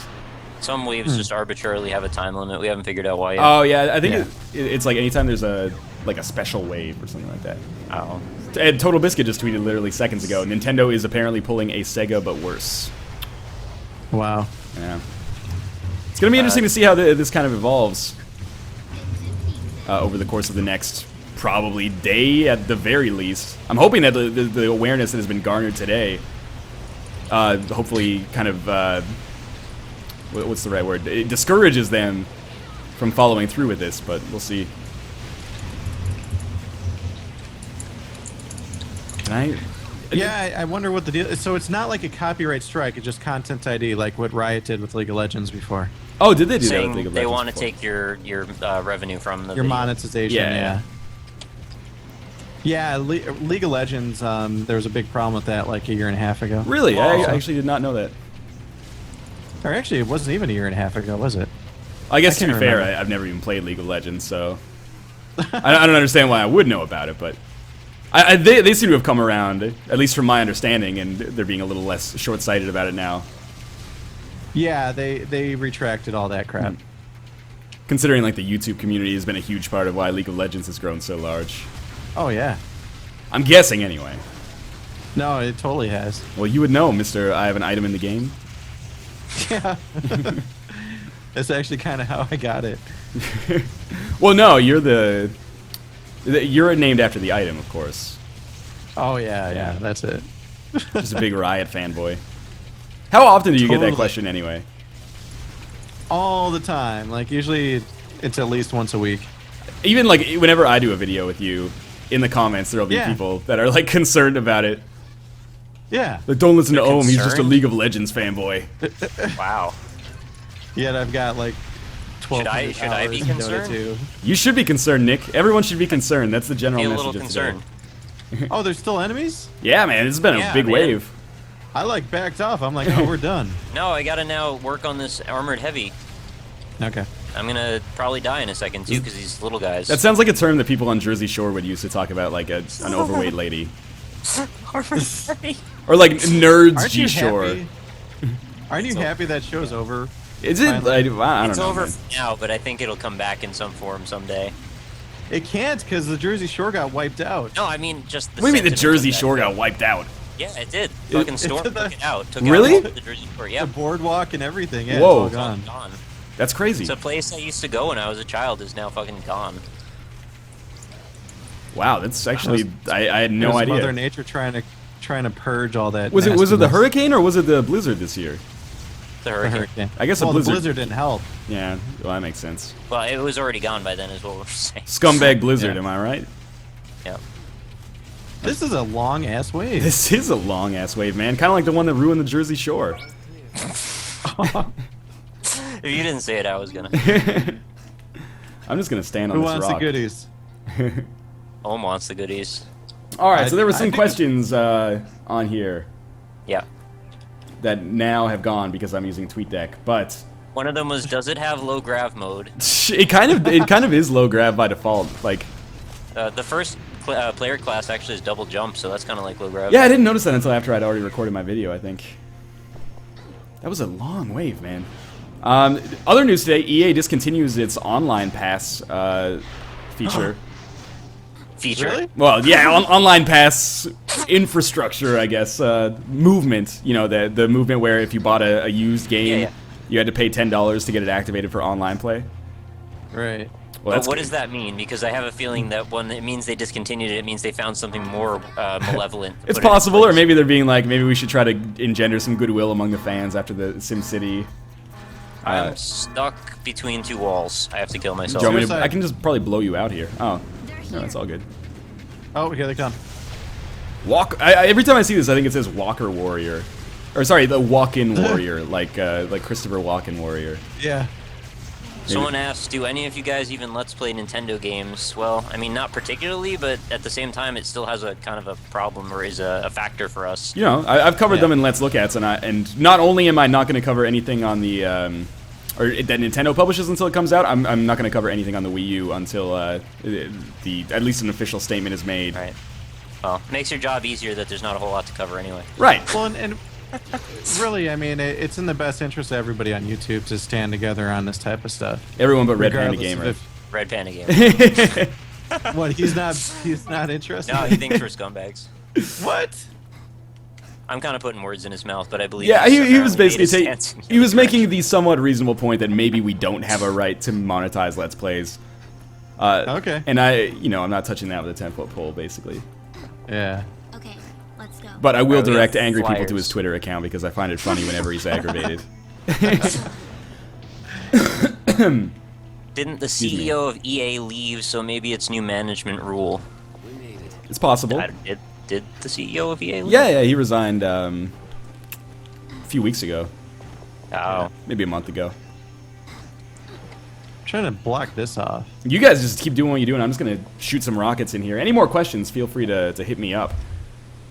Some waves just arbitrarily have a time limit. We haven't figured out why yet. Oh yeah, I think Yeah. it's like anytime there's a special wave or something like that. Oh. And Total Biscuit just tweeted literally seconds ago. Nintendo is apparently pulling a Sega, but worse. Wow. Yeah. It's gonna be interesting to see how this kind of evolves over the course of the next probably day at the very least. I'm hoping that the awareness that has been garnered today, hopefully, kind of what's the right word? It discourages them from following through with this, but we'll see. Can I? Yeah, I wonder what the deal is. So it's not like a copyright strike, it's just content ID, like what Riot did with League of Legends before. Oh, did they do that Saying with League of they Legends want to before? take your revenue from the Your video. monetization, Yeah. Yeah, League of Legends, there was a big problem with that like a year and a half ago. Really? I Whoa. actually did not know that. Or actually, it wasn't even a year and a half ago, was it? I guess to be can't fair, remember. I've never even played League of Legends, so I don't understand why I would know about it. But they seem to have come around, at least from my understanding, and they're being a little less short-sighted about it now. Yeah, they retracted all that crap. Considering like the YouTube community has been a huge part of why League of Legends has grown so large. Oh yeah. I'm guessing anyway. No, it totally has. Well, you would know, Mr. I have an item in the game. Yeah. That's actually kind of how I got it. Well, no, you're you're named after the item, of course. Oh yeah, Yeah. that's it. Just a big Riot fanboy. How often do you get that Totally. question anyway? All the time. Like usually it's at least once a week. Even like whenever I do a video with you, in the comments there'll be Yeah. people that are like concerned about it. Yeah. Like, don't listen to They're Ohm, he's just a concerned? League of Legends fanboy. Wow. Yet I've got like 12 Should I be concerned? too. You should be concerned, Nick. Everyone should be concerned. That's the general Be a message little of today. concerned. Oh, there's still enemies? Yeah, man, this has been a Yeah, big man. wave. I like backed off. I'm like, oh, we're done. No, I gotta now work on this armored heavy. Okay. I'm gonna probably die in a second too, because these little guys. That sounds like a term that people on Jersey Shore would use to talk about like an overweight lady. armored heavy. Or like nerds Aren't you G-Shore. happy? Aren't you happy that show's over? Is it? I don't It's know. over man. for now, but I think it'll come back in some form someday. It can't because the Jersey Shore got wiped out. No, I mean just the. What do you mean the sentiment of Jersey that. Shore got wiped out? Yeah, it did. Fucking Storm took took the- it out. Took Really? out the Jersey Shore. The Yep. boardwalk and everything. Yeah, Whoa. it's all gone. Gone. That's crazy. It's a place I used to go when I was a child is now fucking gone. Wow, that's actually I had no It was idea. Mother Nature trying to purge all that. Was it the nastiness. hurricane or was it the blizzard this year? The The hurricane. hurricane. I guess a well, blizzard- the blizzard didn't help. Yeah, well that makes sense. Well, it was already gone by then, is what we're saying. Scumbag blizzard, Yeah. am I right? Yep. This is a long ass wave. This is a long ass wave, man. Kind of like the one that ruined the Jersey Shore. If you didn't say it, I was gonna. I'm just gonna stand on Who this wants rock. the goodies? Ohm wants the goodies. All right, so there were I some think- questions on here Yeah. that now have gone because I'm using TweetDeck, but One of them was, does it have low grav mode? it kind of is low grav by default. Like, The first player class actually is double jump, so that's kind of like low grav. yeah, I didn't notice that until after I'd already recorded my video. I think that was a long wave, man. Other news today: EA discontinues its online pass feature. Feature. Really? Well, yeah, online pass infrastructure, I guess. Movement, you know, the movement where if you bought a used game, Yeah. you had to pay $10 to get it activated for online play. Right. Well, But that's what good. does that mean? Because I have a feeling that when it means they discontinued it, it means they found something more malevolent. to It's put in possible, or place. maybe they're being like, maybe we should try to engender some goodwill among the fans after the SimCity. I'm stuck between two walls. I have to kill Do myself. you want me to- Suicide. I can just probably blow you out here. Oh, They're no, here. that's all good. Oh, here they come. Every time I see this, I think it says Walker Warrior, or sorry, the Walk-in Warrior, like Christopher Walken Warrior. Yeah. Someone asked, do any of you guys even Let's Play Nintendo games? Well, I mean, not particularly, but at the same time, it still has a kind of a problem or is a factor for us. You know, I've covered them in Let's Look Ats, and not only am I not going to cover anything on the or that Nintendo publishes until it comes out, I'm not going to cover anything on the Wii U until at least an official statement is made. Right. Well, makes your job easier that there's not a whole lot to cover anyway. Right. Well, and really, I mean, it's in the best interest of everybody on YouTube to stand together on this type of stuff. Everyone but Red Panda Regardless of Gamer. Red Panda Gamer. What? He's not interested. No, he thinks we're scumbags. What? I'm kind of putting words in his mouth, but I believe. Yeah, he was basically he was making the. the somewhat reasonable point that maybe we don't have a right to monetize Let's Plays. Okay. And I'm not touching that with a 10-foot pole, basically. Yeah. Okay, let's go. But I will we have direct angry people to flyers. his Twitter account because I find it funny whenever he's aggravated. Didn't the Excuse me. CEO of EA leave? So maybe it's new management rule. It's possible. Did the CEO of EA leave? Yeah, he resigned a few weeks ago, Oh. maybe a month ago. I'm trying to block this off. You guys just keep doing what you're doing. I'm just gonna shoot some rockets in here. Any more questions? Feel free to hit me up.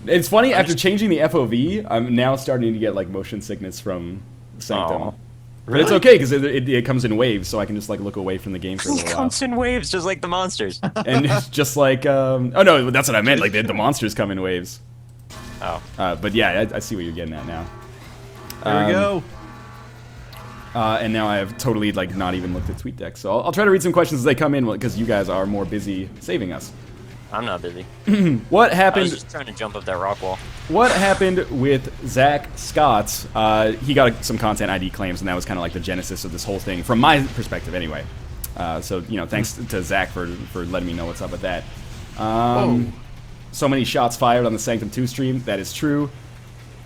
It's funny, after changing the FOV, I'm now starting to get like motion sickness from Sanctum. Aw. But it's okay because it comes in waves, so I can just like look away from the game for a It little while. comes in waves, just like the monsters. And it's just like oh no, that's what I meant. Like the monsters come in waves. Oh. But yeah, I see what you're getting at now. There we go. And now I have totally like not even looked at TweetDeck, so I'll try to read some questions as they come in because you guys are more busy saving us. I'm not busy. What I happened? was just trying to jump up that rock wall. What happened with Zach Scott? He got some content ID claims, and that was kind of like the genesis of this whole thing, from my perspective, anyway. So thanks to Zach for letting me know what's up with that. So many shots fired on the Sanctum 2 stream. That is true.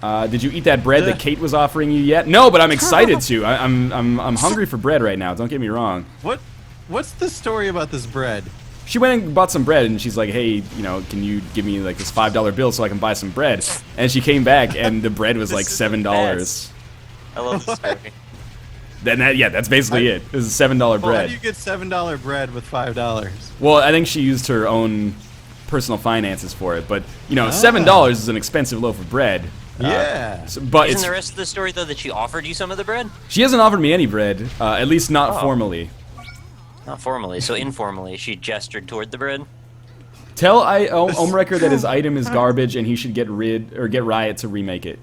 Did you eat that bread that Kate was offering you yet? No, but I'm excited to. I'm hungry for bread right now. Don't get me wrong. What's the story about this bread? She went and bought some bread, and she's like, hey, can you give me like this $5 bill so I can buy some bread? And she came back, and the bread was like $7. I love this story. Then that's basically it. It was a $7 Well, how bread. do you get $7 bread with $5? Well, I think she used her own personal finances for it, but $7 is an expensive loaf of bread. Yeah. But Isn't the rest of the story though that she offered you some of the bread? she hasn't offered me any bread, at least not formally. Not formally, so informally, she gestured toward the bread. Tell Omrecker that his item is garbage and he should get Riot to remake it.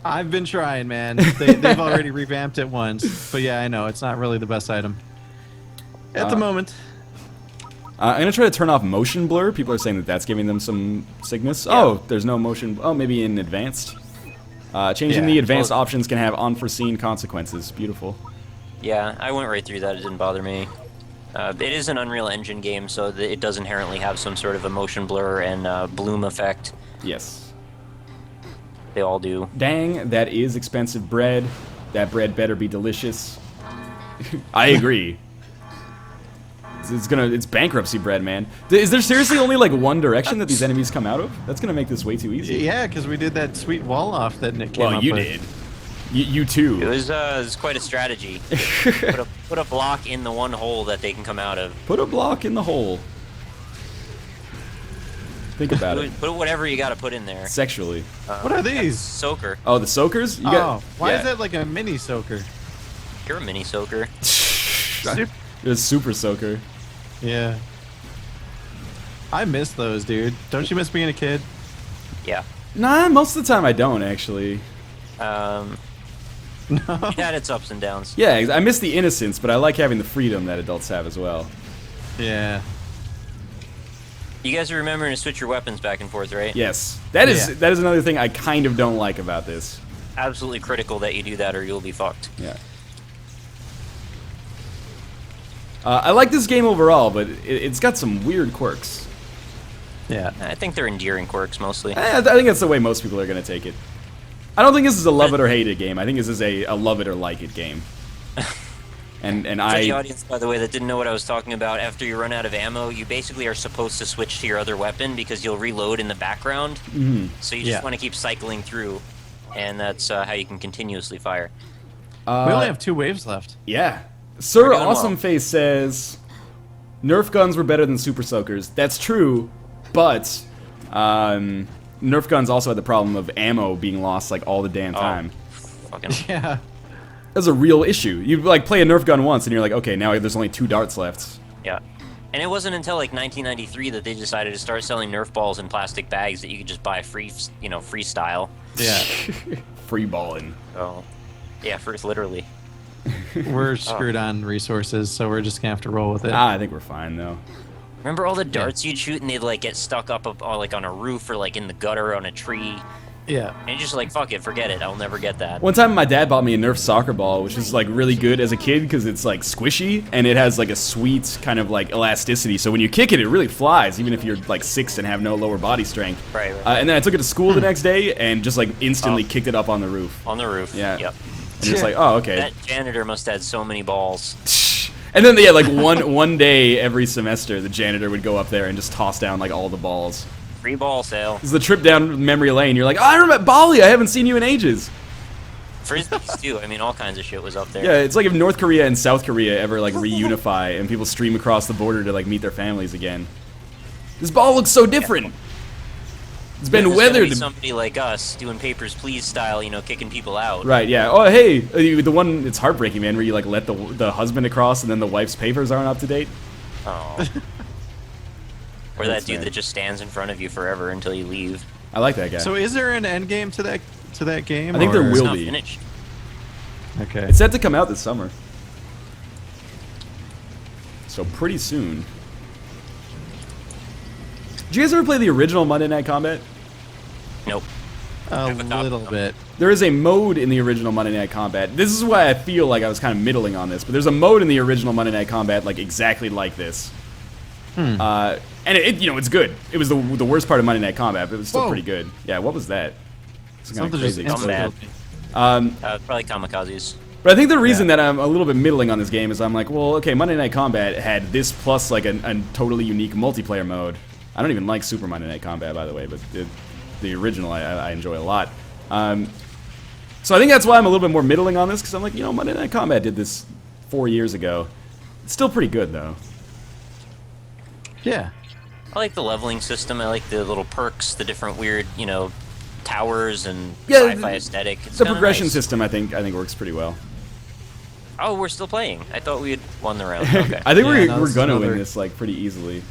I've been trying, man. They've already revamped it once, but yeah, I know it's not really the best item at the moment. I'm gonna try to turn off motion blur. People are saying that that's giving them some sickness. Yeah. Oh, there's no motion. Oh, maybe in advanced. Changing the advanced options can have unforeseen consequences. Beautiful. Yeah, I went right through that. It didn't bother me. It is an Unreal Engine game, so it does inherently have some sort of a motion blur and bloom effect. Yes. They all do. Dang, that is expensive bread. That bread better be delicious. I agree. It's bankruptcy bread, man. Is there seriously only like one direction that these enemies come out of? That's gonna make this way too easy. Yeah, because we did that sweet wall off that Nick came Well, up you with. did. You too. It was quite a strategy. put a block in the one hole that they can come out of. Put a block in the hole. Think about it. Put whatever you got to put in there. Sexually. What are these? Soaker. Oh, the soakers? You Why is that like a mini soaker? You're a mini soaker. You're a super soaker. Yeah. I miss those, dude. Don't you miss being a kid? Yeah. Nah, most of the time I don't actually. It had its ups and downs. Yeah, I miss the innocence, but I like having the freedom that adults have as well. Yeah. You guys are remembering to switch your weapons back and forth, right? Yes, that is another thing I kind of don't like about this. Absolutely critical that you do that, or you'll be fucked. Yeah. I like this game overall, but it's got some weird quirks. Yeah. I think they're endearing quirks mostly. I think that's the way most people are going to take it. I don't think this is a love it or hate it game. I think this is a love it or like it game. And For the audience, by the way, that didn't know what I was talking about, after you run out of ammo, you basically are supposed to switch to your other weapon because you'll reload in the background. Mhm. So you just want to keep cycling through, and that's how you can continuously fire. We only have 2 waves left. Yeah. Sir doing Awesome well. Face says Nerf guns were better than Super Soakers. That's true, but Nerf guns also had the problem of ammo being lost like all the damn time. Fucking. Yeah. That's a real issue. You like play a Nerf gun once and you're like, okay, now there's only 2 darts left. Yeah. And it wasn't until like 1993 that they decided to start selling Nerf balls in plastic bags that you could just buy freestyle. Yeah. Free balling. So, yeah, literally. We're screwed on resources, so we're just gonna have to roll with it. I think we're fine though. Remember all the darts you'd shoot and they'd like get stuck up like on a roof or like in the gutter on a tree? Yeah. And you're just like, fuck it, forget it, I'll never get that. One time my dad bought me a Nerf soccer ball, which is like really good as a kid because it's like squishy and it has like a sweet kind of like elasticity. So when you kick it, it really flies, even if you're like 6 and have no lower body strength. Right. And then I took it to school the next day and just like instantly kicked it up on the roof. On the roof. Yeah. Yep. And it's like, oh, okay. That janitor must have had so many balls. And then, yeah, like one day every semester, the janitor would go up there and just toss down like all the balls. Free ball sale. This is the trip down memory lane. You're like, oh, I remember Bali. I haven't seen you in ages. Frisbees too. I mean, all kinds of shit was up there. Yeah, it's like if North Korea and South Korea ever like reunify and people stream across the border to like meet their families again. This ball looks so different. It's been There's gonna be weathered. somebody like us doing Papers, Please style, kicking people out. Right, yeah. Oh, hey, the one, it's heartbreaking, man, where you like let the husband across and then the wife's papers aren't up to date. Oh. Or That's that dude bad. that just stands in front of you forever until you leave. I like that guy. So is there an end game to that game? I think there or- It's will not be. finished. Okay. It's set to come out this summer. So pretty soon. Did you guys ever play the original Monday Night Combat? Nope. A have a copy little of it. bit. There is a mode in the original Monday Night Combat. This is why I feel like I was kind of middling on this, but there's a mode in the original Monday Night Combat like exactly like this. And it's good. It was the worst part of Monday Night Combat, but it was still Whoa. pretty good. Yeah, what was that? It's kinda Something just crazy. Combat. instantly. Probably kamikazes. But I think the reason that I'm a little bit middling on this game is I'm like, well, okay, Monday Night Combat had this plus like a totally unique multiplayer mode. I don't even like Super Monday Night Combat, by the way, but the original I enjoy a lot. So I think that's why I'm a little bit more middling on this, because I'm like, Monday Night Combat did this 4 years ago. It's still pretty good, though. Yeah. I like the leveling system. I like the little perks, the different weird, towers and Yeah, sci-fi aesthetic. It's The kinda progression nice. system, I think works pretty well. Oh, we're still playing. I thought we had won the round. Okay. I think Yeah, we're no, this we're is gonna win another- this like pretty easily,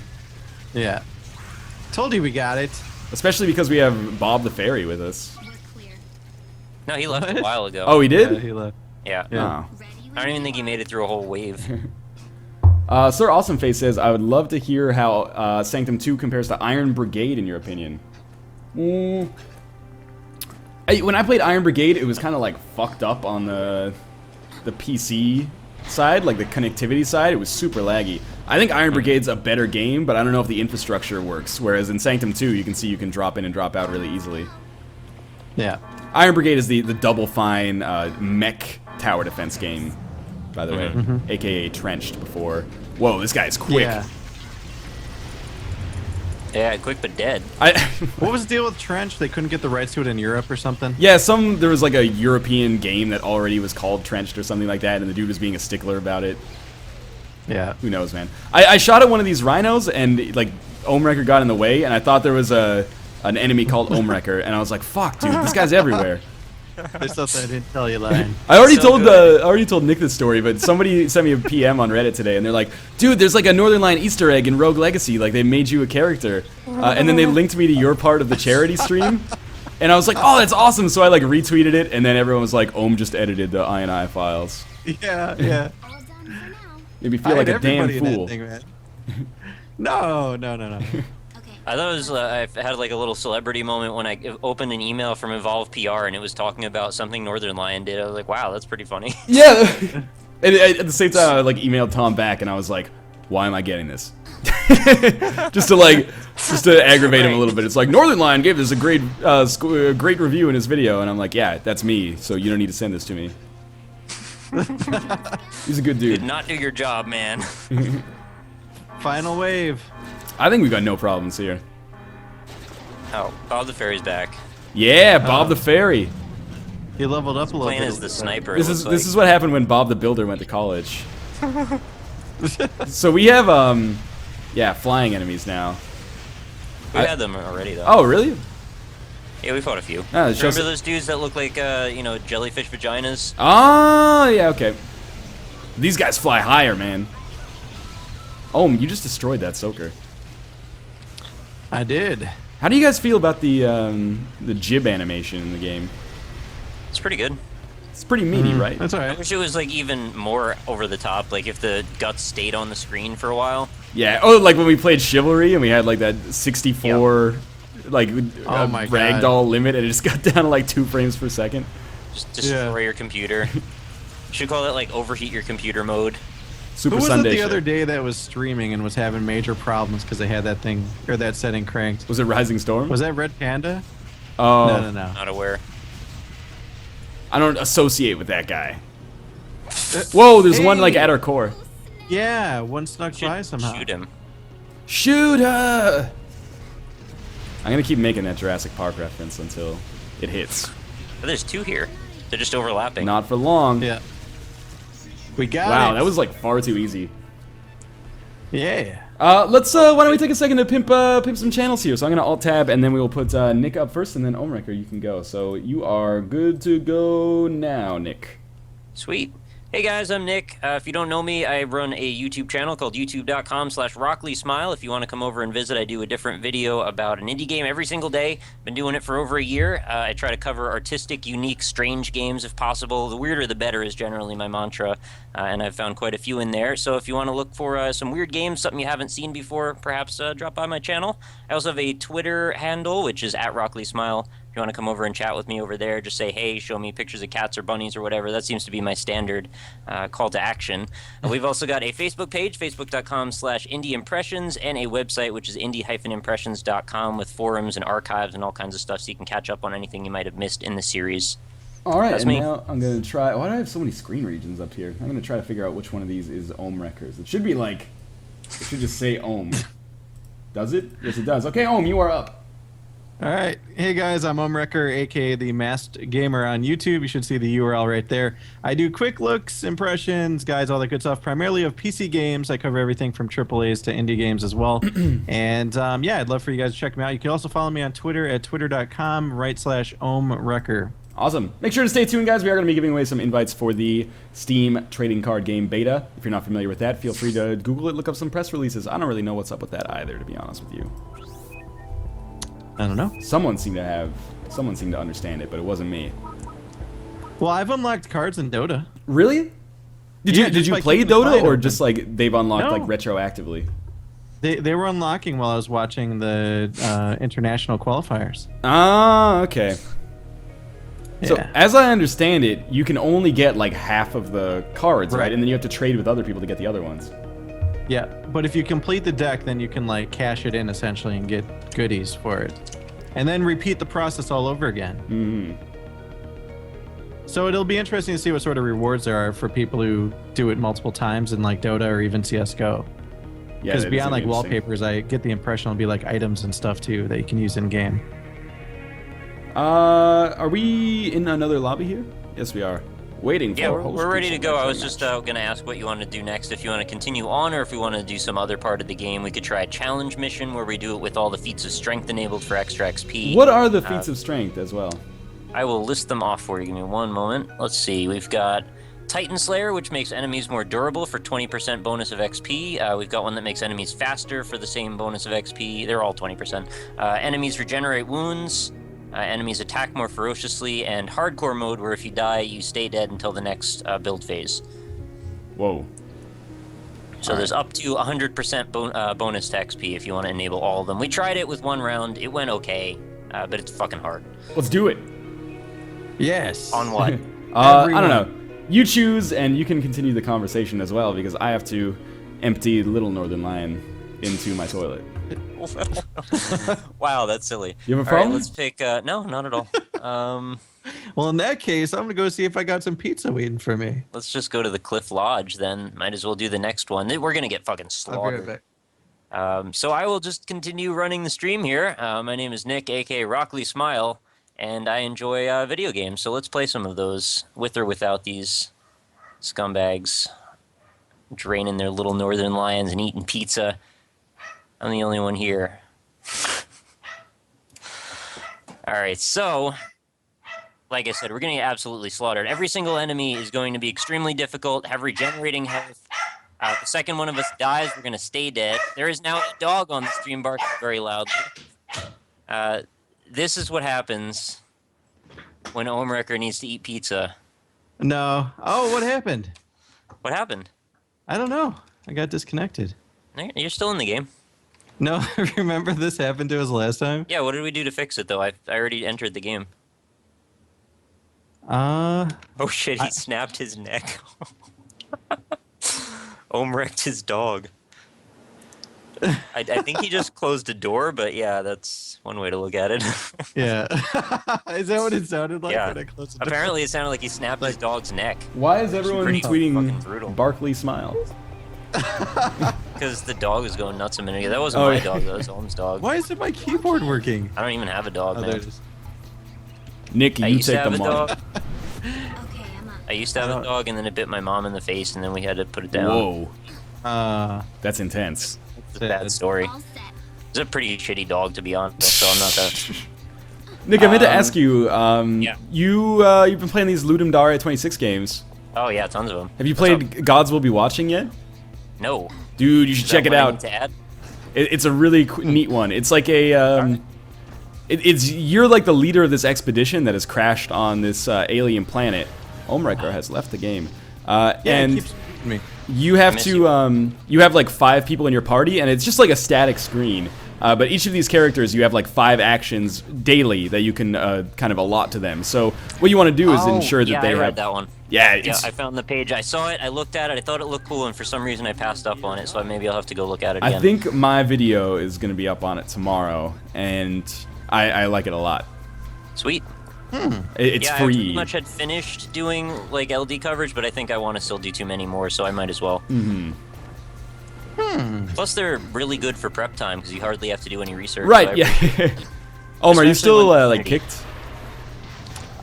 Yeah. Told you we got it. especially because we have Bob the Fairy with us. We're clear. No, he left a What? while ago. Oh, he Yeah, did? he left. Yeah. Yeah. Oh. Ready when I don't even you think he made it through a whole wave. Sir Awesome Face says, I would love to hear how Sanctum 2 compares to Iron Brigade in your opinion. When I played Iron Brigade, it was kind of like fucked up on the PC side, like the connectivity side. It was super laggy. I think Iron Brigade's a better game, but I don't know if the infrastructure works. Whereas in Sanctum 2, you can see you can drop in and drop out really easily. Yeah. Iron Brigade is the Double Fine mech tower defense game, by the way, aka Trenched before. Whoa, this guy's quick. Yeah. Yeah, quick but dead. What was the deal with Trench? They couldn't get the rights to it in Europe or something? Yeah, there was like a European game that already was called Trenched or something like that, and the dude was being a stickler about it. Yeah. Who knows, man? I shot at one of these rhinos, and like Ohmwrecker got in the way, and I thought there was an enemy called Ohmwrecker, and I was like, "Fuck, dude, this guy's everywhere." There's something I didn't tell you, Lion. I already So told Nick this story, but somebody sent me a PM on Reddit today, and they're like, "Dude, there's like a Northern Lion Easter egg in Rogue Legacy. Like they made you a character," and then they linked me to your part of the charity stream, and I was like, "Oh, that's awesome!" So I like retweeted it, and then everyone was like, "Ohm just edited the INI files." Yeah, yeah. all done for now. Made me feel like a damn everybody in that fool. thing, man. No. Okay. I thought it was, I had like a little celebrity moment when I opened an email from Evolve PR and it was talking about something Northern Lion did. I was like, wow, that's pretty funny. Yeah. And at the same time, I like emailed Tom back, and I was like, "Why am I getting this?" just to aggravate him a little bit. It's like Northern Lion gave this a great great review in his video, and I'm like, "Yeah, that's me. So you don't need to send this to me." He's a good Did dude. not do your job, man. Final wave. I think we got no problems here. Oh, Bob the Fairy's back. Yeah, Bob the Fairy. He leveled up a little Playing bit. as the sniper. This is what happened when Bob the Builder went to college. So we have yeah, flying enemies now. We had them already though. Oh, really? Yeah, we fought a few. Ah, it shows- Remember those dudes that look like jellyfish vaginas? Oh, yeah, okay. These guys fly higher, man. Oh, you just destroyed that soaker. I did. How do you guys feel about the jib animation in the game? It's pretty good. It's pretty meaty, right? That's all I right. wish it was like even more over the top, like if the guts stayed on the screen for a while. Yeah. Oh, like when we played Chivalry and we had like that 64 like Oh my ragdoll limit, and it just got down to like 2 frames per second. Just destroy your computer. Should call it like overheat your computer mode. Super Who was Sunday it the shit. other day that was streaming and was having major problems because they had that thing or that setting cranked? Was it Rising Storm? Was that Red Panda? Oh, No. Not aware. I don't associate with that guy. Whoa, there's one like Hey. at our core. Yeah, one snuck by somehow. Shoot him. Shoot her! I'm gonna keep making that Jurassic Park reference until it hits. But there's 2 here. They're just overlapping. Not for long. Yeah. We got it. Wow, that was like far too easy. Yeah. Let's why don't we take a second to pimp some channels here. So I'm gonna alt tab and then we will put Nick up first and then Omrecker, you can go. So you are good to go now, Nick. Sweet. Hey guys, I'm Nick. If you don't know me, I run a YouTube channel called youtube.com/RockleySmile. If you want to come over and visit, I do a different video about an indie game every single day. Been doing it for over a year. I try to cover artistic, unique, strange games if possible. The weirder the better is generally my mantra, and I've found quite a few in there. So if you want to look for some weird games, something you haven't seen before, perhaps drop by my channel. I also have a Twitter handle, which is @RockleySmile. If you want to come over and chat with me over there, just say, hey, show me pictures of cats or bunnies or whatever. That seems to be my standard call to action. We've also got a Facebook page, facebook.com/indieimpressions, and a website, which is indie-impressions.com, with forums and archives and all kinds of stuff, so you can catch up on anything you might have missed in the series. All right, That's and me. now I'm gonna try. Why do I have so many screen regions up here? I'm gonna try to figure out which one of these is Omreckers. It should be like, it should just say Ohm. Does it? Yes, it does. Okay, Ohm, you are up. All right. Hey guys, I'm Omrecker, aka the Masked Gamer on YouTube. You should see the URL right there. I do quick looks, impressions, guys, all that good stuff, primarily of PC games. I cover everything from AAAs to indie games as well. And yeah, I'd love for you guys to check me out. You can also follow me on Twitter at twitter.com/Omrecker. Awesome. Make sure to stay tuned, guys. We are going to be giving away some invites for the Steam trading card game beta. If you're not familiar with that, feel free to Google it, look up some press releases. I don't really know what's up with that either, to be honest with you. I don't know. Someone seemed to understand it, but it wasn't me. Well, I've unlocked cards in Dota. Really? Did Yeah, you just by play keeping the Dota, fight or open. just like they've unlocked No. like retroactively? They were unlocking while I was watching the international qualifiers. Ah, okay. So Yeah. as I understand it, you can only get like half of the cards, right? Right. And then you have to trade with other people to get the other ones. Yeah, but if you complete the deck, then you can like cash it in essentially and get goodies for it. And then repeat the process all over again. Mm. So it'll be interesting to see what sort of rewards there are for people who do it multiple times in like Dota or even CSGO. Yeah, Because that is beyond like interesting. wallpapers, I get the impression it'll be like items and stuff too that you can use in game. Are we in another lobby here? Yes, we are. Waiting for Yeah, host we're ready to control go. I match. was just going to ask what you want to do next. If you want to continue on, or if we want to do some other part of the game, we could try a challenge mission where we do it with all the feats of strength enabled for extra XP. What are the feats of strength as well? I will list them off for you. Give me one moment. Let's see. We've got Titan Slayer, which makes enemies more durable for 20% bonus of XP. We've got one that makes enemies faster for the same bonus of XP. They're all 20%. Enemies regenerate wounds. Enemies attack more ferociously, and hardcore mode, where if you die, you stay dead until the next build phase. Whoa. So there's up to 100% bonus to XP if you want to enable all of them. We tried it with one round. It went okay, but it's fucking hard. Let's do it. Yes. On what? I don't know. You choose, and you can continue the conversation as well, because I have to empty Little Northern Lion into my toilet. Wow, that's silly. You have a All right, problem? let's pick... no, not at all. Well, in that case, I'm gonna go see if I got some pizza waiting for me. Let's just go to the Cliff Lodge, then. Might as well do the next one. We're going to get fucking I'll be right slaughtered. back. So I will just continue running the stream here. My name is Nick, aka Rockley Smile, and I enjoy video games. So let's play some of those, with or without these scumbags. draining their little northern lions and eating pizza. I'm the only one here. Alright, so, like I said, we're going to get absolutely slaughtered. Every single enemy is going to be extremely difficult, have regenerating health. The second one of us dies, we're going to stay dead. There is now a dog on the stream barking very loudly. This is what happens when Omrecker needs to eat pizza. No. Oh, what happened? What happened? I don't know. I got disconnected. You're still in the game. No, remember this happened to us last time? Yeah, what did we do to fix it, though? I already entered the game. Uh, Oh shit, he snapped his neck. Ohm wrecked his dog. I think he just closed a door, but yeah, that's one way to look at it. yeah. Is that what it sounded like Yeah. when I closed the door? Apparently, it sounded like he snapped his dog's neck. Why is everyone pretty fucking tweeting brutal. Barkley smiles? Because the dog was going nuts a minute ago. That wasn't Oh, my yeah. dog, that was Ohm's dog. Why isn't my keyboard working? I don't even have a dog, Oh, man. there it is. Nick, I you used to take have them a on. dog. Okay, I'm up. I used to have a dog, and then it bit my mom in the face, and then we had to put it down. Whoa, that's intense. It's a bad story. All set. It's a pretty shitty dog, to be honest, so I'm not that... Nick, I meant to ask you. yeah. You've been playing these Ludum Dare 26 games. Oh, yeah, tons of them. Have you played Gods Will Be Watching yet? No. Dude, you should Is check that it one I out. need to add? It's a really neat one. It's like a it's you're like the leader of this expedition that has crashed on this alien planet. Omrecker has left the game, Yeah, it and keeps beeping me. you have miss to you have like 5 people in your party, and it's just like a static screen. But each of these characters, you have like 5 actions daily that you can kind of allot to them. So what you want to do is ensure that yeah, they I have. read that one. Yeah, Yeah, it's, I found the page. I saw it. I looked at it. I thought it looked cool, and for some reason I passed up on it. So maybe I'll have to go look at it again. I think my video is going to be up on it tomorrow, and I like it a lot. Sweet. It's yeah, I free. pretty much had finished doing like LD coverage, but I think I want to still do too many more, so I might as well. Plus, they're really good for prep time because you hardly have to do any research. Right, so I yeah. appreciate- Omar, are you Especially still when like community- kicked?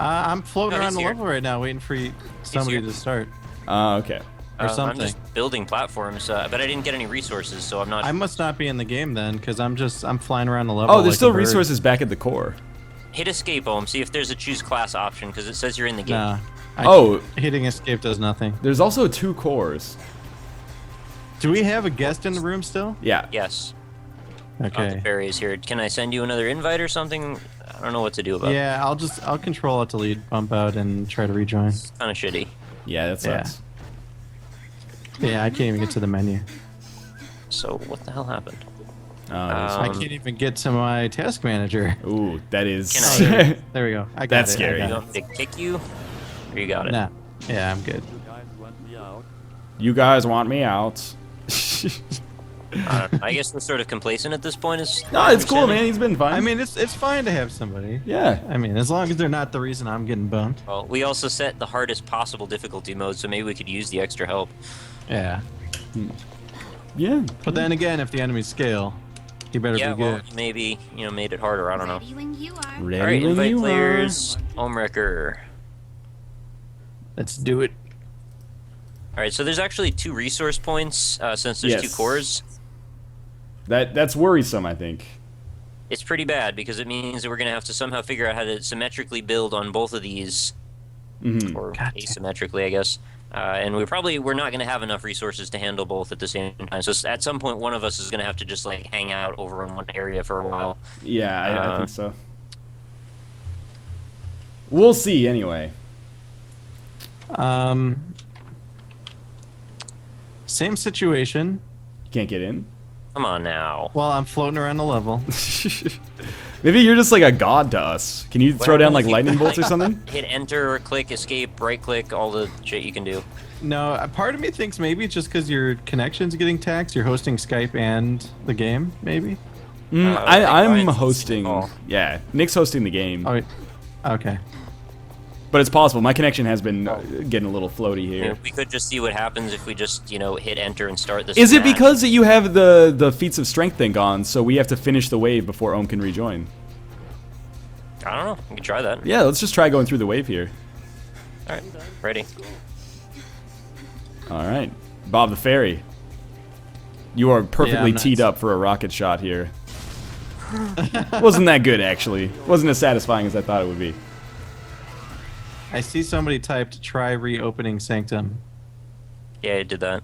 I'm floating No, around he's the here. level right now, waiting for somebody here. to start. Okay. Or I'm something. just building platforms, but I didn't get any resources, so I'm not. I must not be in the game then, because I'm flying around the level. Oh, there's like still a bird. resources back at the core. Hit escape, Ohm. See if there's a choose class option because it says you're in the game. Nah. Oh. Hitting escape does nothing. There's also 2 cores. Do we have a guest in the room still? Yeah. Yes. Okay. Barry is here. Can I send you another invite or something? I don't know what to do about it. Yeah, I'll control alt delete, bump out, and try to rejoin. Kind of shitty. Yeah, that Yeah. sucks. Yeah, I can't even get to the menu. So what the hell happened? I can't even get to my task manager. Ooh, that is. Can I- There we go. I got That's it. scary. I You got want me to kick you? Or you got it. it? Nah. Yeah, I'm good. You guys want me out? I don't know. I guess we're sort of complacent at this point. Is No, it's cool, man. He's been fine. I mean, it's fine to have somebody. yeah. I mean, as long as they're not the reason I'm getting bumped. Well, we also set the hardest possible difficulty mode, so maybe we could use the extra help. Yeah. Yeah. But then again, if the enemies scale, he better Yeah, be well, good. maybe made it harder. I don't know. Ready when you are. Ready All right, when invite you players. Omrecker. Let's do it. All right, so there's actually 2 resource points since there's 2 Yes. cores. That's worrisome, I think. It's pretty bad because it means that we're gonna have to somehow figure out how to symmetrically build on both of these, or Gotcha. asymmetrically, I guess. And we're not gonna have enough resources to handle both at the same time. So at some point, one of us is gonna have to just like hang out over in one area for a while. Yeah, I think so. We'll see, anyway. Same situation. You can't get in? Come on now. Well, I'm floating around the level. Maybe you're just like a god to us. Can you throw down like happens if you, lightning bolts or something? Hit enter, click, escape, right click, all the shit you can do. No, part of me thinks maybe it's just because your connection's getting taxed. You're hosting Skype and the game, maybe. Mm, I think I'm Ryan's hosting. call. Yeah, Nick's hosting the game. Oh, wait. Okay. But it's possible. My connection has been getting a little floaty You know, here. we could just see what happens if we just, hit enter and start this. Is it match. because you have the feats of strength thing on, so we have to finish the wave before Ohm can rejoin? I don't know. We can try that. Yeah, let's just try going through the wave here. All right, ready. All right. Bob the Fairy. You are perfectly I'm not- teed up for a rocket shot here. Wasn't that good, actually. Wasn't as satisfying as I thought it would be. I see somebody typed try reopening Sanctum. Yeah, I did that.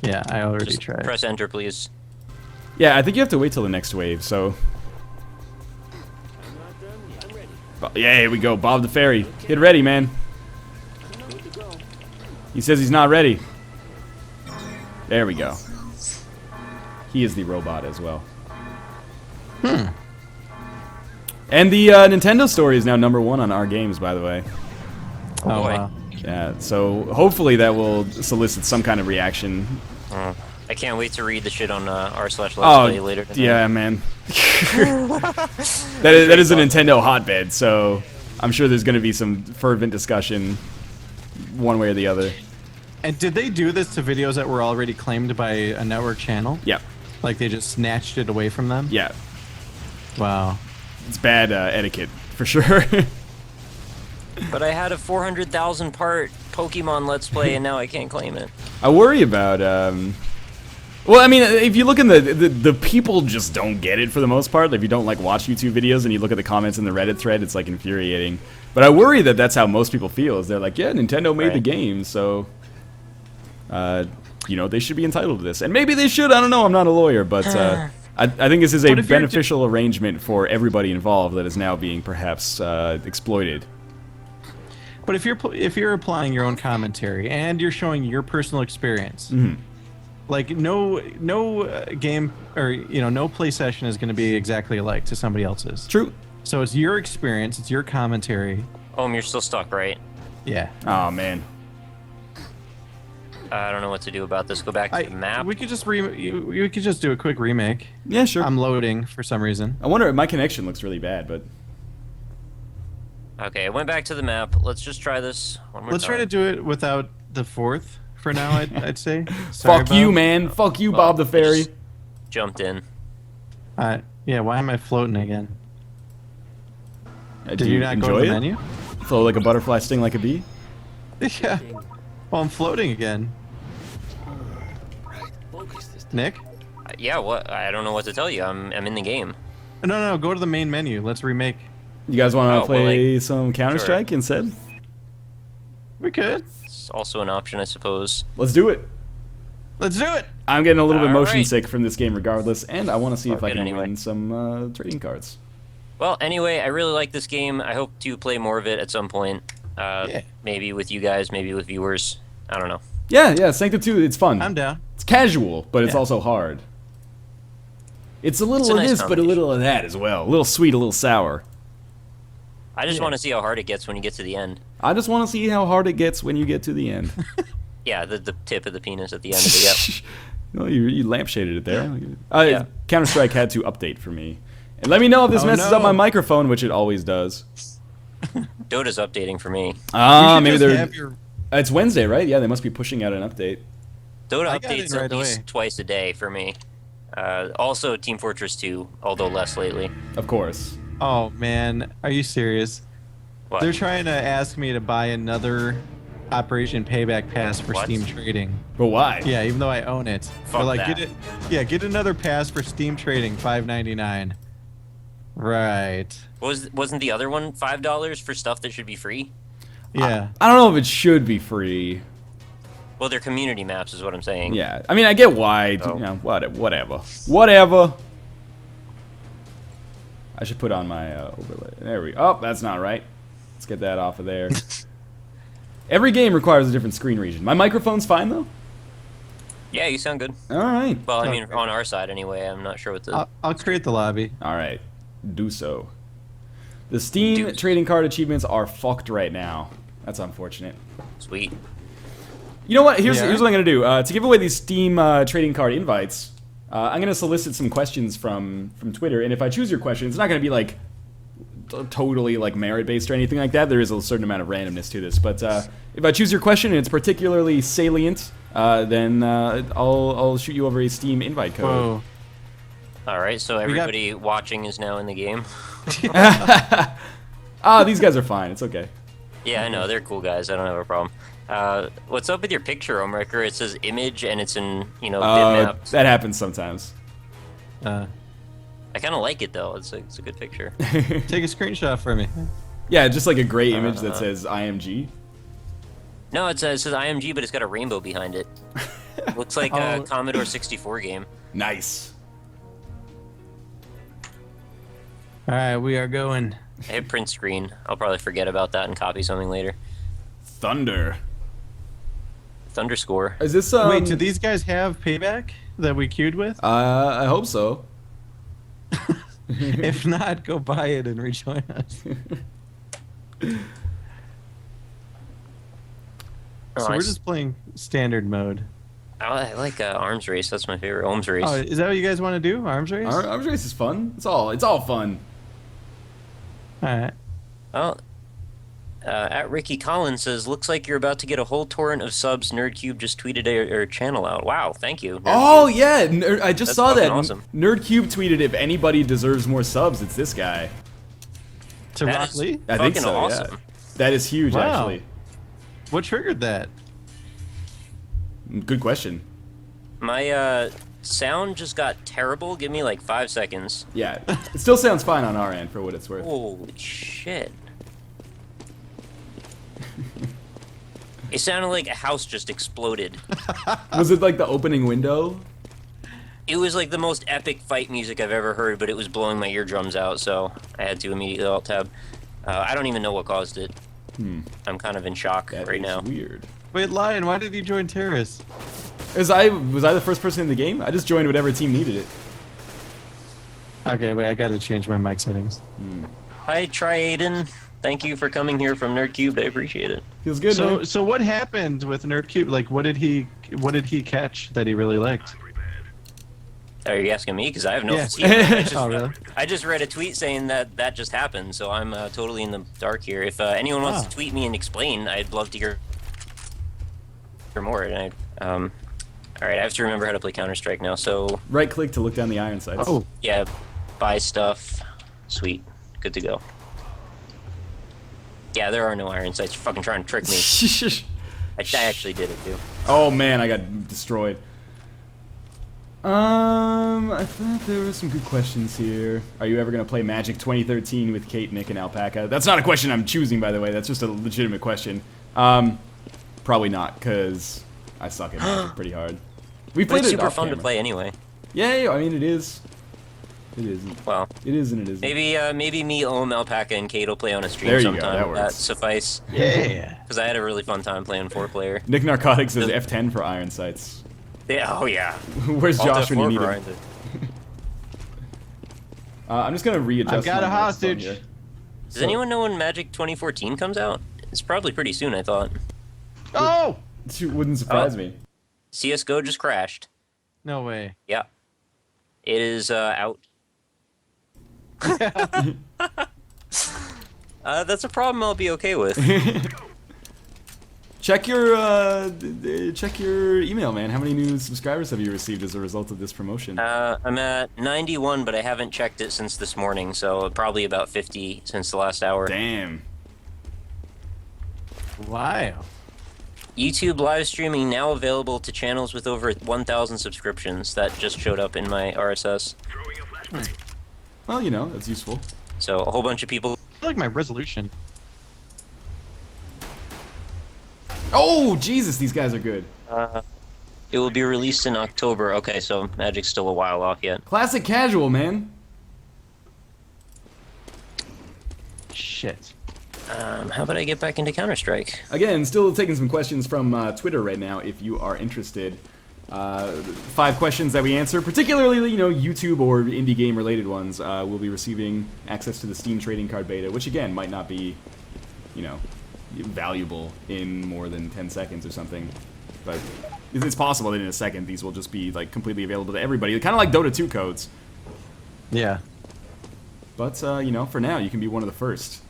Yeah, I already Just tried. press enter, please. Yeah, I think you have to wait till the next wave, so... Yeah, here we go. Bob the Fairy. Get ready, man. He says he's not ready. There we go. He is the robot as well. And the Nintendo story is now #1 on our games, by the way. Oh, boy. wow. Yeah, so hopefully that will solicit some kind of reaction. I can't wait to read the shit on r/let's Oh, play later tonight. yeah, man. that is a Nintendo hotbed, so I'm sure there's going to be some fervent discussion one way or the other. And did they do this to videos that were already claimed by a network channel? Yeah, Like they just snatched it away from them? yeah. Wow. It's bad etiquette, for sure. But I had a 400,000 part Pokemon Let's Play, and now I can't claim it. I worry about... well, I mean, if you look in the people just don't get it for the most part. Like, if you don't, like, watch YouTube videos and you look at the comments in the Reddit thread, it's, like, infuriating. But I worry that that's how most people feel, is they're like, yeah, Nintendo made the Right. game, so... you know, they should be entitled to this. And maybe they should, I don't know, I'm not a lawyer, but... I think this is a But if you're beneficial arrangement for everybody involved that is now being, perhaps, exploited. But if you're applying your own commentary and you're showing your personal experience, Mm-hmm. like no game or no play session is going to be exactly alike to somebody else's. True. So it's your experience, it's your commentary. You're still stuck, right? Yeah. Oh, man. I don't know what to do about this. Go back to the map. We could just we could just do a quick remake. Yeah, sure. I'm loading for some reason. I wonder, my connection looks really bad, but... Okay, I went back to the map. Let's just try this one more Let's time. try to do it without the fourth for now. I'd say. Sorry, Fuck you, Bob. man. Fuck you, Well, Bob the I Fairy. just jumped in. Yeah. Why am I floating again? Do Did you not go to enjoy the it? menu? Flow like a butterfly, sting like a bee? Yeah. Well, I'm floating again. Nick? Yeah, what? I don't know what to tell you. I'm in the game. No, go to the main menu. Let's remake. You guys want to Oh, well, play some Counter-Strike instead? We could. It's also an option, I suppose. Let's do it. Let's do it. I'm getting a little bit All motion right. sick from this game regardless, and I want to see if I Good can anyway. win some trading cards. Well, anyway, I really like this game. I hope to play more of it at some point. Yeah. Maybe with you guys, maybe with viewers. I don't know. Yeah, Sanctum 2, it's fun. I'm down. It's casual, but it's Yeah. also hard. It's a little It's a of nice this, but a combination. little of that as well. A little sweet, a little sour. I just Yeah. want to see how hard it gets when you get to the end. I just want to see how hard it gets when you get to the end. Yeah, the tip of the penis at the end of it. Yep. No, you lampshaded it there. Yeah. Counter-Strike had to update for me. And let me know if this Oh, messes no. up my microphone, which it always does. Dota's updating for me. Ah, You should maybe just they're... have your- It's Wednesday, right? Yeah, they must be pushing out an update. Dota I got it updates right at least away. twice a day for me. Also, Team Fortress 2, although less lately. Of course. Oh man, are you serious? What? They're trying to ask me to buy another Operation Payback Pass for What? Steam Trading. But why? Yeah, even though I own it. Fuck They're like, that. get it. Yeah, get another pass for Steam Trading, $5.99. Right. Wasn't the other one $5 for stuff that should be free? Yeah. I don't know if it should be free. Well, they're community maps, is what I'm saying. Yeah, I mean, I get why. Oh. You know, whatever. Whatever. I should put on my overlay. There we go. Oh, that's not right. Let's get that off of there. Every game requires a different screen region. My microphone's fine, though? Yeah, you sound good. All right. Well, I mean, Okay. on our side anyway. I'm not sure what the. I'll create the lobby. All right. Do so. The Steam Do- trading card achievements are fucked right now. That's unfortunate. Sweet. You know what? Here's Yeah. what I'm going to do. To give away these Steam trading card invites, I'm going to solicit some questions from Twitter. And if I choose your question, it's not going to be like totally like merit-based or anything like that. There is a certain amount of randomness to this. But if I choose your question and it's particularly salient, then I'll shoot you over a Steam invite code. Whoa. All right, so everybody watching is now in the game. Ah, these guys are fine. It's okay. Yeah, I know they're cool guys. I don't have a problem. What's up with your picture, Omrecker? It says image and it's in, Oh, bitmaps. that happens sometimes. Uh, I kind of like it though. It's a good picture. take a screenshot for me. Yeah, just like a gray image that says IMG. No, it says IMG, but it's got a rainbow behind it. Looks like a Oh. Commodore 64 game. Nice. All right, we are going. I hit print screen. I'll probably forget about that and copy something later. Thunder. Thunderscore. Is this Wait, do these guys have payback that we queued with? I hope so. If not, go buy it and rejoin us. So we're just playing standard mode. I like Arms Race. That's my favorite. Ohms Race. Oh, is that what you guys want to do? Arms race? Arms race is fun. It's all fun. All right. Oh, at Ricky Collins says, looks like you're about to get a whole torrent of subs. Nerdcube just tweeted a channel out. Wow, thank you. Oh Nerdcube. yeah, I just That's saw that. fucking awesome. Nerdcube tweeted, if anybody deserves more subs, it's this guy. To That Rock is Lee? I think fucking so. awesome. Yeah. That is huge, Wow. actually. What triggered that? Good question. My sound just got terrible. Give me like 5 seconds. Yeah, it still sounds fine on our end for what it's worth. Holy shit. It sounded like a house just exploded. Was it like the opening window? It was like the most epic fight music I've ever heard, but it was blowing my eardrums out, so I had to immediately alt-tab. I don't even know what caused it. I'm kind of in shock That right is now. weird. Wait, Lion, why did you join Terrace? Was I the first person in the game? I just joined whatever team needed it. Okay, wait, I gotta change my mic settings. Hi, Triaden. Thank you for coming here from Nerdcube. I appreciate it. Feels good. So, man. so what happened with Nerdcube? Like, what did he catch that he really liked? Are you asking me? Because I have no Yeah. idea. Oh, really? I just read a tweet saying that just happened, so I'm totally in the dark here. If anyone wants Ah. to tweet me and explain, I'd love to hear more. And all right, I have to remember how to play Counter-Strike now. So Right click to look down the iron sights. Oh, yeah, buy stuff. Sweet, good to go. Yeah, there are no iron sights. You're fucking trying to trick me. I actually did it too. Oh man, I got destroyed. I thought there were some good questions here. Are you ever gonna play Magic 2013 with Kate, Nick, and Alpaca? That's not a question I'm choosing, by the way. That's just a legitimate question. Probably not, cause I suck at Magic pretty hard. We But played it's it super off fun to camera. play anyway. Yeah, I mean it is. It isn't. Well, It is and it isn't. maybe me, Alpaca, and Kate will play on a stream There you go, sometime. that works. suffice. yeah. Because I had a really fun time playing 4-player. Nick Narcotics says F10 for iron sights. Yeah, oh yeah. Where's Alt Josh when you F4 need for him? iron. I'm just gonna readjust. I've got my a microphone hostage. here. Does anyone know when Magic 2014 comes out? It's probably pretty soon, I thought. Oh! It wouldn't surprise Oh. me. CSGO just crashed. No way. Yeah. It is out. That's a problem I'll be okay with. Check your email, man. How many new subscribers have you received as a result of this promotion? I'm at 91, but I haven't checked it since this morning, so probably about 50 since the last hour. Damn. Wow. YouTube live streaming now available to channels with over 1,000 subscriptions. That just showed up in my RSS. Well, you know, that's useful. So a whole bunch of people. I feel like my resolution. Oh, Jesus, these guys are good. It will be released in October. Okay, so Magic's still a while off yet. Classic casual, man. Shit. How about I get back into Counter-Strike? Again, still taking some questions from Twitter right now, if you are interested. 5 questions that we answer, particularly, you know, YouTube or indie game related ones, will be receiving access to the Steam trading card beta, which again might not be, you know, valuable in more than 10 seconds or something. But it's possible that in a second these will just be like completely available to everybody, kind of like Dota 2 codes. Yeah. But you know, for now you can be one of the first.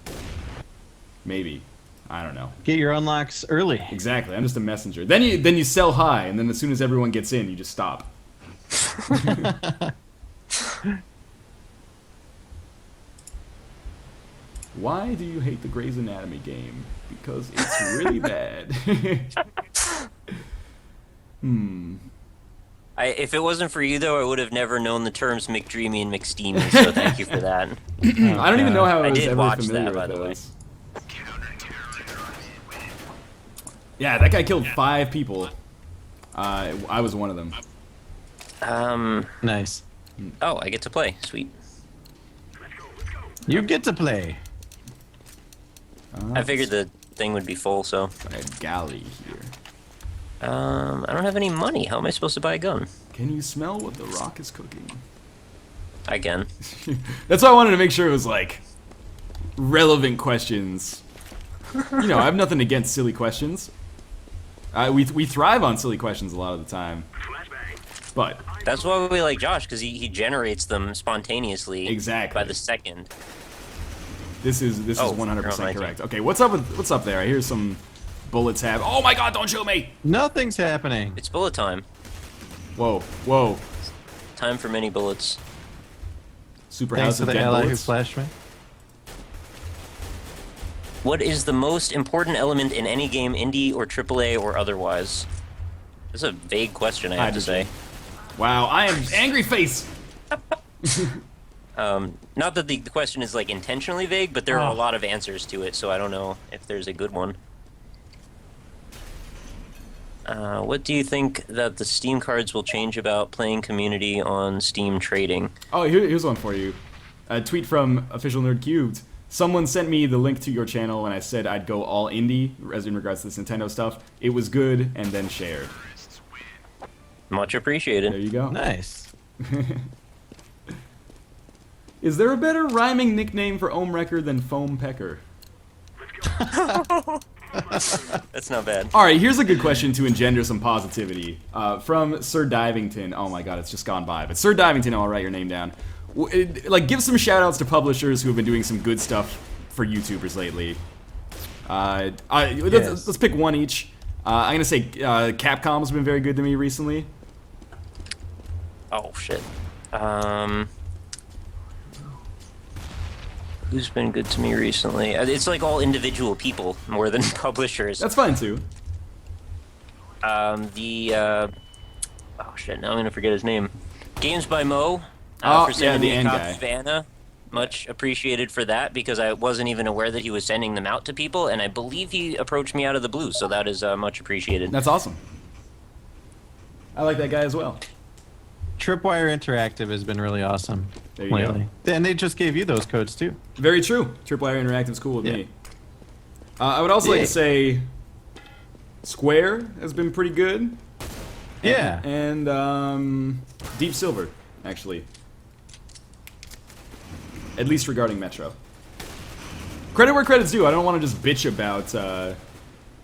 Maybe. I don't know. Get your unlocks early. Exactly. I'm just a messenger. Then you sell high, and then as soon as everyone gets in, you just stop. Why do you hate the Grey's Anatomy game? Because it's really bad. If it wasn't for you, though, I would have never known the terms McDreamy and McSteamy, so thank you for that. I don't even know how I I was did ever watch familiar that, by with the way. those. Yeah, that guy killed 5 people. I was one of them. Nice. Oh, I get to play. Sweet. You get to play. I figured the thing would be full, so. I had galley here. I don't have any money. How am I supposed to buy a gun? Can you smell what the rock is cooking? I can. That's why I wanted to make sure it was like relevant questions. You know, I have nothing against silly questions. We thrive on silly questions a lot of the time. But That's why we like Josh, because he generates them spontaneously. Exactly. By the second. this is Oh, 100% you're on my correct. Okay, what's up there? I hear some bullets have. Oh my God! Don't shoot me! Nothing's happening. It's bullet time. Whoa! Time for many bullets. Super Thanks House to of the Dead ally who Bullets. flashed me. What is the most important element in any game, indie or AAA or otherwise? This is a vague question, I have to say. Wow, I am angry face. Not that the question is like intentionally vague, but there are a lot of answers to it, so I don't know if there's a good one. What do you think that the Steam cards will change about playing community on Steam trading? Oh, here's one for you. A tweet from Official Nerd Cubed. Someone sent me the link to your channel and I said I'd go all indie as in regards to this Nintendo stuff. It was good and then shared. Much appreciated. There you go. Nice. Is there a better rhyming nickname for Ohm Wrecker than Foam Pecker? That's not bad. All right, here's a good question to engender some positivity. From Sir Divington. Oh my God, it's just gone by. But Sir Divington, I'll write your name down. Like, give some shout-outs to publishers who have been doing some good stuff for YouTubers lately. Let's pick one each. I'm gonna say Capcom's been very good to me recently. Oh, shit. Who's been good to me recently? It's like all individual people more than publishers. That's fine too. Oh shit, now I'm gonna forget his name. Games by Mo. Oh, for yeah, sending the me a end copy guy. of Vanna. Much appreciated for that, because I wasn't even aware that he was sending them out to people, and I believe he approached me out of the blue, so that is much appreciated. That's awesome. I like that guy as well. Tripwire Interactive has been really awesome There you lately. And they just gave you those codes too. Very true. Tripwire Interactive's cool with Yeah. me. I would also like Yeah. to say Square has been pretty good. Yeah. And Deep Silver, actually. At least regarding Metro. Credit where credit's due. I don't want to just bitch about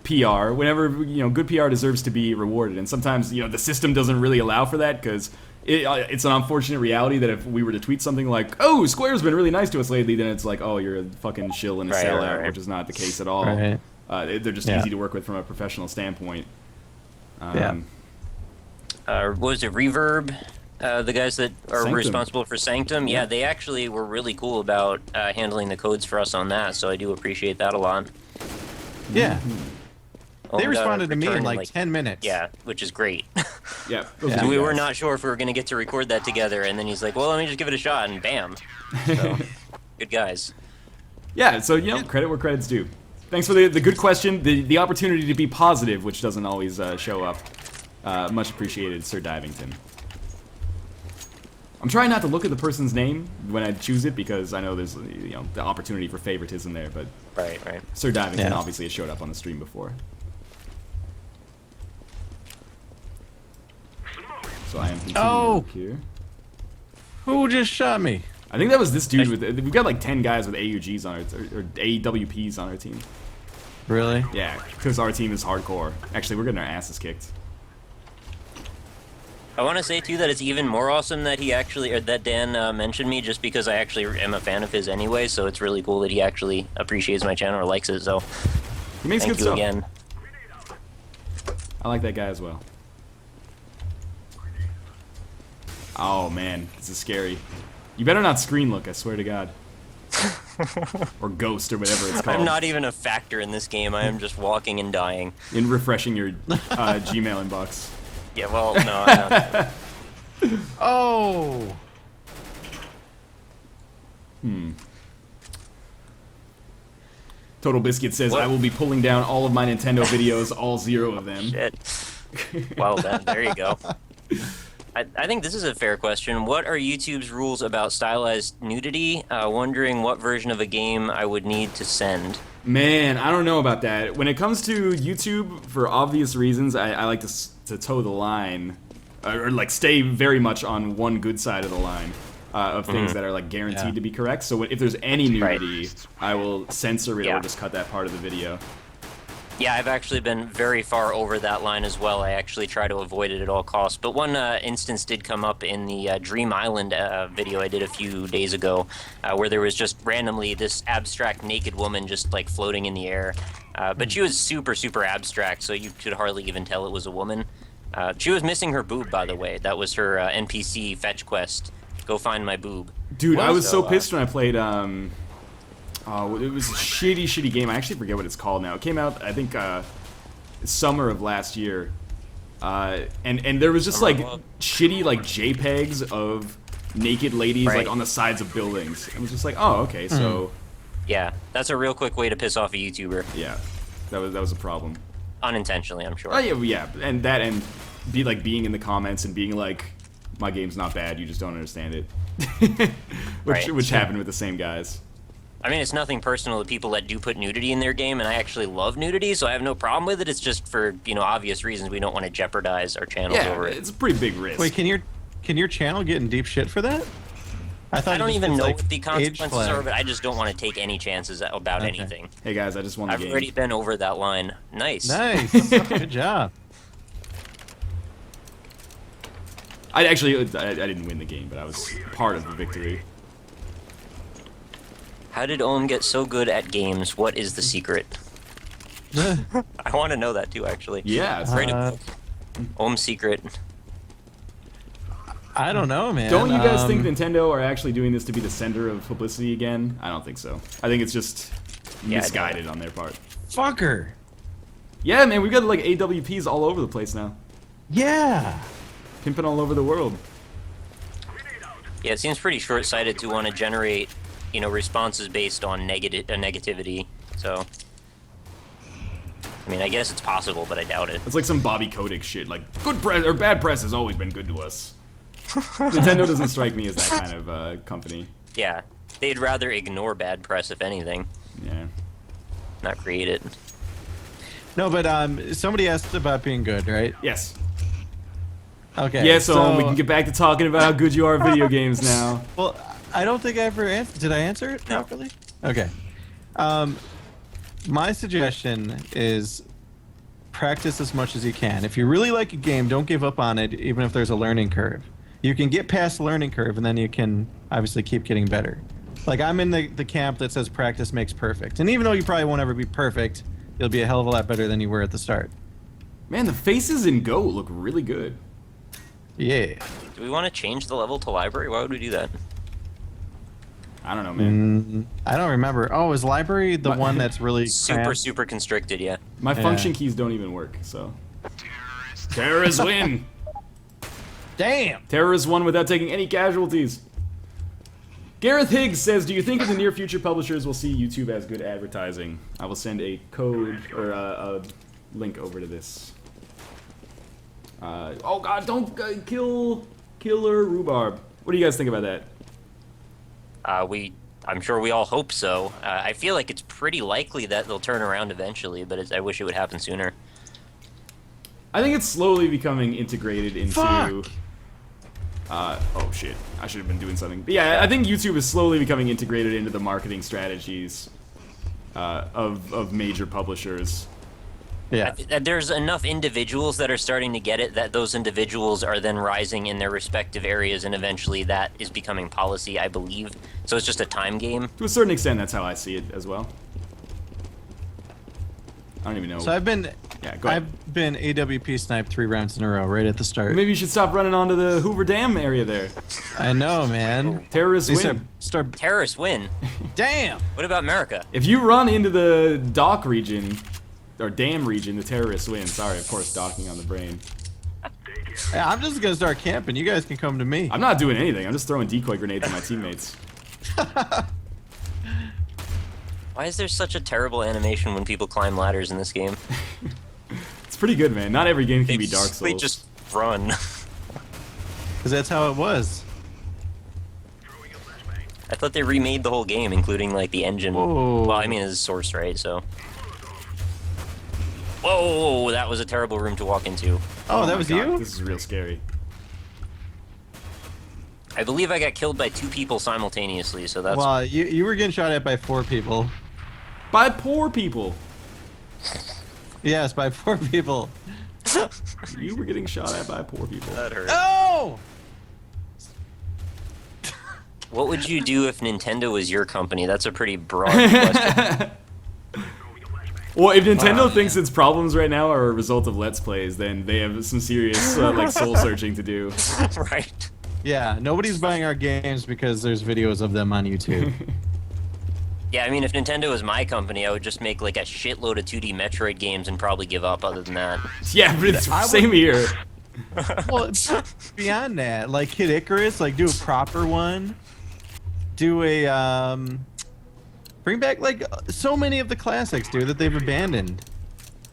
PR. Whenever, good PR deserves to be rewarded. And sometimes, the system doesn't really allow for that because it's an unfortunate reality that if we were to tweet something like, oh, Square's been really nice to us lately, then it's like, oh, you're a fucking shill and a sellout, which is not the case at all. Right. They're just easy to work with from a professional standpoint. What was it, Reverb? The guys that are Sanctum. responsible for Sanctum, yeah, they actually were really cool about handling the codes for us on that, so I do appreciate that a lot. Yeah. Oh, They we got a responded to me in return like 10 minutes. Yeah, which is great. Yeah. Yeah. We were not sure if we were going to get to record that together, and then he's like, well, let me just give it a shot, and bam. So, good guys. Yeah, so, credit where credit's due. Thanks for the good question, the opportunity to be positive, which doesn't always show up. Much appreciated, Sir Divington. I'm trying not to look at the person's name when I choose it because I know there's the opportunity for favoritism there, but Right. Sir Divington Yeah. obviously has showed up on the stream before. So I am continuing here. Who just shot me? I think that was this dude with. We've got like 10 guys with AUGs on our or AWPs on our team. Really? Yeah, because our team is hardcore. Actually, we're getting our asses kicked. I want to say, too, that it's even more awesome that he actually, or that Dan mentioned me, just because I actually am a fan of his anyway, so it's really cool that he actually appreciates my channel or likes it, so He makes thank good you stuff. again. I like that guy as well. Oh man, this is scary. You better not screen look, I swear to God. or Ghost or whatever it's called. I'm not even a factor in this game. I am just walking and dying. In refreshing your Gmail inbox. Yeah, well, no, I'm not. Oh. Total Biscuit says, What? I will be pulling down all of my Nintendo videos, all 0 of them. Shit. Well, then, there you go. I think this is a fair question. What are YouTube's rules about stylized nudity? Wondering what version of a game I would need to send. Man, I don't know about that. When it comes to YouTube, for obvious reasons, I like to toe the line, or like stay very much on one good side of the line of things that are like guaranteed to be correct. So if there's any nudity, I will censor it or just cut that part of the video. Yeah, I've actually been very far over that line as well. I actually try to avoid it at all costs. But one instance did come up in the Dream Island video I did a few days ago, where there was just randomly this abstract naked woman just like floating in the air. But she was super, super abstract, so you could hardly even tell it was a woman. She was missing her boob, by the way. That was her NPC fetch quest. Go find my boob. Dude, I was so pissed when I played... it was a shitty game. I actually forget what it's called now. It came out, I think, summer of last year. And there was just, like, shitty, like, JPEGs of naked ladies, like, on the sides of buildings. I was just like, oh, okay, so... Yeah, that's a real quick way to piss off a YouTuber. Yeah, that was a problem. Unintentionally, I'm sure. Oh, yeah, and that, and being in the comments and being like, my game's not bad, you just don't understand it. which happened with the same guys. I mean, it's nothing personal to people that do put nudity in their game, and I actually love nudity, so I have no problem with it. It's just for, obvious reasons we don't want to jeopardize our channels over it. It's a pretty big risk. Wait, can your channel get in deep shit for that? I don't even know like what the consequences age are, but I just don't want to take any chances about anything. Hey guys, I just won the I've game. already been over that line. Nice. Nice. Good job. I didn't win the game, but I was part of the victory. How did Ohm get so good at games? What is the secret? I want to know that too, actually. Yeah, it's Write a book. Ohm's secret. I don't know, man. Don't you guys think Nintendo are actually doing this to be the center of publicity again? I don't think so. I think it's just misguided on their part. Fucker. Yeah, man, we've got like AWPs all over the place now. Yeah. Pimping all over the world. Yeah, it seems pretty short-sighted to want to generate, responses based on negativity. So, I mean, I guess it's possible, but I doubt it. It's like some Bobby Kotick shit. Like, good press or bad press has always been good to us. Nintendo doesn't strike me as that kind of company. Yeah, they'd rather ignore bad press, if anything. Yeah. Not create it. No, but somebody asked about being good, right? Yes. Okay. Yeah, so we can get back to talking about how good you are at video games now. Well, I don't think I ever answered. Did I answer it properly? Okay. My suggestion is practice as much as you can. If you really like a game, don't give up on it, even if there's a learning curve. You can get past the learning curve, and then you can obviously keep getting better. Like, I'm in the camp that says practice makes perfect. And even though you probably won't ever be perfect, you'll be a hell of a lot better than you were at the start. Man, the faces in Go look really good. Yeah. Do we want to change the level to library? Why would we do that? I don't know, man. I don't remember. Oh, is library the one that's really super constricted? Yeah. My function keys don't even work, so. Terrorists win! Damn! Terrorists won without taking any casualties. Gareth Higgs says, do you think in the near future publishers will see YouTube as good advertising? I will send a code, or a link over to this. Oh god, don't kill Killer Rhubarb. What do you guys think about that? I'm sure we all hope so. I feel like it's pretty likely that they'll turn around eventually, but I wish it would happen sooner. I think it's slowly becoming integrated into... oh shit, I should have been doing something. But yeah, I think YouTube is slowly becoming integrated into the marketing strategies of major publishers. Yeah. There's enough individuals that are starting to get it that those individuals are then rising in their respective areas, and eventually that is becoming policy, I believe. So it's just a time game. To a certain extent, that's how I see it as well. I don't even know. So I've been Go ahead. I've been AWP sniped 3 rounds in a row right at the start. Maybe you should stop running onto the Hoover Dam area there. I know, man. Terrorists They win. start Terrorists win. Damn. What about America? If you run into the dock region, or dam region, the terrorists win. Sorry, of course, docking on the brain. Yeah, I'm just gonna start camping. You guys can come to me. I'm not doing anything. I'm just throwing decoy grenades at my teammates. Why is there such a terrible animation when people climb ladders in this game? It's pretty good, man. Not every game can They be Dark Souls. They just run. Because that's how it was. I thought they remade the whole game, including like the engine. Whoa. Well, I mean, it's source, right? So. Whoa, that was a terrible room to walk into. Oh, that my was God, you? This is real scary. I believe I got killed by 2 people simultaneously, so that's. Well, you were getting shot at by 4 people. By poor people. Yes, by 4 people. You were getting shot at by poor people. That hurt. Oh! What would you do if Nintendo was your company? That's a pretty broad question. Well, if Nintendo thinks its problems right now are a result of Let's Plays, then they have some serious like soul searching to do. Right. Yeah, nobody's buying our games because there's videos of them on YouTube. Yeah, I mean, if Nintendo was my company, I would just make like a shitload of 2D Metroid games and probably give up other than that. Yeah, but it's same here. Well, it's beyond that. Like Kid Icarus, like do a proper one. Do a bring back like so many of the classics, dude, that they've abandoned.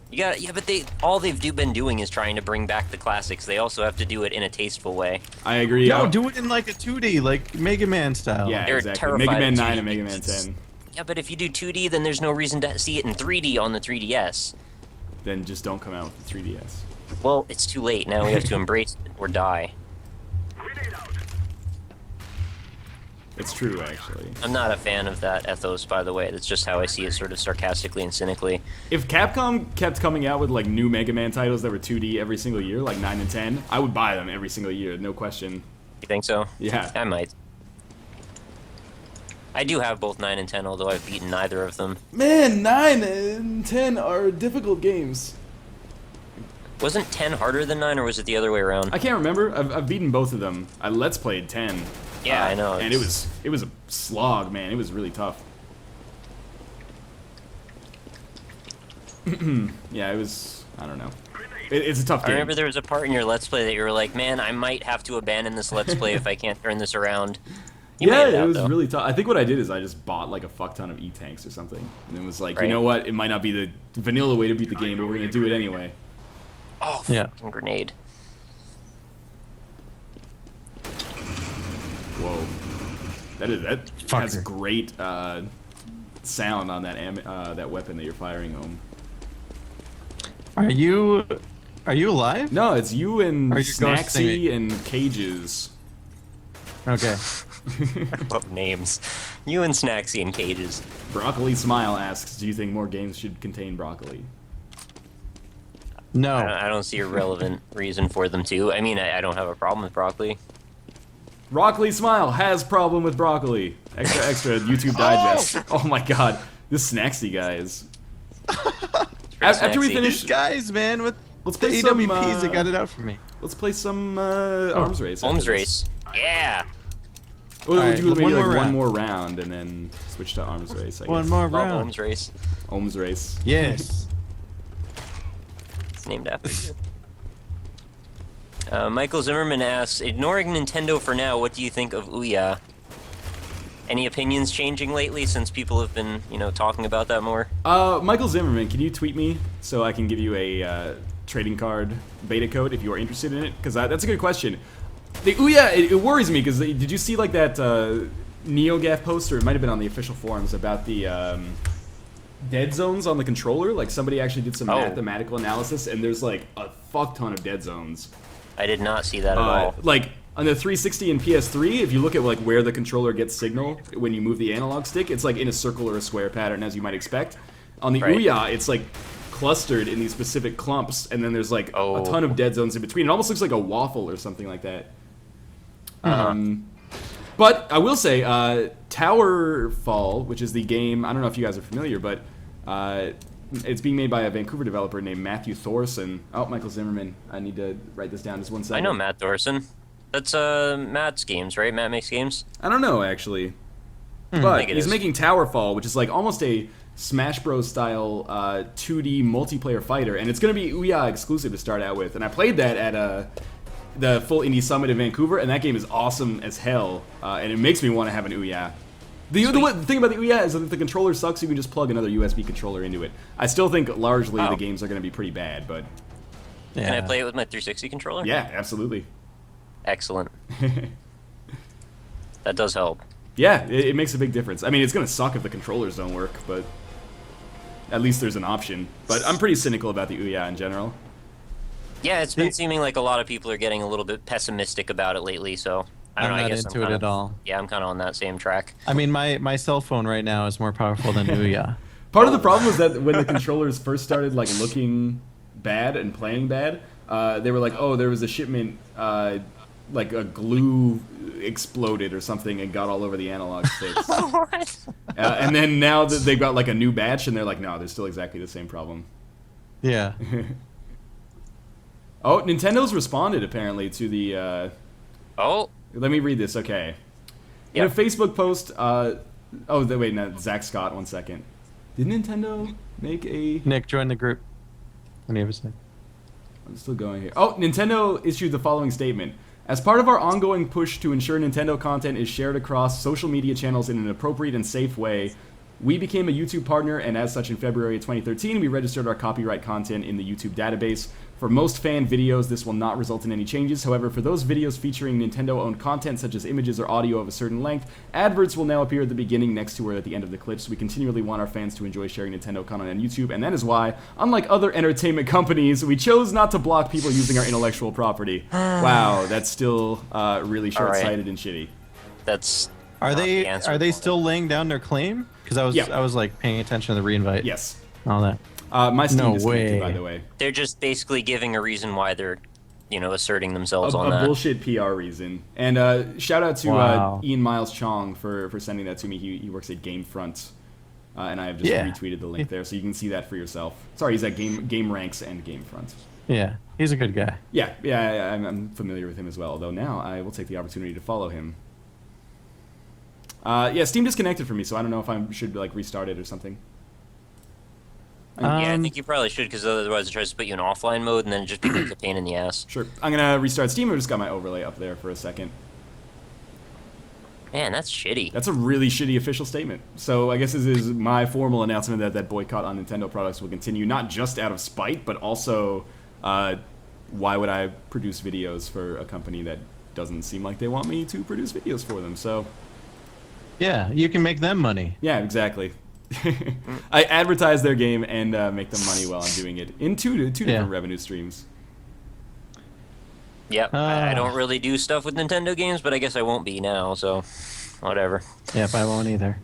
You got yeah, but all they've been doing is trying to bring back the classics. They also have to do it in a tasteful way. I agree. No, do it in like a 2D, like Mega Man style. Yeah, They're exactly. terrified Mega Man of 9 2D and Mega Man games. 10. Yeah, but if you do 2D, then there's no reason to see it in 3D on the 3DS. Then just don't come out with the 3DS. Well, it's too late. Now we have to embrace it or die. It's true, actually. I'm not a fan of that ethos, by the way. That's just how I see it, sort of sarcastically and cynically. If Capcom kept coming out with like new Mega Man titles that were 2D every single year, like 9 and 10, I would buy them every single year, no question. You think so? Yeah. I might. I do have both 9 and 10, although I've beaten neither of them. Man, 9 and 10 are difficult games. Wasn't 10 harder than 9, or was it the other way around? I can't remember. I've beaten both of them. I Let's Played 10. Yeah, I know. And it was a slog, man. It was really tough. Yeah, it was. I don't know. It's a tough I game. remember there was a part in your Let's Play that you were like, man, I might have to abandon this Let's Play if I can't turn this around. You Yeah, made it out, was though. really tough. I think what I did is I just bought like a fuck ton of E-tanks or something. And it was like, you Right. know what? It might not be the vanilla way to beat the game, but we're going to do it anyway. Oh, Yeah. fucking grenade. Whoa. That has Fucker. great sound on that weapon that you're firing home. Are you alive? No, it's you and Are you ghosting Snacksy me? and Cages. Okay. What names? You and Snacksy in cages. Broccoli Smile asks, do you think more games should contain broccoli? No. I don't see a relevant reason for them to. I mean, I don't have a problem with broccoli. Broccoli Smile has problem with broccoli. Extra YouTube digest. Oh my god. This Snacksy guy is... After we Snacksy. finish... These guys, man, with Let's the play some, AWPs that got it out for me. Let's play some arms race. after Holmes this. race. Yeah. Or would Alright, you maybe one like more one round. more round and then switch to arms race, I guess. One more Love round. Holmes race. Arms race. Yes. It's named after you. Michael Zimmerman asks, ignoring Nintendo for now, what do you think of Ouya? Any opinions changing lately since people have been, talking about that more? Michael Zimmerman, can you tweet me so I can give you a trading card beta code if you are interested in it? Because that's a good question. The Ouya, it worries me because did you see like that NeoGAF poster? It might have been on the official forums about the dead zones on the controller. Like somebody actually did some Oh. mathematical analysis, and there's like a fuck ton of dead zones. I did not see that at all. Like on the 360 and PS3, if you look at like where the controller gets signal when you move the analog stick, it's like in a circle or a square pattern as you might expect. On the Right. Ouya, it's like clustered in these specific clumps, and then there's like a ton of dead zones in between. It almost looks like a waffle or something like that. But I will say, Tower Fall, which is the game, I don't know if you guys are familiar, but It's being made by a Vancouver developer named Matthew Thorson. Oh, Michael Zimmerman. I need to write this down just 1 second. I know Matt Thorson. That's Matt's games, right? Matt makes games. I don't know, actually. I But think it he's is. making Towerfall, which is like almost a Smash Bros. Style 2D multiplayer fighter, and it's going to be Ouya exclusive to start out with. And I played that at the Full Indie Summit in Vancouver, and that game is awesome as hell, and it makes me want to have an Ouya. The thing about the Ouya is that if the controller sucks, you can just plug another USB controller into it. I still think largely the games are going to be pretty bad, but... Can I play it with my 360 controller? Yeah, absolutely. Excellent. That does help. Yeah, it makes a big difference. I mean, it's going to suck if the controllers don't work, but at least there's an option. But I'm pretty cynical about the Ouya in general. Yeah, it's been seeming like a lot of people are getting a little bit pessimistic about it lately, so I don't know. I guess into it at all. Yeah, I'm kind of on that same track. I mean, my cell phone right now is more powerful than Ouya. Part of the problem was that when the controllers first started like looking bad and playing bad, they were like, oh, there was a shipment, like a glue exploded or something and got all over the analog sticks. And then now that they've got like a new batch and they're like, no, there's still exactly the same problem. Yeah. Oh, Nintendo's responded apparently to the. Oh. Let me read this. Okay. In a Facebook post. Wait, no, Zach Scott. 1 second. Did Nintendo make a? Nick, join the group. What do you have to say? I'm still going here. Oh, Nintendo issued the following statement. As part of our ongoing push to ensure Nintendo content is shared across social media channels in an appropriate and safe way, we became a YouTube partner, and as such in February of 2013, we registered our copyright content in the YouTube database. For most fan videos, this will not result in any changes. However, for those videos featuring Nintendo-owned content, such as images or audio of a certain length, adverts will now appear at the beginning next to or at the end of the clips. We continually want our fans to enjoy sharing Nintendo content on YouTube, and that is why, unlike other entertainment companies, we chose not to block people using our intellectual property. Wow, that's still really short-sighted and shitty. That's Are they still laying down their claim? Because I was like paying attention to the reinvite. Yes. All that. My Steam No disconnected, way. by the way. They're just basically giving a reason why they're, asserting themselves on A that. bullshit PR reason. And shout out to Wow. Ian Miles Chong for sending that to me. He works at Gamefront, and I have just retweeted the link there, so you can see that for yourself. Sorry, he's at Game Ranks and Gamefront. Yeah, he's a good guy. Yeah, I'm familiar with him as well. Although now I will take the opportunity to follow him. Steam disconnected for me, so I don't know if I should like restart it or something. Yeah, I think you probably should, because otherwise it tries to put you in offline mode, and then it just becomes a pain in the ass. Sure. I'm gonna restart Steam. I just got my overlay up there for a second. Man, that's shitty. That's a really shitty official statement. So I guess this is my formal announcement that boycott on Nintendo products will continue, not just out of spite, but also why would I produce videos for a company that doesn't seem like they want me to produce videos for them? So Yeah, you can make them money. yeah, exactly. I advertise their game and make them money while I'm doing it in two different revenue streams. Yep, I don't really do stuff with Nintendo games, but I guess I won't be now, so whatever. Yep, I won't either.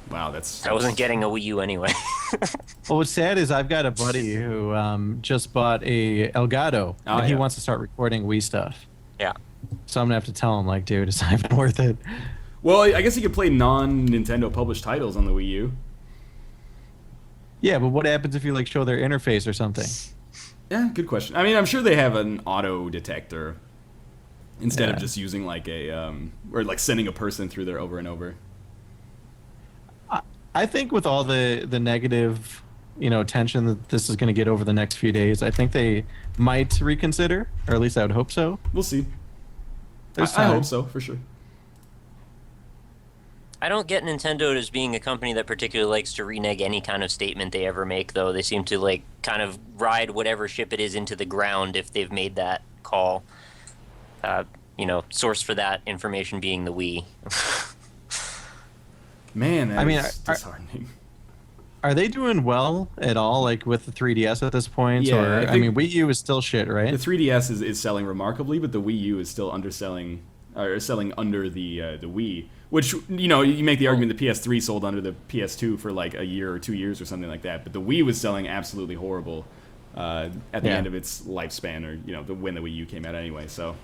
Wow, that's... I wasn't getting a Wii U anyway. Well, what's sad is I've got a buddy who just bought a Elgato, and he wants to start recording Wii stuff. Yeah. So I'm gonna have to tell him, like, dude, it's not even worth it. Well, I guess you could play non-Nintendo published titles on the Wii U. Yeah, but what happens if you like show their interface or something? Yeah, good question. I mean, I'm sure they have an auto detector instead of just using like a or like sending a person through there over and over. I think with all the negative, attention that this is going to get over the next few days, I think they might reconsider, or at least I would hope so. We'll see. There's I time. hope so, for sure. I don't get Nintendo as being a company that particularly likes to renege any kind of statement they ever make, though. They seem to, like, kind of ride whatever ship it is into the ground if they've made that call. Source for that information being the Wii. Man, that I mean, is disheartening. Are they doing well at all, like with the 3DS at this point? Yeah, or I think Wii U is still shit, right? The 3DS is selling remarkably, but the Wii U is still underselling, or selling under the Wii. Which, you make the argument the PS3 sold under the PS2 for like a year or 2 years or something like that. But the Wii was selling absolutely horrible at the end of its lifespan, or when the Wii U came out anyway. So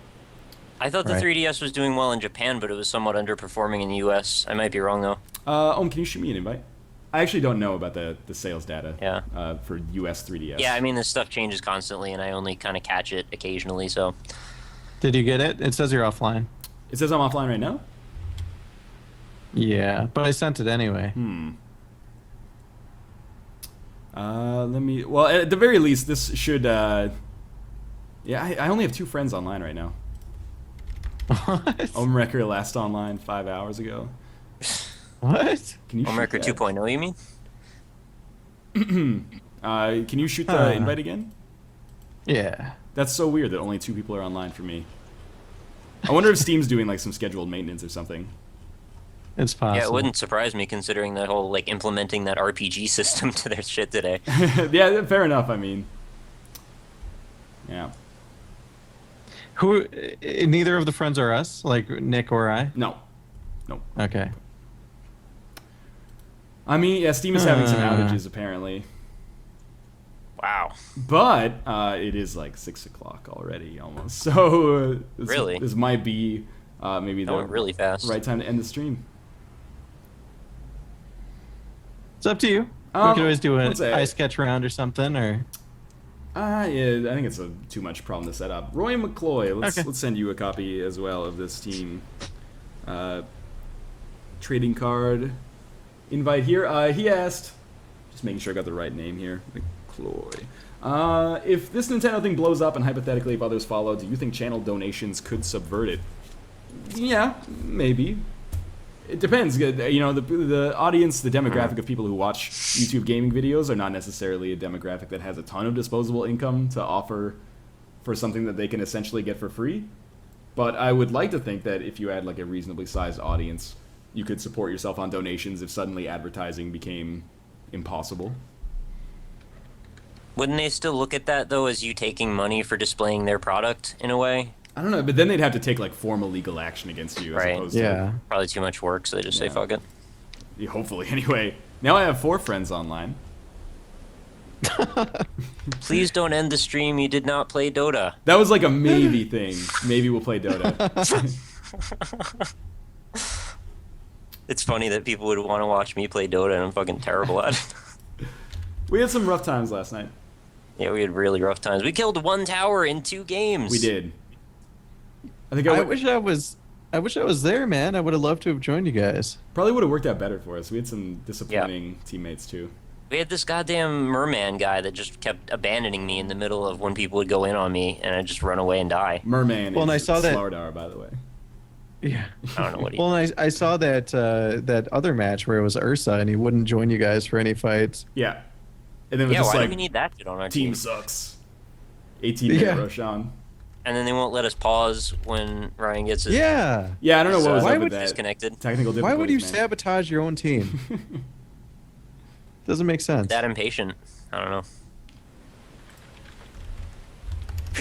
I thought the 3DS was doing well in Japan, but it was somewhat underperforming in the US. I might be wrong, though. Can you shoot me an invite? I actually don't know about the sales data. Yeah. For US 3DS. Yeah, I mean, this stuff changes constantly, and I only kind of catch it occasionally. So. Did you get it? It says you're offline. It says I'm offline right now. Yeah, but I sent it anyway. Let me. Well, at the very least, this should. Yeah, I only have 2 friends online right now. What? Omewrecker last online 5 hours ago. What? Can you? Omewrecker shoot 2.0, you mean? that? Can you shoot the invite again? Yeah. That's so weird that only 2 people are online for me. I wonder if Steam's doing like some scheduled maintenance or something. It's possible. Yeah, it wouldn't surprise me considering the whole like implementing that RPG system to their shit today. Yeah, fair enough. I mean, yeah. Who? Neither of the friends are us, like Nick or I. No. Okay. I mean, yeah, Steam is having some outages apparently, Wow. but it is like 6 o'clock already almost. So Really? this might be maybe That the went really fast. right time to end the stream. It's up to you. We could always do an ice sketch round or something, or. Yeah, I think it's too much problem to set up. Roy McCloy, let's send you a copy as well of this Steam trading card invite here. He asked, just making sure I got the right name here, McCloy. If this Nintendo thing blows up and hypothetically if others follow, do you think channel donations could subvert it? Yeah, maybe. It depends. You know, the audience, the demographic of people who watch YouTube gaming videos are not necessarily a demographic that has a ton of disposable income to offer for something that they can essentially get for free. But I would like to think that if you had like a reasonably sized audience, you could support yourself on donations if suddenly advertising became impossible. Wouldn't they still look at that though as you taking money for displaying their product in a way? I don't know, but then they'd have to take like formal legal action against you as Right. opposed Yeah. Probably too much work, so they just say Yeah. fuck it. to hopefully anyway. Now I have 4 friends online. Please don't end the stream. You did not play Dota. That was like a maybe thing. Maybe we'll play Dota. It's funny that people would want to watch me play Dota, and I'm fucking terrible at it. We had some rough times last night. Yeah, we had really rough times. We killed 1 tower in 2 games. We did. I think I wish I was there, man. I would have loved to have joined you guys. probably would have worked out better for us. We had some disappointing teammates too. We had this goddamn merman guy that just kept abandoning me in the middle of when people would go in on me, and I'd just run away and die. Merman Well, and I is saw that- Slardar, by the way. Yeah. I don't know what he... Well, and I saw that that other match where it was Ursa, and he wouldn't join you guys for any fights. Yeah. And then it was Yeah, just why like, do we need that shit on our team team? sucks. 18-minute Yeah. Roshan. And then they won't let us pause when Ryan gets his Yeah. Yeah, I don't know what was Why up would with that. disconnected. Technical difficulties, Why would you man. sabotage your own team? Doesn't make sense. That impatient. I don't know.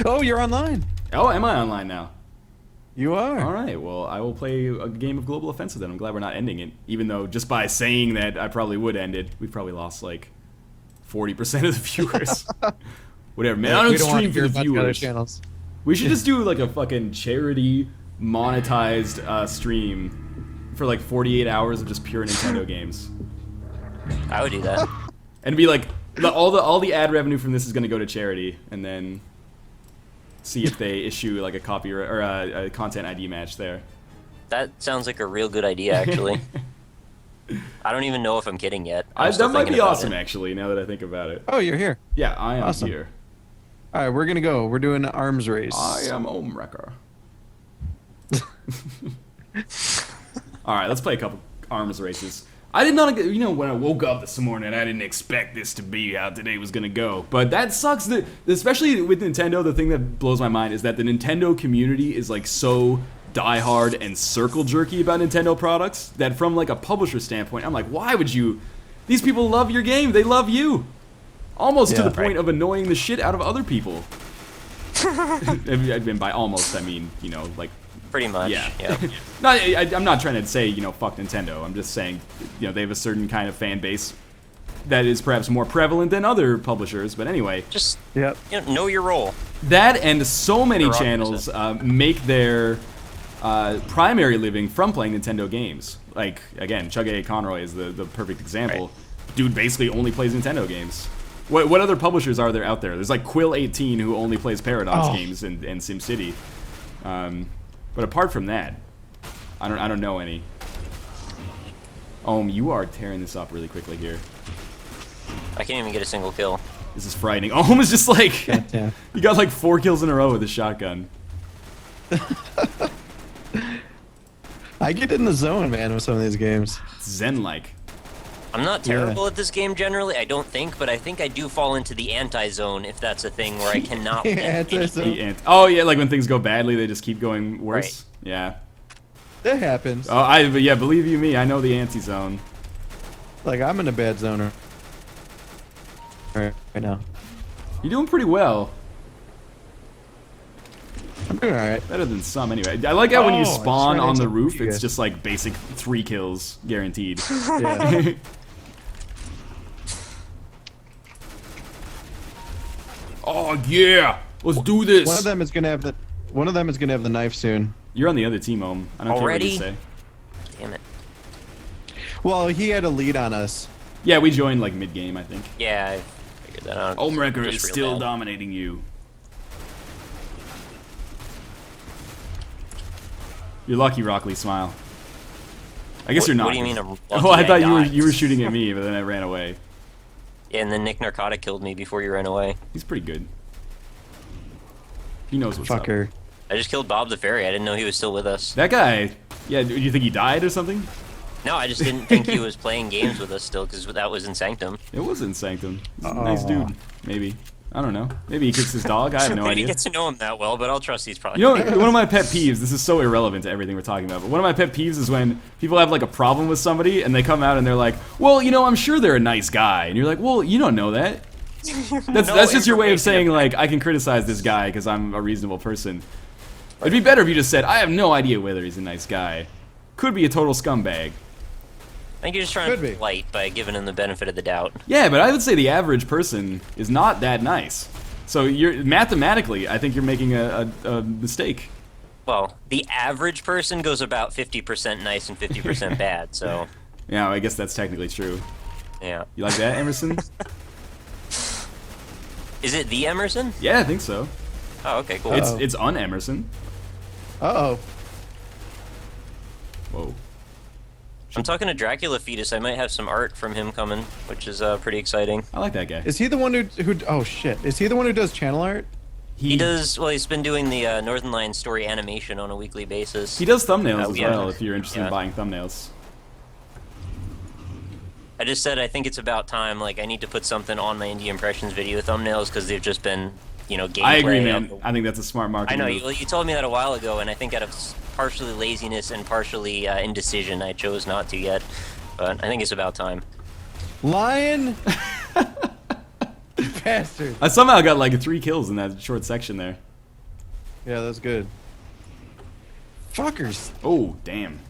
Oh, you're online. Oh, am I online now? You are. All right, well, I will play a game of Global Offensive then. I'm glad we're not ending it. Even though just by saying that I probably would end it, we've probably lost like 40% of the viewers. Whatever, man. I don't We want stream to for hear the about the other viewers. channels. We should just do like a fucking charity monetized stream for like 48 hours of just pure Nintendo games. I would do that. And be like, all the ad revenue from this is going to go to charity, and then see if they issue like a copyright or a content ID match there. That sounds like a real good idea, actually. I don't even know if I'm kidding yet. I'm still That might thinking be about awesome, it. actually, now that I think about it. Oh, you're here. Yeah, I am Awesome. here. All right, we're gonna go. We're doing an arms race. I am Omewrecker. All right, let's play a couple arms races. I did not, you know, when I woke up this morning, I didn't expect this to be how today was gonna go. But that sucks. That, especially with Nintendo, the thing that blows my mind is that the Nintendo community is like so diehard and circle jerky about Nintendo products that from like a publisher standpoint, I'm like, why would you? These people love your game. They love you. Almost to Yeah. the point of annoying the shit out of other people. And by almost, I mean, you know, like, Pretty much. yeah. Yeah. No, I'm not trying to say, you know, fuck Nintendo. I'm just saying, you know, they have a certain kind of fan base that is perhaps more prevalent than other publishers. But anyway, Just Yep. know your role. that and so many They're channels make their primary living from playing Nintendo games. Like, again, Chugga Conroy is the perfect example. dude basically only plays Nintendo games. What other publishers are there out there? There's like Quill18 who only plays Paradox games and SimCity. But apart from that, I don't know any. You are tearing this up really quickly here. I can't even get a single kill. This is frightening. Is just like Yeah. you got like 4 kills in a row with a shotgun. I get in the zone, man, with some of these games. It's Zen-like. I'm not terrible at this game generally, I don't think, but I think I do fall into the anti-zone if that's a thing where I cannot win Anti-zone. anything. Oh yeah, like when things go badly, they just keep going worse. Right. Yeah. That happens. Yeah, believe you me, I know the anti-zone. Like, I'm in a bad zone right now. You're doing pretty well. I'm doing alright. Better than some, anyway. I like how when you I spawn tried on the to- roof, yeah. it's just like basic 3 kills guaranteed. Yeah. Oh yeah, let's do this. One of them is gonna have the knife soon. You're on the other team, Ohm. I don't Already? care what you say. Damn it. Well, he had a lead on us. Yeah, we joined like mid game, I think. Yeah, I figured that out. Omrecker Just is real still bad. dominating you. You're lucky, Rockley. Smile. I guess you're not. What do you mean I'm lucky Oh, I thought died? you were shooting at me, but then I ran away. Yeah, and then Nick Narcotic killed me before you ran away. He's pretty good. He knows what's up. Fucker. I just killed Bob the Fairy. I didn't know he was still with us. That guy. Yeah, do you think he died or something? No, I just didn't think he was playing games with us still because that was in Sanctum. It was in Sanctum. He's a nice dude. Maybe. I don't know. Maybe he kicks his dog. I have no I idea. didn't get to know him that well, but I'll trust he's probably. You know, one of my pet peeves, this is so irrelevant to everything we're talking about, but one of my pet peeves is when people have like a problem with somebody and they come out and they're like, well, you know, I'm sure they're a nice guy. And you're like, well, you don't know that. That's just your way of saying, like, I can criticize this guy because I'm a reasonable person. It'd be better if you just said, I have no idea whether he's a nice guy. Could be a total scumbag. I think you're just trying Could to be. be light by giving him the benefit of the doubt. Yeah, but I would say the average person is not that nice. So you're mathematically, I think you're making a mistake. Well, the average person goes about 50% nice and 50% bad, so Yeah, I guess that's technically true. yeah. You like that, Emerson? Is it the Emerson? Yeah, I think so. Oh, okay, cool. It's un-Emerson. Uh-oh. Whoa. I'm talking to Dracula Fetus. I might have some art from him coming, which is pretty exciting. I like that guy. Is he the one who oh shit. Is he the one who does channel art? He does, well, he's been doing the Northern Lion story animation on a weekly basis. He does thumbnails as yeah. well, if you're interested in Yeah. buying thumbnails. I just said I think it's about time, like, I need to put something on my Indie Impressions video thumbnails, because they've just been, you know, gameplay. I agree, man. of the- I think that's a smart I marketing know, move. you told me that a while ago, and I think out of partially laziness and partially indecision, I chose not to yet. But I think it's about time. Lion. Bastard. I somehow got like 3 kills in that short section there. Yeah, that's good. Fuckers. Oh, damn.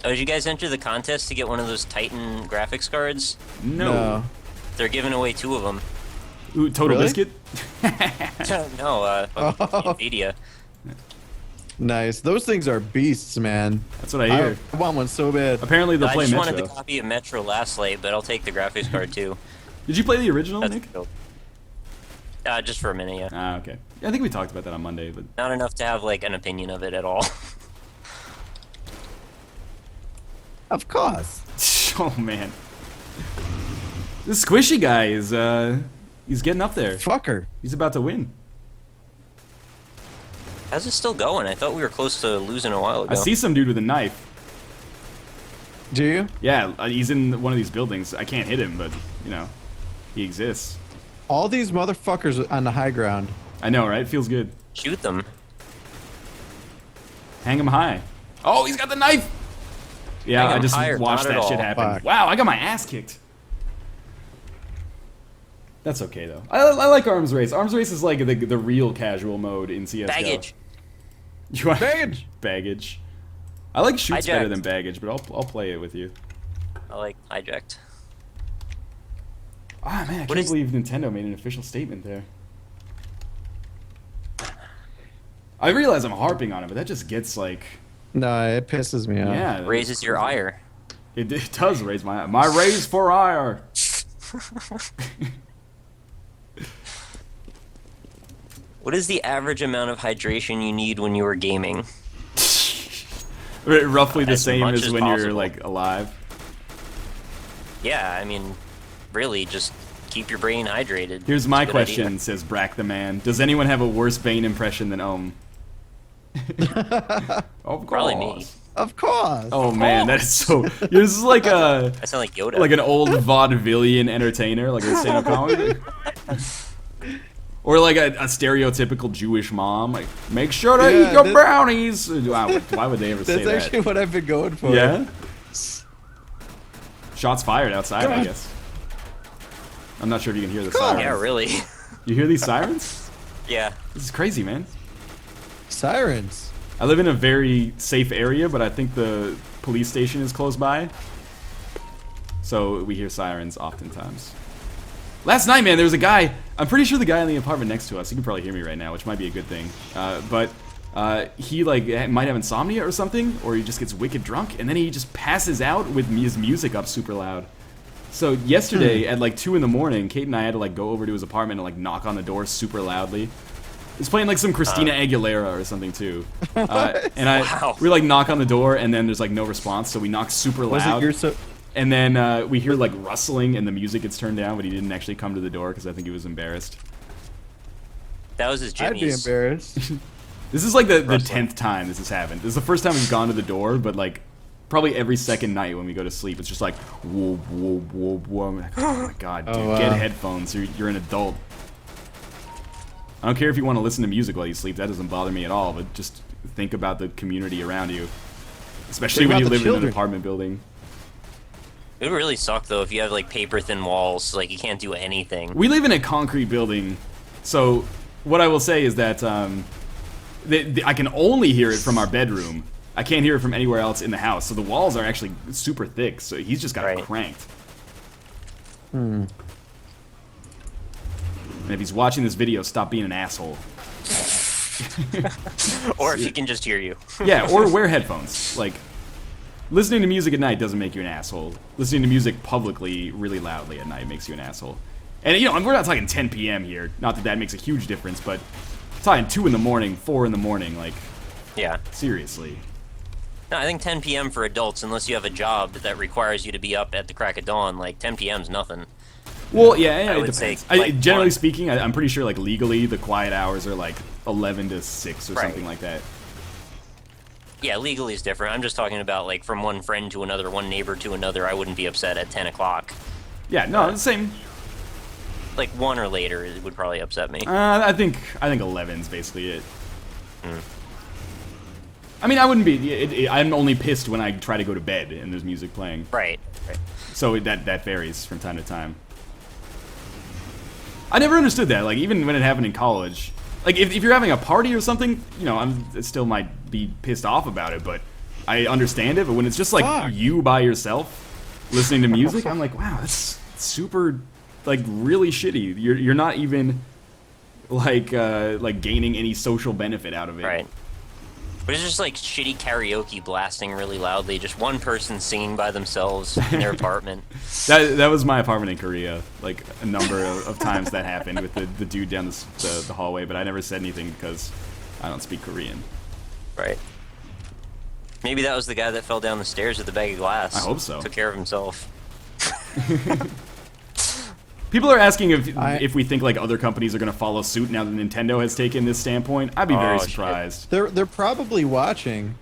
Oh, did you guys enter the contest to get one of those Titan graphics cards? No. They're giving away 2 of them. Ooh, Total Really? Biscuit? No, Oh. Nvidia. Nice. Those things are beasts, man. That's what I hear. I want one so bad. Apparently they'll I play just Metro. wanted the copy of Metro last late, but I'll take the graphics card too. Did you play the original, That's Nick? cool. Just for a minute, yeah. Ah, okay. Yeah, I think we talked about that on Monday, but Not enough to have like an opinion of it at all. Of course. oh man. This squishy guy is he's getting up there. Fucker. He's about to win. How's it still going? I thought we were close to losing a while ago. I see some dude with a knife. Do you? Yeah, he's in one of these buildings. I can't hit him, but you know, he exists. All these motherfuckers on the high ground. I know, right? Feels good. Shoot them. Hang him high. Oh, he's got the knife. Yeah, Hang I him just higher, watched not at that shit all. happen. Fuck. Wow, I got my ass kicked. That's okay though. I like Arms Race. Arms Race is like the real casual mode in CS:GO. Baggage. You want Baggage. Baggage. I like shoots better Hijacked. than baggage, but I'll play it with you. I like hijacked. Ah man, I What can't is- believe Nintendo made an official statement there. I realize I'm harping on it, but that just gets like No, it pisses me off. Yeah, Raises your ire. It does raise my raise for ire. What is the average amount of hydration you need when you are gaming? Roughly the As same much as as when you're possible. like alive. Yeah, I mean, really, just keep your brain hydrated. Here's It's my a good question, idea. says Brack the man. Does anyone have a worse Bane impression than Ohm? Of course. Probably me. Of course. Oh man, that is so. This is like a I sound like Yoda. like an old vaudevillian entertainer, like a stand-up comic. Or like a stereotypical Jewish mom, like, make sure to Yeah, eat your that- brownies. Why would they ever say That's actually that? what I've been going for. Yeah? Shots fired outside, I guess. I'm not sure if you can hear the sirens. Yeah, really. You hear these sirens? Yeah. This is crazy, man. Sirens. I live in a very safe area, but I think the police station is close by. So we hear sirens oftentimes. Last night, man, there was a guy. I'm pretty sure the guy in the apartment next to us. He can probably hear me right now, which might be a good thing. But he like might have insomnia or something, or he just gets wicked drunk, and then he just passes out with his music up super loud. So yesterday at like 2 in the morning, Kate and I had to like go over to his apartment and like knock on the door super loudly. He's playing like some Christina Aguilera or something too. And Wow. we like knock on the door, and then there's like no response, so we knock super Was loud. it your so? And then we hear like rustling and the music gets turned down, but he didn't actually come to the door because I think he was embarrassed. That was his I'd be Jimmy's. embarrassed. This is like the Rustling. 10th time this has happened. This is the first time we've gone to the door, but like probably every second night when we go to sleep, it's just like, whoa, whoa, whoa, whoa. I'm like, oh my god, dude, Oh, wow. get headphones. You're an adult. I don't care if you want to listen to music while you sleep. That doesn't bother me at all, but just think about the community around you. Especially Think when you about the live in an children. apartment building. It would really suck though if you have like paper thin walls, like you can't do anything. We live in a concrete building, so what I will say is that I can only hear it from our bedroom. I can't hear it from anywhere else in the house, so the walls are actually super thick, so he's just got it Right. cranked. And if he's watching this video, stop being an asshole. Or if he can just hear you. Yeah, or wear headphones. Like, listening to music at night doesn't make you an asshole. Listening to music publicly, really loudly at night makes you an asshole. And, you know, we're not talking 10 p.m. here. Not that that makes a huge difference, but talking 2 in the morning, 4 in the morning, like, Yeah. seriously. No, I think 10 p.m. for adults, unless you have a job that requires you to be up at the crack of dawn, like 10 p.m.'s nothing. Well, yeah, I it would depends. say, like, Generally 1. speaking, I'm pretty sure, like, legally, the quiet hours are, like, 11 to 6 or Right. something like that. Yeah, legally is different. I'm just talking about like from one friend to another, one neighbor to another. I wouldn't be upset at 10 o'clock. Yeah, no, the same. Like 1 or later, it would probably upset me. I think 11's basically it. I mean, I wouldn't be. I'm only pissed when I try to go to bed and there's music playing. Right. Right. So that varies from time to time. I never understood that. Like, even when it happened in college, like if you're having a party or something, you know, I still might be pissed off about it, but I understand it. But when it's just like Fuck. you by yourself listening to music, I'm like, wow, that's super, like, really shitty. You're not even like gaining any social benefit out of it. Right. But it's just like shitty karaoke blasting really loudly. Just one person singing by themselves in their apartment. That was my apartment in Korea. Like, a number of times that happened with the dude down the hallway, but I never said anything because I don't speak Korean. Right. Maybe that was the guy that fell down the stairs with the bag of glass. I hope so. Took care of himself. People are asking if we think like other companies are going to follow suit now that Nintendo has taken this standpoint. I'd be very Oh, shit. surprised. They're probably watching.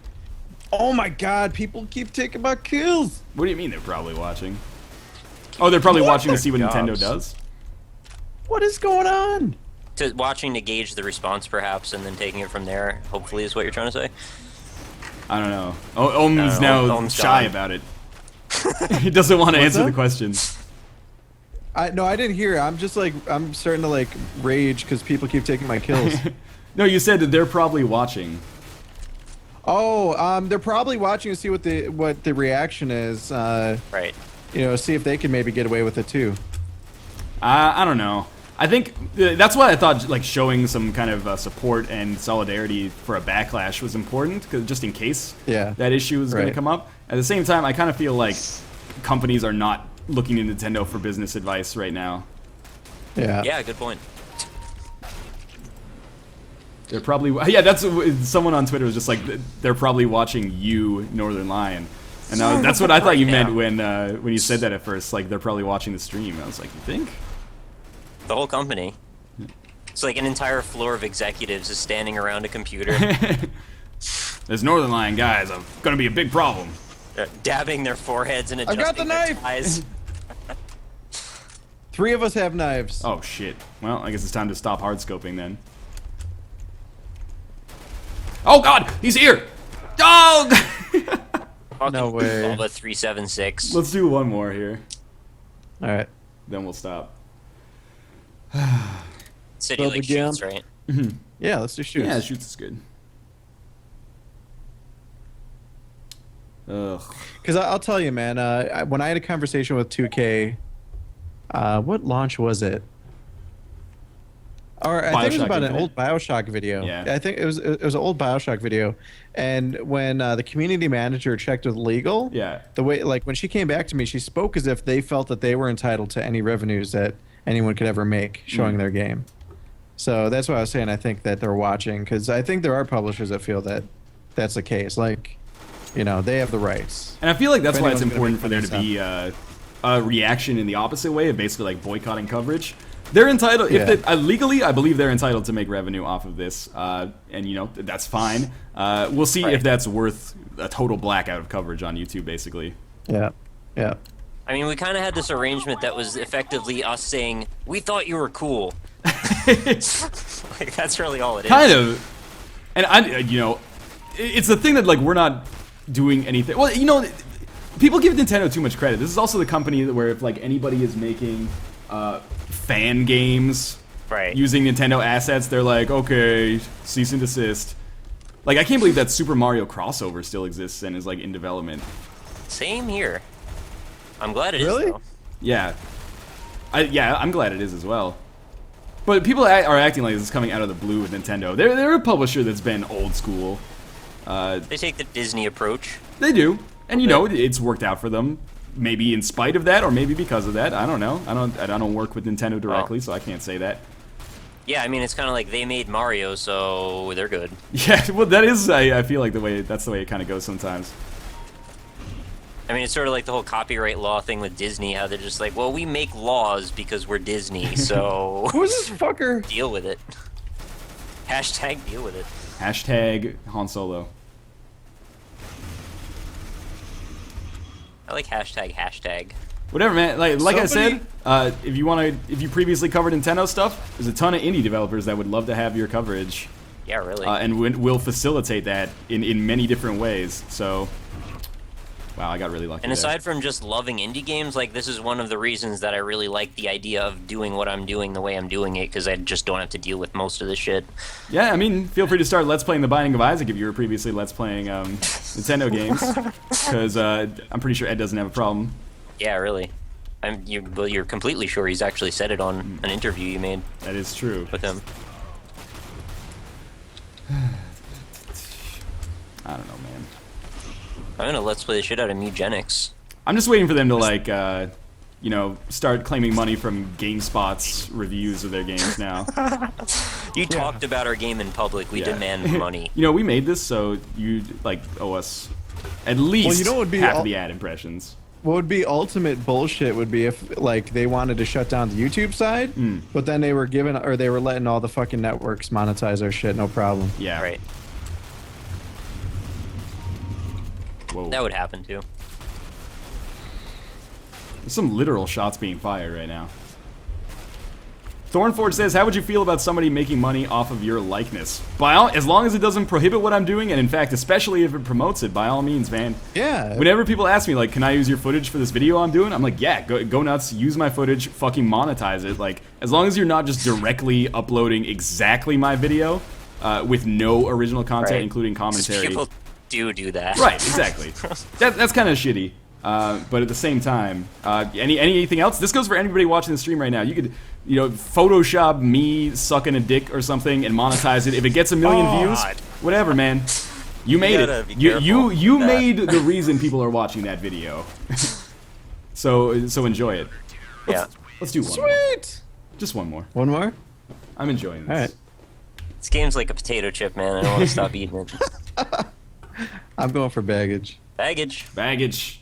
Oh my god, people keep taking my kills. What do you mean they're probably watching? Oh, they're probably watching to see what Nintendo jobs. does? What is going on? Watching to gauge the response, perhaps, and then taking it from there, hopefully, is what you're trying to say? I don't know. Ohm's now Ohm's shy gone. about it. He doesn't want to What's answer that? the questions. No, I didn't hear. I'm just like I'm starting to like rage because people keep taking my kills. No, you said that they're probably watching. Oh, they're probably watching to see what the reaction is. Right. You know, see if they can maybe get away with it too. I don't know. I think that's why I thought like showing some kind of support and solidarity for a backlash was important, because just in case that issue is going to come up. At the same time, I kind of feel like companies are not looking to Nintendo for business advice right now. Yeah, good point. They're probably that's someone on Twitter was just like they're probably watching you, Northern Lion, and that's what I thought you meant when you said that at first. Like they're probably watching the stream. I was like, you think? The whole company. It's like an entire floor of executives is standing around a computer. This Northern Lion guys are gonna be a big problem. Dabbing their foreheads and adjusting got the their knife! ties. 3 of us have knives. Oh shit. Well, I guess it's time to stop hardscoping then. Oh god, he's here! Oh! No way. Alba 376. Let's do one more here. All right. Then we'll stop. City like shoots, right? Yeah, let's do shoots. Yeah, shoots is good. Ugh. Because I'll tell you, man, when I had a conversation with 2K, what launch was it? Or I think it was about an old BioShock video. Yeah. I think it was an old BioShock video. And when the community manager checked with legal, the way like when she came back to me, she spoke as if they felt that they were entitled to any revenues that anyone could ever make showing their game. So that's why I was saying I think that they're watching, because I think there are publishers that feel that that's the case. Like, you know, they have the rights. And I feel like that's why it's important for there to be a reaction in the opposite way of basically like boycotting coverage. They're entitled, legally, I believe they're entitled to make revenue off of this, and you know that's fine. We'll see if that's worth a total blackout of coverage on YouTube, basically. Yeah, yeah. I mean, we kind of had this arrangement that was effectively us saying, we thought you were cool. Like, that's really all it is. Kind of. And you know, it's the thing that like we're not doing anything. Well, you know, people give Nintendo too much credit. This is also the company where if like anybody is making fan games using Nintendo assets, they're like, okay, cease and desist. Like, I can't believe that Super Mario crossover still exists and is like in development. Same here. I'm glad it is. Really? Though. Yeah. I'm glad it is as well. But people are acting like this is coming out of the blue with Nintendo. They're a publisher that's been old school. They take the Disney approach. They do. And you know, it's worked out for them. Maybe in spite of that, or maybe because of that. I don't know. I don't work with Nintendo directly, so I can't say that. Yeah, I mean, it's kind of like they made Mario, so they're good. Yeah, well, that is. I feel like that's the way it kind of goes sometimes. I mean, it's sort of like the whole copyright law thing with Disney, how they're just like, well, we make laws because we're Disney, so... Who's this fucker? Deal with it. Hashtag deal with it. Hashtag Han Solo. I like hashtag. Whatever, man. Like I said, if you previously covered Nintendo stuff, there's a ton of indie developers that would love to have your coverage. Yeah, really. And will facilitate that in many different ways. So, wow, I got really lucky. And there. aside from just loving indie games, like this is one of the reasons that I really like the idea of doing what I'm doing the way I'm doing it, because I just don't have to deal with most of the shit. Yeah, I mean, feel free to start Let's Playing The Binding of Isaac if you were previously Let's Playing Nintendo games, because I'm pretty sure Ed doesn't have a problem. Yeah, really. You're completely sure he's actually said it on an interview you made. That is true. With him. I don't know, man. I'm gonna Let's Play the shit out of Mugenics. I'm just waiting for them to like, you know, start claiming money from GameSpot's reviews of their games now. You talked about our game in public. We demand money. You know, we made this, so you like owe us at least half of the ad impressions. What would be ultimate bullshit would be if like they wanted to shut down the YouTube side, but then they were letting all the fucking networks monetize our shit, no problem. Yeah. Right. Whoa. That would happen too. There's some literal shots being fired right now. Thornforge says, how would you feel about somebody making money off of your likeness? As long as it doesn't prohibit what I'm doing, and in fact, especially if it promotes it, by all means, man. Yeah. Whenever people ask me, like, can I use your footage for this video I'm doing? I'm like, yeah, go nuts, use my footage, fucking monetize it. Like, as long as you're not just directly uploading exactly my video with no original content, including commentary. People do that. Right, exactly. That's kind of shitty. But at the same time, anything else? This goes for anybody watching the stream right now. You could, Photoshop me sucking a dick or something and monetize it. If it gets 1 million views, whatever, man. You made it. You made the reason people are watching that video. so enjoy it. Let's do one. Sweet. Just one more. One more. I'm enjoying this. All right. This game's like a potato chip, man. I don't want to stop eating it. I'm going for baggage. Baggage. Baggage.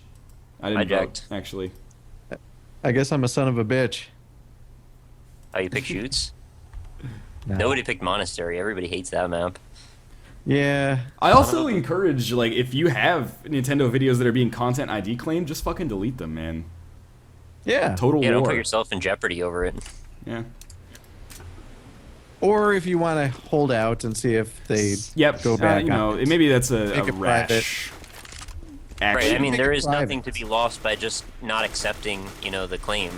I didn't Hijacked. vote, actually. I guess I'm a son of a bitch. Oh, you pick shoots? No. Nobody picked Monastery. Everybody hates that map. Yeah. I also encourage, like, if you have Nintendo videos that are being content ID claimed, just fucking delete them, man. Yeah. Total Yeah, war. don't put yourself in jeopardy over it. Yeah. Or if you want to hold out and see if they go back. Maybe that's a Make it rash action. Right, I mean, Make there it is private. nothing to be lost by just not accepting, the claim,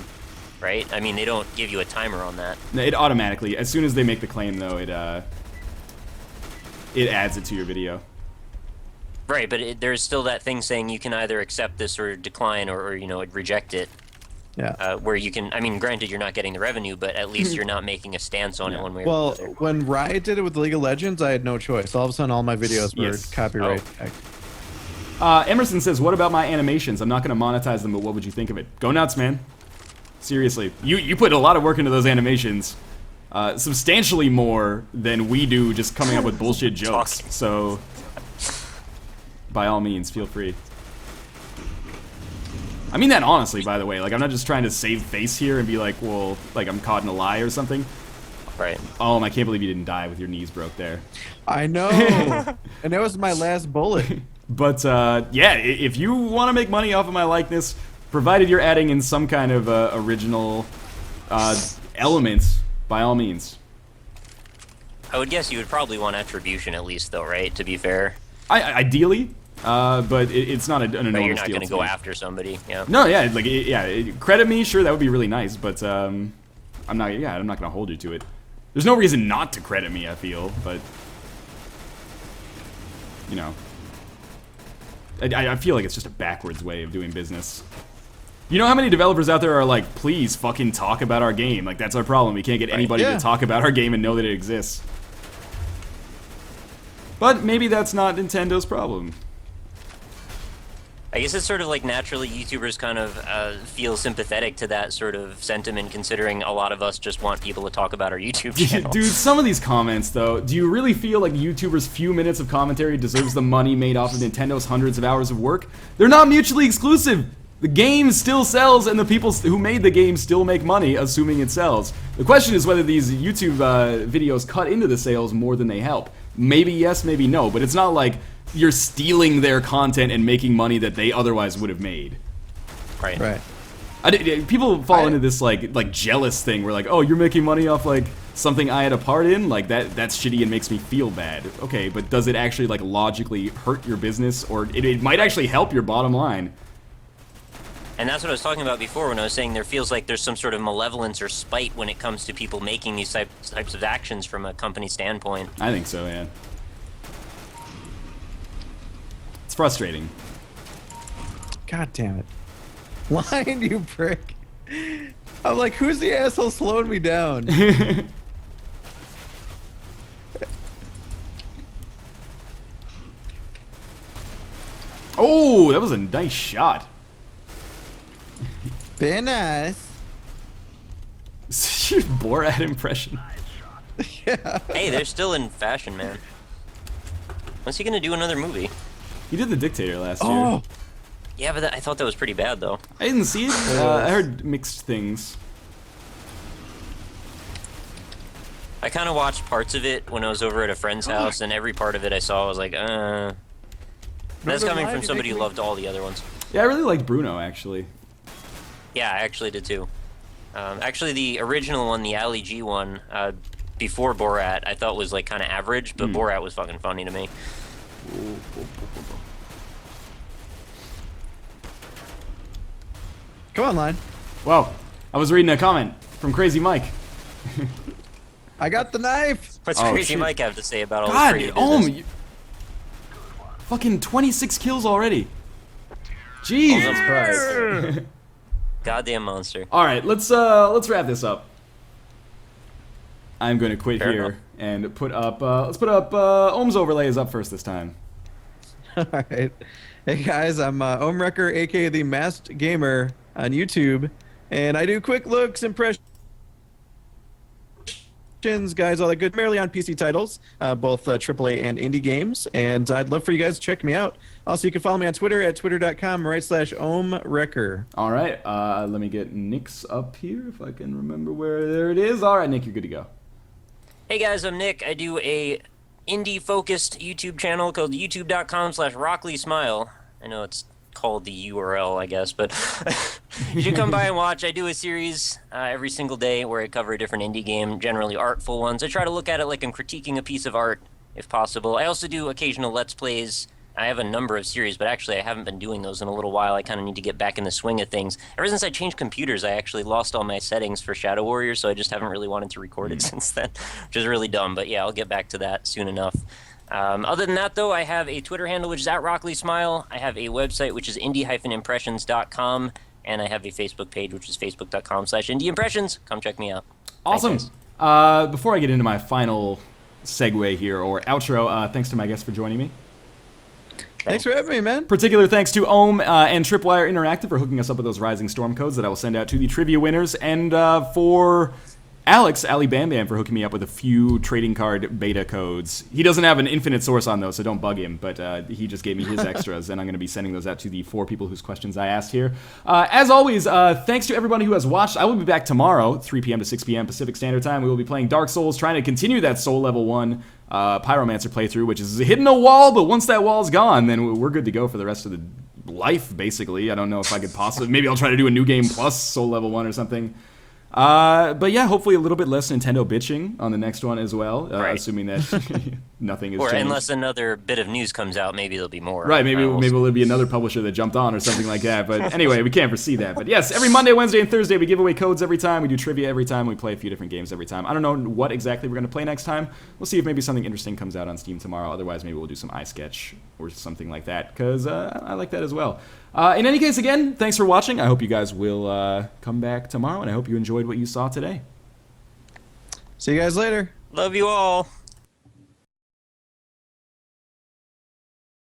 right? I mean, they don't give you a timer on that. No, it automatically, as soon as they make the claim, though, it adds it to your video. Right, but there's still that thing saying you can either accept this or decline or reject it. Yeah. Where you can, I mean, granted, you're not getting the revenue, but at least you're not making a stance on it one way or the other. When Riot did it with League of Legends, I had no choice. All of a sudden, all my videos were Yes. copyright. Emerson says, what about my animations? I'm not going to monetize them, but what would you think of it? Go nuts, man. Seriously. You put a lot of work into those animations. Substantially more than we do just coming up with bullshit jokes. So, by all means, feel free. I mean that honestly, by the way. Like, I'm not just trying to save face here and be like, well, like I'm caught in a lie or something. Right. Oh, I can't believe you didn't die with your knees broke there. I know. And that was my last bullet. But, yeah, if you want to make money off of my likeness, provided you're adding in some kind of original elements, by all means. I would guess you would probably want attribution at least, though, right? To be fair. Ideally, but it's not an enormous But deal. you're not going to go me. after somebody. Yeah. No, yeah, like, credit me, sure, that would be really nice, but I'm not going to hold you to it. There's no reason not to credit me, I feel, but, I feel like it's just a backwards way of doing business. You know how many developers out there are like, please fucking talk about our game? Like, that's our problem. We can't get anybody to talk about our game and know that it exists. But maybe that's not Nintendo's problem. I guess it's sort of like naturally YouTubers kind of feel sympathetic to that sort of sentiment, considering a lot of us just want people to talk about our YouTube channel. Dude, some of these comments, though, do you really feel like YouTubers' few minutes of commentary deserves the money made off of Nintendo's hundreds of hours of work? They're not mutually exclusive! The game still sells, and the people who made the game still make money, assuming it sells. The question is whether these YouTube videos cut into the sales more than they help. Maybe yes, maybe no, but it's not like you're stealing their content and making money that they otherwise would have made. Right. Right. People fall into this like jealous thing where like, oh, you're making money off like something I had a part in, like that's shitty and makes me feel bad. Okay, but does it actually like logically hurt your business, or it might actually help your bottom line? And that's what I was talking about before when I was saying there feels like there's some sort of malevolence or spite when it comes to people making these types of actions from a company standpoint. I think so, yeah. It's frustrating. God damn it. Line, you prick. I'm like, who's the asshole slowing me down? Oh, that was a nice shot. Very nice. Your Borat impression. Yeah. Hey, they're still in fashion, man. When's he gonna do another movie? He did The Dictator last year. Oh, Yeah, but I thought that was pretty bad, though. I didn't see it. I heard mixed things. I kind of watched parts of it when I was over at a friend's house, and every part of it I saw I was like, That's Northern coming Light, from you somebody who think we- loved all the other ones. Yeah, I really liked Bruno, actually. Yeah, I actually did too. Actually, the original one, the Ali G one, before Borat, I thought was like kind of average, but Borat was fucking funny to me. come on, Line. Wow, I was reading a comment from Crazy Mike. I got the knife. What's Oh, Crazy shit. Mike have to say about all God, this creative business? fucking 26 kills already. Jesus Christ. Goddamn monster. All right, let's wrap this up. I'm going to quit Fair here enough. and put up. Let's put up Ohm's overlay is up first this time. All right. Hey guys, I'm Wrecker, aka the Masked Gamer on YouTube, and I do quick looks, impressions, guys, all that good, primarily on PC titles, both AAA and indie games, and I'd love for you guys to check me out. Also, you can follow me on Twitter at twitter.com/OhmWrecker. All right, let me get Nick's up here if I can remember where. There it is. All right, Nick, you're good to go. Hey guys, I'm Nick. I do a indie-focused YouTube channel called youtube.com/RockleySmile. I know it's called the URL, I guess, but you should come by and watch. I do a series every single day where I cover a different indie game, generally artful ones. I try to look at it like I'm critiquing a piece of art, if possible. I also do occasional Let's Plays. I have a number of series, but actually I haven't been doing those in a little while. I kind of need to get back in the swing of things. Ever since I changed computers, I actually lost all my settings for Shadow Warrior, so I just haven't really wanted to record it since then, which is really dumb. But yeah, I'll get back to that soon enough. Other than that, though, I have a Twitter handle, which is @RockleySmile. I have a website, which is indie-impressions.com. And I have a Facebook page, which is facebook.com/indieimpressions. Come check me out. Awesome. Thanks, Before I get into my final segue here, or outro, thanks to my guests for joining me. Thanks for having me, man. Particular thanks to Ohm and Tripwire Interactive for hooking us up with those Rising Storm codes that I will send out to the trivia winners, and for Alex, Ali Bam Bam, for hooking me up with a few trading card beta codes. He doesn't have an infinite source on those, so don't bug him, but he just gave me his extras, and I'm going to be sending those out to the 4 people whose questions I asked here. As always, thanks to everybody who has watched. I will be back tomorrow, 3 p.m. to 6 p.m. Pacific Standard Time. We will be playing Dark Souls, trying to continue that Soul Level 1 Pyromancer playthrough, which is hitting a wall, but once that wall's gone, then we're good to go for the rest of the life, basically. I don't know if I could possibly... Maybe I'll try to do a new game plus Soul Level 1 or something. But yeah, hopefully a little bit less Nintendo bitching on the next one as well, Right. assuming that nothing is Or changed. unless another bit of news comes out, maybe there'll be more. Right, maybe We'll there'll be another publisher that jumped on or something like that. But anyway, we can't foresee that. But yes, every Monday, Wednesday, and Thursday, we give away codes every time. We do trivia every time. We play a few different games every time. I don't know what exactly we're going to play next time. We'll see if maybe something interesting comes out on Steam tomorrow. Otherwise, maybe we'll do some iSketch or something like that, because I like that as well. In any case, again, thanks for watching. I hope you guys will come back tomorrow, and I hope you enjoyed what you saw today. See you guys later. Love you all.